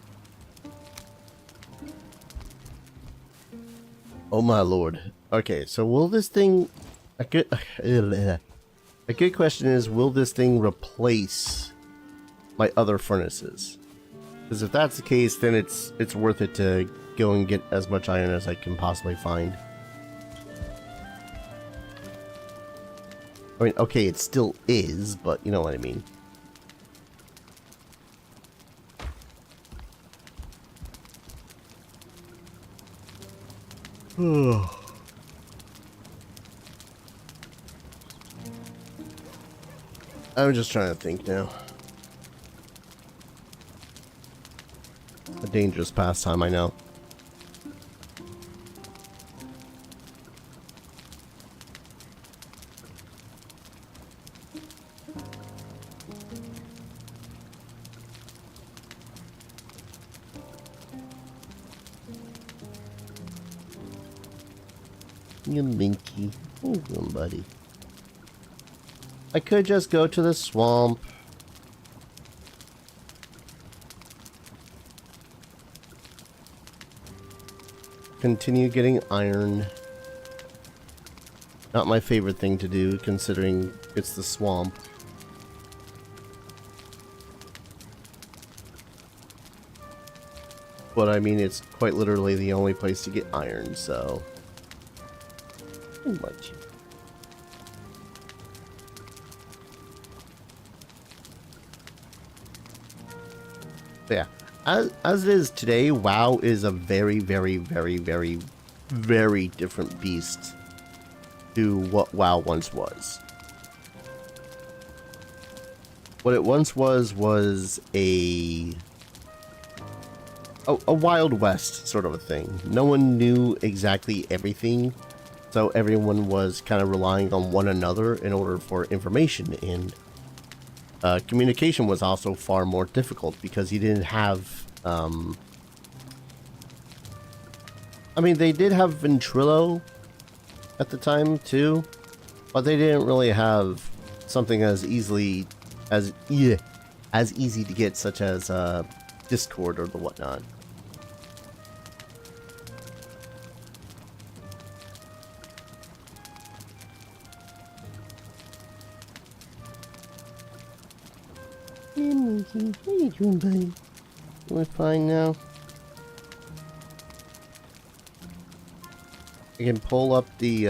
Oh my lord. Okay, so will this thing... A good question is, will this thing replace my other furnaces? Because if that's the case, then it's worth it to go and get as much iron as I can possibly find. I mean, okay, it still is, but you know what I mean. I'm just trying to think now. A dangerous pastime, I know. You minky. How you doing, buddy? I could just go to the swamp. Continue getting iron. Not my favorite thing to do, considering it's the swamp. But I mean, it's quite literally the only place to get iron, so... Much. Yeah, as it is today, WoW is a very, very, very, very, very different beast to what WoW once was. What it once was a Wild West sort of a thing. No one knew exactly everything. So everyone was kind of relying on one another in order for information, and communication was also far more difficult because you didn't have... I mean, they did have Ventrilo at the time too, but they didn't really have something as easy to get, such as Discord or the whatnot. Hey, Monkey. How you doing, buddy? We're fine now. I can pull up the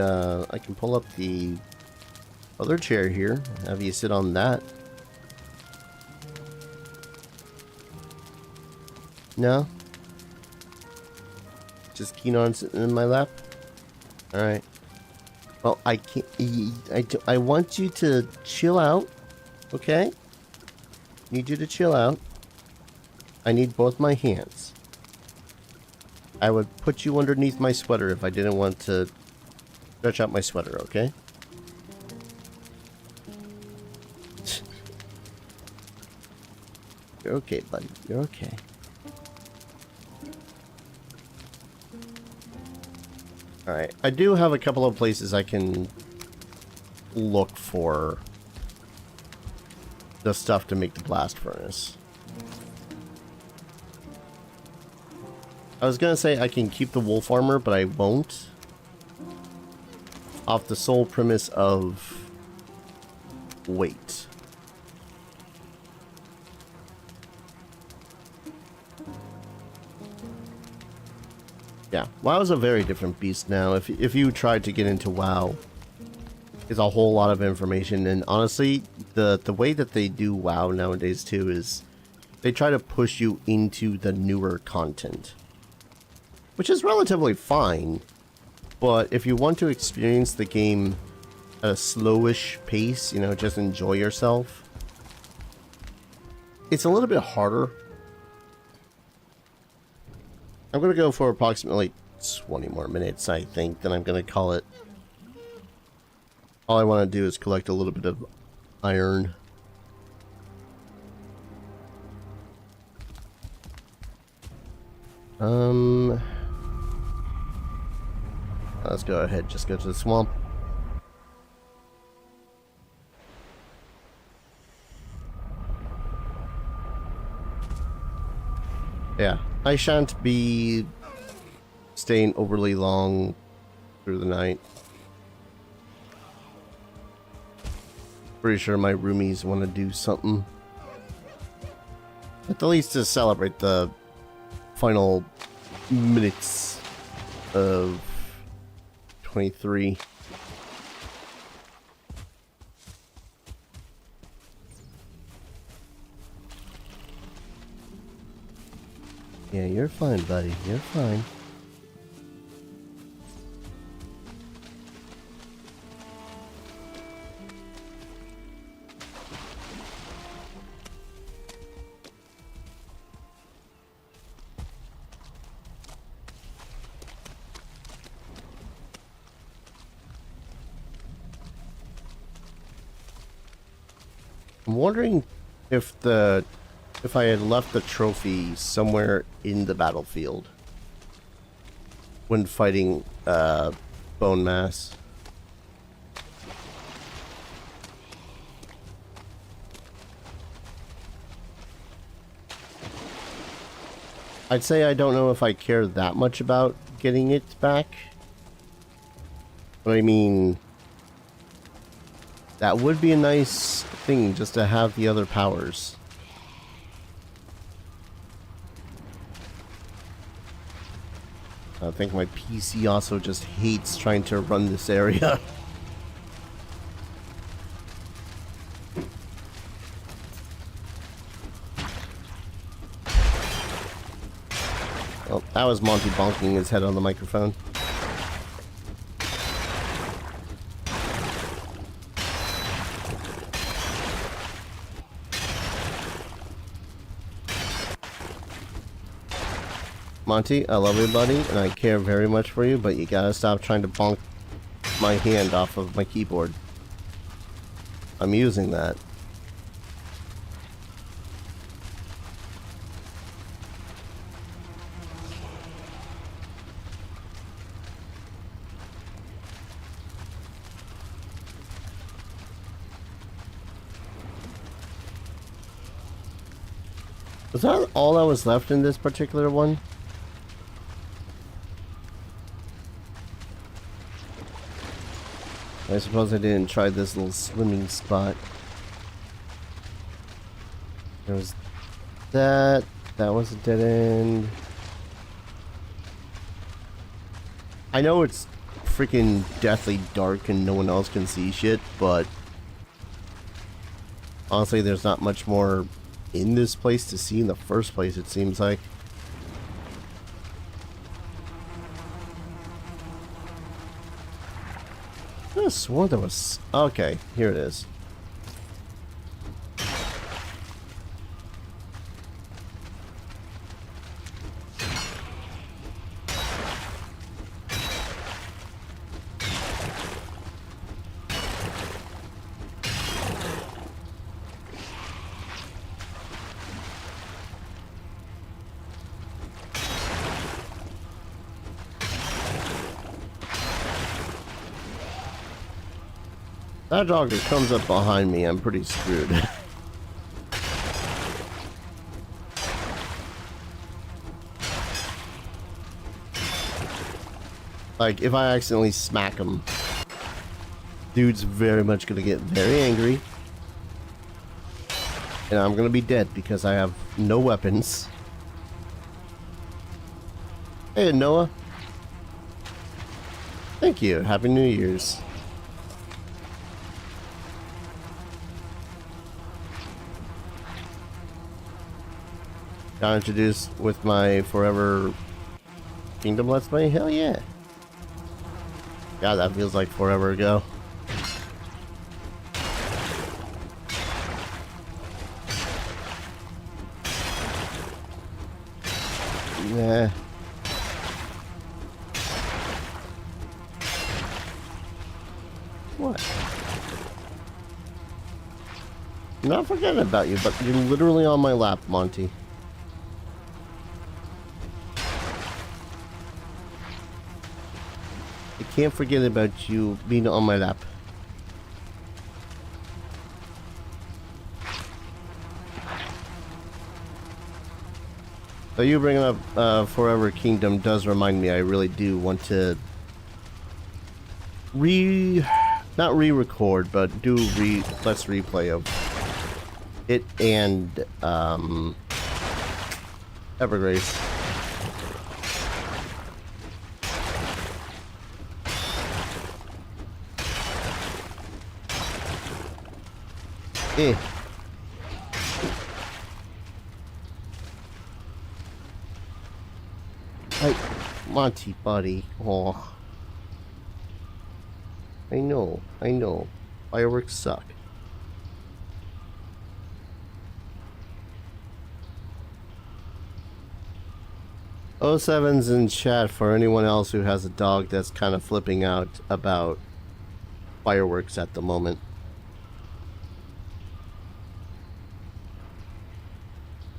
other chair here. Have you sit on that? No? Just keen on sitting in my lap? Alright. Well, I can't... I want you to chill out. Okay? Need you to chill out. I need both my hands. I would put you underneath my sweater if I didn't want to stretch out my sweater, okay? You're okay, buddy. You're okay. Alright, I do have a couple of places I can look for the stuff to make the blast furnace. I was gonna say I can keep the wolf armor, but I won't. Off the sole premise of weight. Yeah, WoW is a very different beast now. If you tried to get into WoW, it's a whole lot of information, and honestly, the way that they do WoW nowadays too is they try to push you into the newer content, which is relatively fine. But if you want to experience the game at a slowish pace, you know, just enjoy yourself, it's a little bit harder. I'm going to go for approximately 20 more minutes, I think. Then I'm going to call it. All I want to do is collect a little bit of iron. Let's go ahead. Just go to the swamp. Yeah. I shan't be staying overly long through the night. Pretty sure my roomies want to do something. At the least to celebrate the final minutes of 23. Yeah, you're fine, buddy. You're fine. I'm wondering if I had left the trophy somewhere in the battlefield when fighting Bone Mass. I'd say I don't know if I care that much about getting it back. But I mean, that would be a nice thing just to have the other powers. I think my PC also just hates trying to run this area. Well, that was Monty bonking his head on the microphone. Monty, I love you, buddy, and I care very much for you, but you gotta stop trying to bonk my hand off of my keyboard. I'm using that. Was that all that was left in this particular one? I suppose I didn't try this little swimming spot. There was that. That was a dead end. I know it's freaking deathly dark and no one else can see shit, but honestly, there's not much more in this place to see in the first place, it seems like. could have sworn there was... Okay, here it is. That dog that comes up behind me, I'm pretty screwed. Like, if I accidentally smack him, dude's very much gonna get very angry. And I'm gonna be dead because I have no weapons. Hey, Noah. Thank you. Happy New Year's. Got introduced with my Forever Kingdom Let's Play? Hell yeah. God, that feels like forever ago. Nah. What? I'm not forgetting about you, but you're literally on my lap, Monty. I can't forget about you being on my lap. So you bringing up Forever Kingdom does remind me I really do want to not re-record, but do let's replay of it and Evergrace. Eh. Hey, Monty, buddy. Oh. I know. Fireworks suck. O7's in chat for anyone else who has a dog that's kind of flipping out about fireworks at the moment.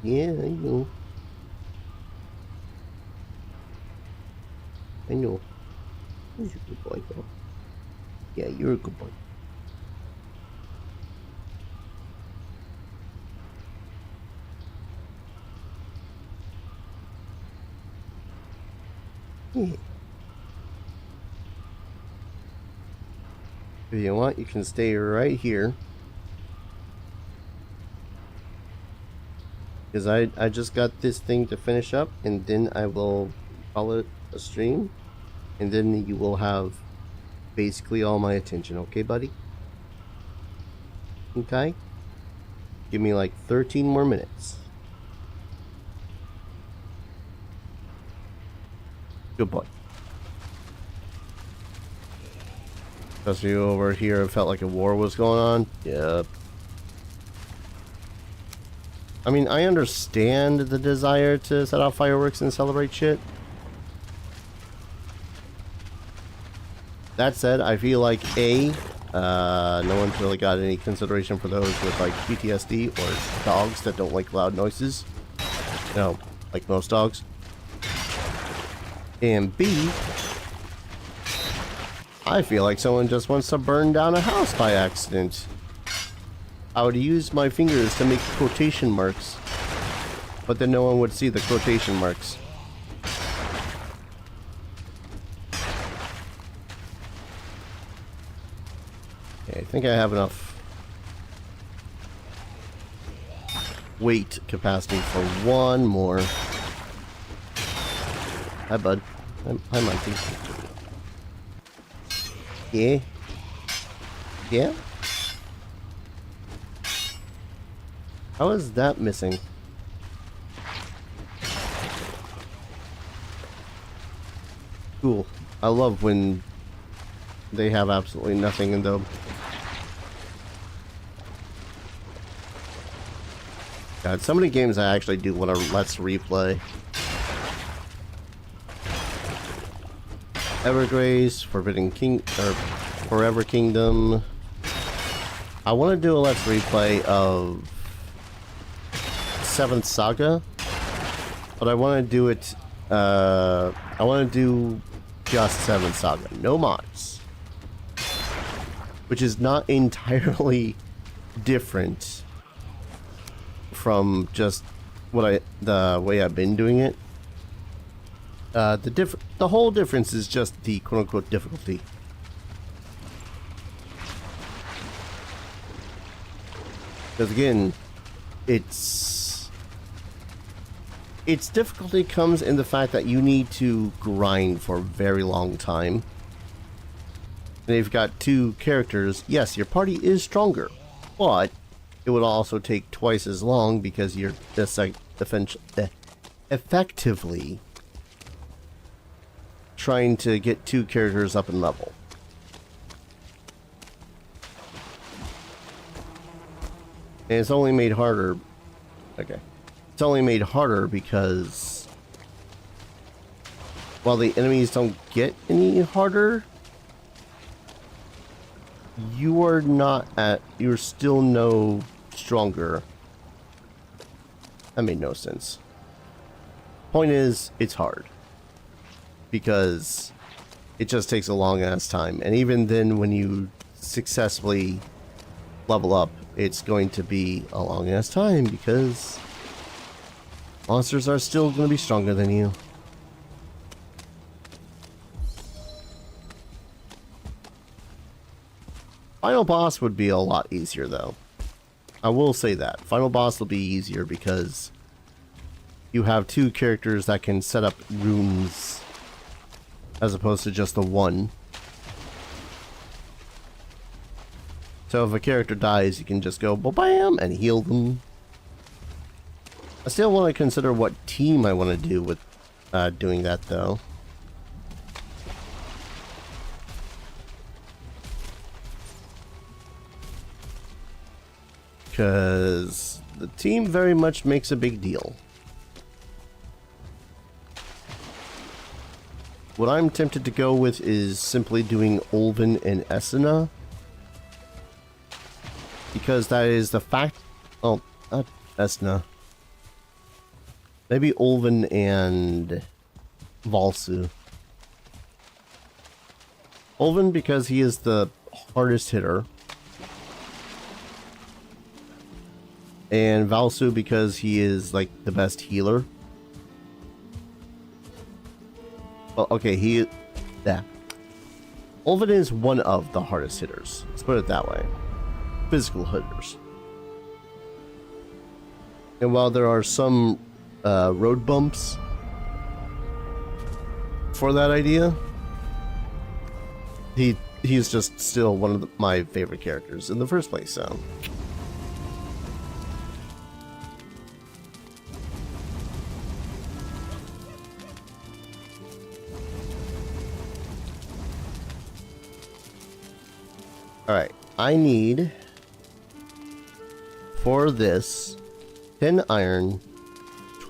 Yeah, I know. You're a good boy, though. Yeah, you're a good boy. Yeah. If you want, you can stay right here. Because I just got this thing to finish up, and then I will call it a stream, and then you will have basically all my attention, okay, buddy? Okay? Give me like 13 more minutes. Good boy. Especially over here, it felt like a war was going on. Yep. I mean, I understand the desire to set off fireworks and celebrate shit. That said, I feel like no one's really got any consideration for those with like PTSD or dogs that don't like loud noises. You know, like most dogs. And B, I feel like someone just wants to burn down a house by accident. I would use my fingers to make quotation marks, but then no one would see the quotation marks. Okay, I think I have enough weight capacity for one more. Hi, bud. Hi, Monty. Yeah? Yeah? How is that missing? Cool. I love when They have absolutely nothing in them. God, so many games I actually do want to let's replay. Evergrace, Forbidden King, or Forever Kingdom. I want to do a let's replay of 7th Saga, but I want to do it, I want to do just 7th Saga, no mods. Which is not entirely different from just the way I've been doing it. The whole difference is just the quote-unquote difficulty. Because again, its difficulty comes in the fact that you need to grind for a very long time. And if you've got 2 characters, yes, your party is stronger, but it would also take twice as long because you're effectively trying to get 2 characters up in level. And it's only made harder. Okay. It's only made harder because while the enemies don't get any harder, you're still no stronger. That made no sense. Point is, it's hard. Because it just takes a long ass time. And even then, when you successfully level up, it's going to be a long ass time because monsters are still going to be stronger than you. Final boss would be a lot easier though. I will say that. Final boss will be easier because you have 2 characters that can set up runes as opposed to just the one. So if a character dies, you can just go ba-bam and heal them. I still want to consider what team I want to do with doing that though. Because the team very much makes a big deal. What I'm tempted to go with is simply doing Ulven and Esena. Because that is the fact... Oh, not Esena. Maybe Ulven and Valsu. Ulven because he is the hardest hitter. And Valsu because he is like the best healer. Well, okay, yeah. Ulven is one of the hardest hitters. Let's put it that way. Physical hitters. And while there are some road bumps for that idea, he's just still one of my favorite characters in the first place, so... Alright, I need, for this, 10 iron,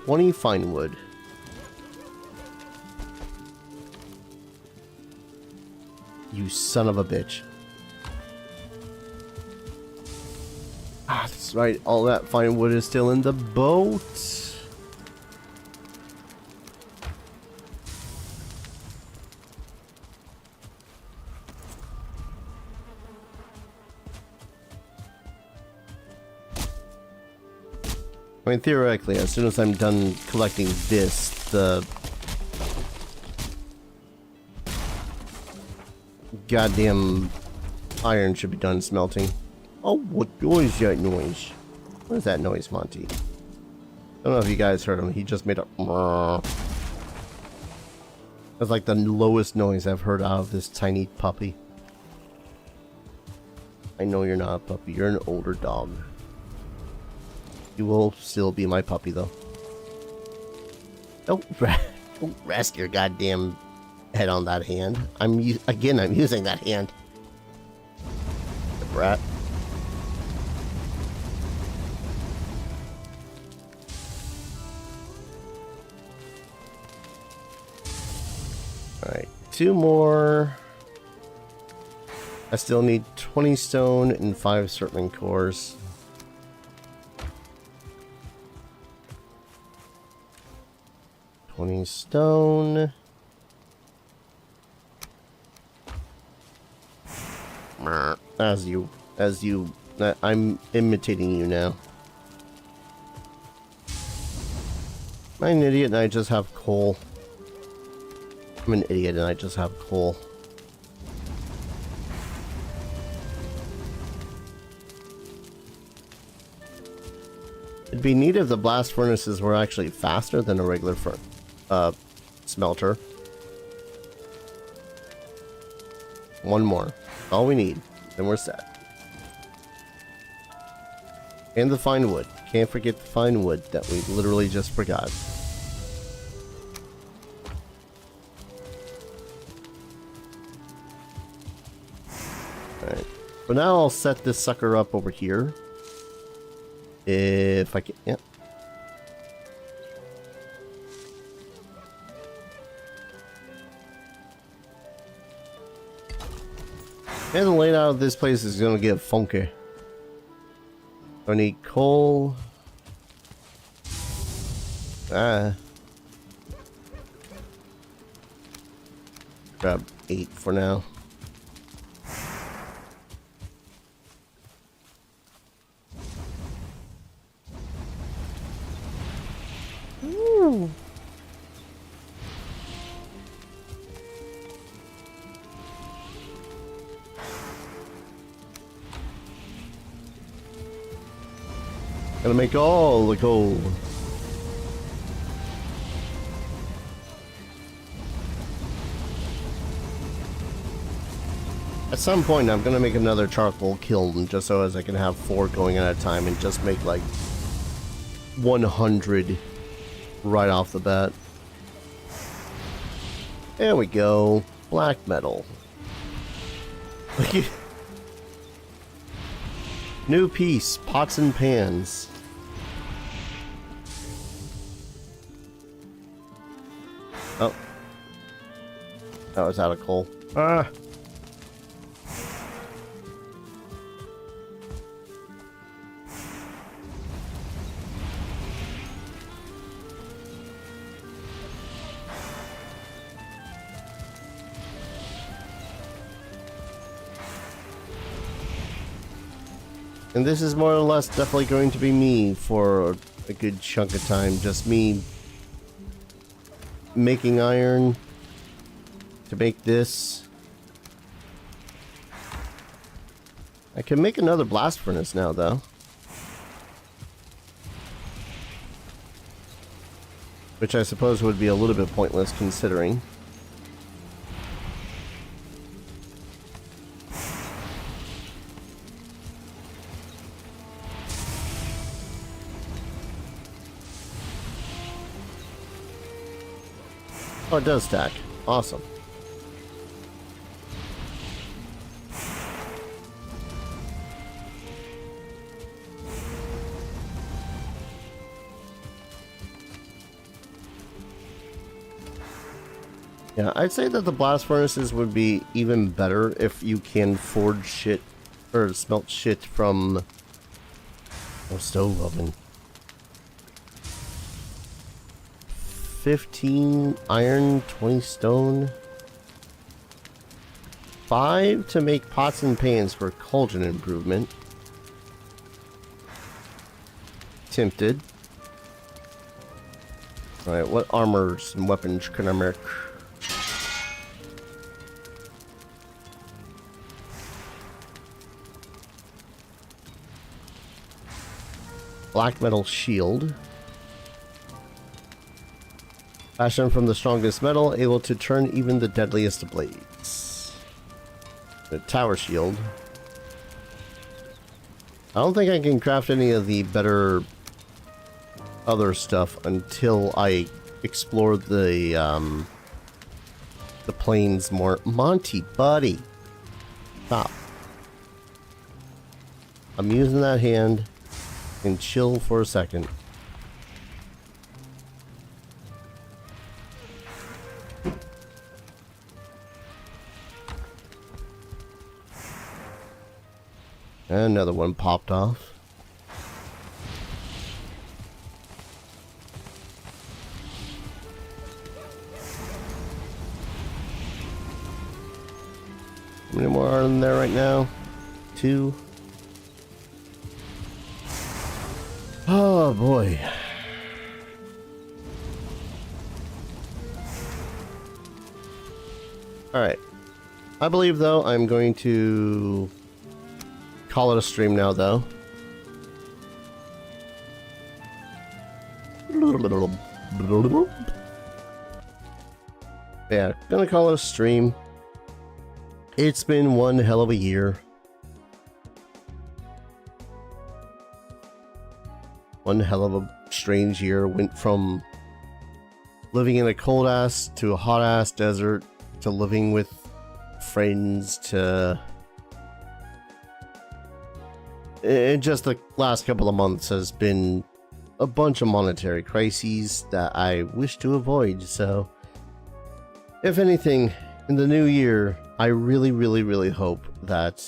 20 fine wood, you son of a bitch. Ah, that's right, all that fine wood is still in the boat. I mean, theoretically, as soon as I'm done collecting this, the goddamn iron should be done smelting. Oh, what noise is that noise? What is that noise, Monty? I don't know if you guys heard him. He just made a... That's like the lowest noise I've heard out of this tiny puppy. I know you're not a puppy. You're an older dog. You will still be my puppy, though. Don't rest your goddamn head on that hand. I'm using that hand. The brat. Alright, 2 more. I still need 20 stone and 5 serpent cores. Stone. I'm imitating you now. I'm an idiot and I just have coal. I'm an idiot and I just have coal. It'd be neat if the blast furnaces were actually faster than a regular smelter. 1 more. All we need. Then we're set. And the fine wood. Can't forget the fine wood that we literally just forgot. Alright. For now, I'll set this sucker up over here. If I can... Yeah. And the layout of this place is gonna get funky. I need coal. Grab 8 for now. Ooh. Gonna make all the gold. At some point, I'm gonna make another charcoal kiln just so as I can have 4 going at a time and just make like 100 right off the bat. There we go. Black metal. New piece, pots and pans. Oh. That was out of coal. Ah! And this is more or less definitely going to be me for a good chunk of time. Just me making iron to make this. I can make another blast furnace now, though. Which I suppose would be a little bit pointless considering. Oh, it does stack. Awesome. Yeah, I'd say that the blast furnaces would be even better if you can forge shit or smelt shit from a stove oven. 15 iron, 20 stone. 5 to make pots and pans for cauldron improvement. Tempted. Alright, what armors and weapons can I make? Black metal shield. Fashioned from the strongest metal, able to turn even the deadliest blades. The tower shield. I don't think I can craft any of the better other stuff until I explore the the planes more. Monty, buddy. Stop. I'm using that hand. And chill for a second. And another one popped off. How many more are in there right now? 2. Oh boy. Alright. I believe though I'm going to call it a stream now though. Yeah, gonna call it a stream. It's been one hell of a year. One hell of a strange year. Went from living in a cold ass to a hot ass desert to living with friends to... And just the last couple of months has been a bunch of monetary crises that I wish to avoid. So if anything, in the new year, I really hope that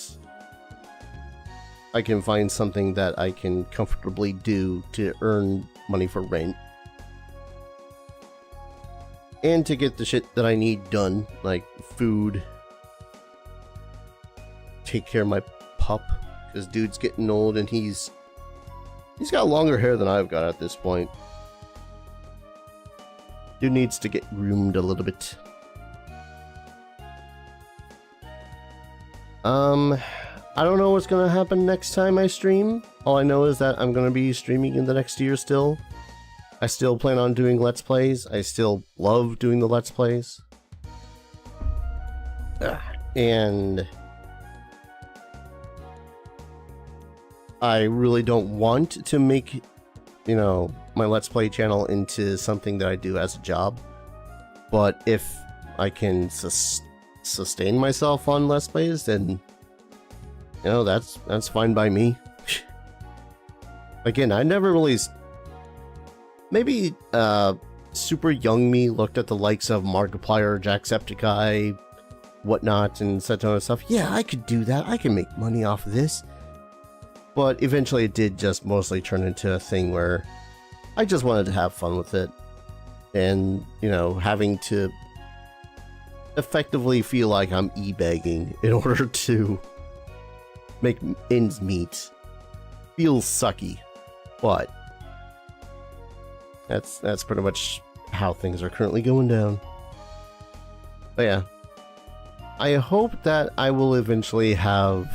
I can find something that I can comfortably do to earn money for rent. And to get the shit that I need done, like food. Take care of my pup, because dude's getting old and he's got longer hair than I've got at this point. Dude needs to get groomed a little bit. I don't know what's gonna happen next time I stream. All I know is that I'm gonna be streaming in the next year still. I still plan on doing Let's Plays. I still love doing the Let's Plays. And I really don't want to make, you know, my Let's Play channel into something that I do as a job. But if I can sustain myself on Let's Plays, then, you know, that's fine by me. Again, I never really... Maybe super young me looked at the likes of Markiplier, Jacksepticeye, whatnot, and said to myself, yeah, I could do that. I can make money off of this. But eventually it did just mostly turn into a thing where I just wanted to have fun with it. And, you know, having to effectively feel like I'm e-begging in order to make ends meet feels sucky. But that's pretty much how things are currently going down. But yeah, I hope that I will eventually have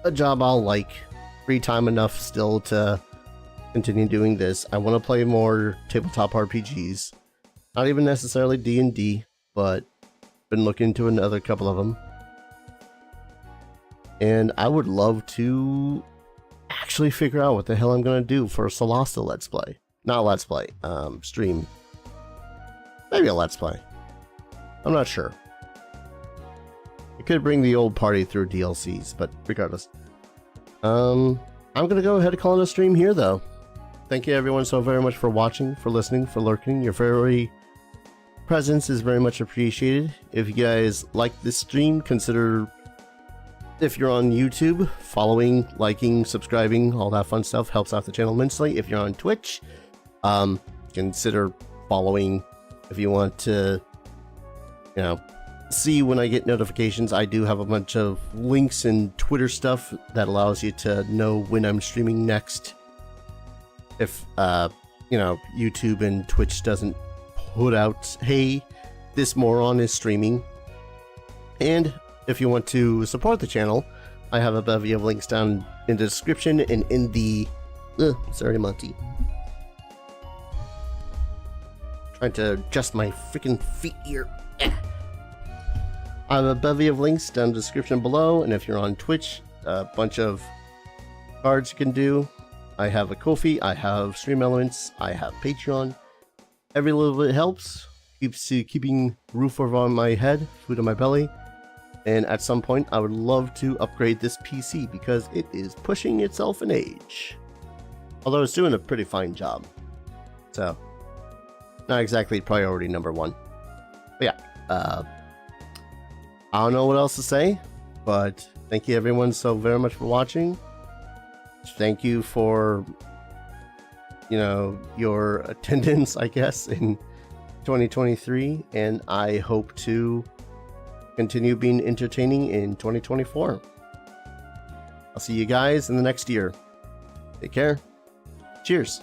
a job I'll like, free time enough still to continue doing this. I want to play more tabletop RPGs, not even necessarily D&D, but been looking into another couple of them. And I would love to actually figure out what the hell I'm going to do for a Solasta Let's Play. Not Let's Play, stream. Maybe a Let's Play. I'm not sure. I could bring the old party through DLCs, but regardless. I'm going to go ahead and call it a stream here, though. Thank you everyone so very much for watching, for listening, for lurking. Your very presence is very much appreciated. If you guys like this stream, consider... If you're on YouTube, following, liking, subscribing, all that fun stuff helps out the channel immensely. If you're on Twitch, consider following if you want to, you know, see when I get notifications. I do have a bunch of links and Twitter stuff that allows you to know when I'm streaming next. If, you know, YouTube and Twitch doesn't put out, hey, this moron is streaming. And if you want to support the channel, I have a bevy of links down in the description and in the... sorry, Monty. Trying to adjust my freaking feet here. I have a bevy of links down in the description below, and if you're on Twitch, a bunch of cards you can do. I have a Ko-fi, I have Stream Elements, I have Patreon, every little bit helps. Keeps keeping roof over my head, food on my belly. And at some point, I would love to upgrade this PC because it is pushing itself in age. Although it's doing a pretty fine job. So, not exactly priority number one. But yeah, I don't know what else to say, but thank you everyone so very much for watching. Thank you for, you know, your attendance, I guess, in 2023, and I hope to continue being entertaining in 2024. I'll see you guys in the next year. Take care. Cheers.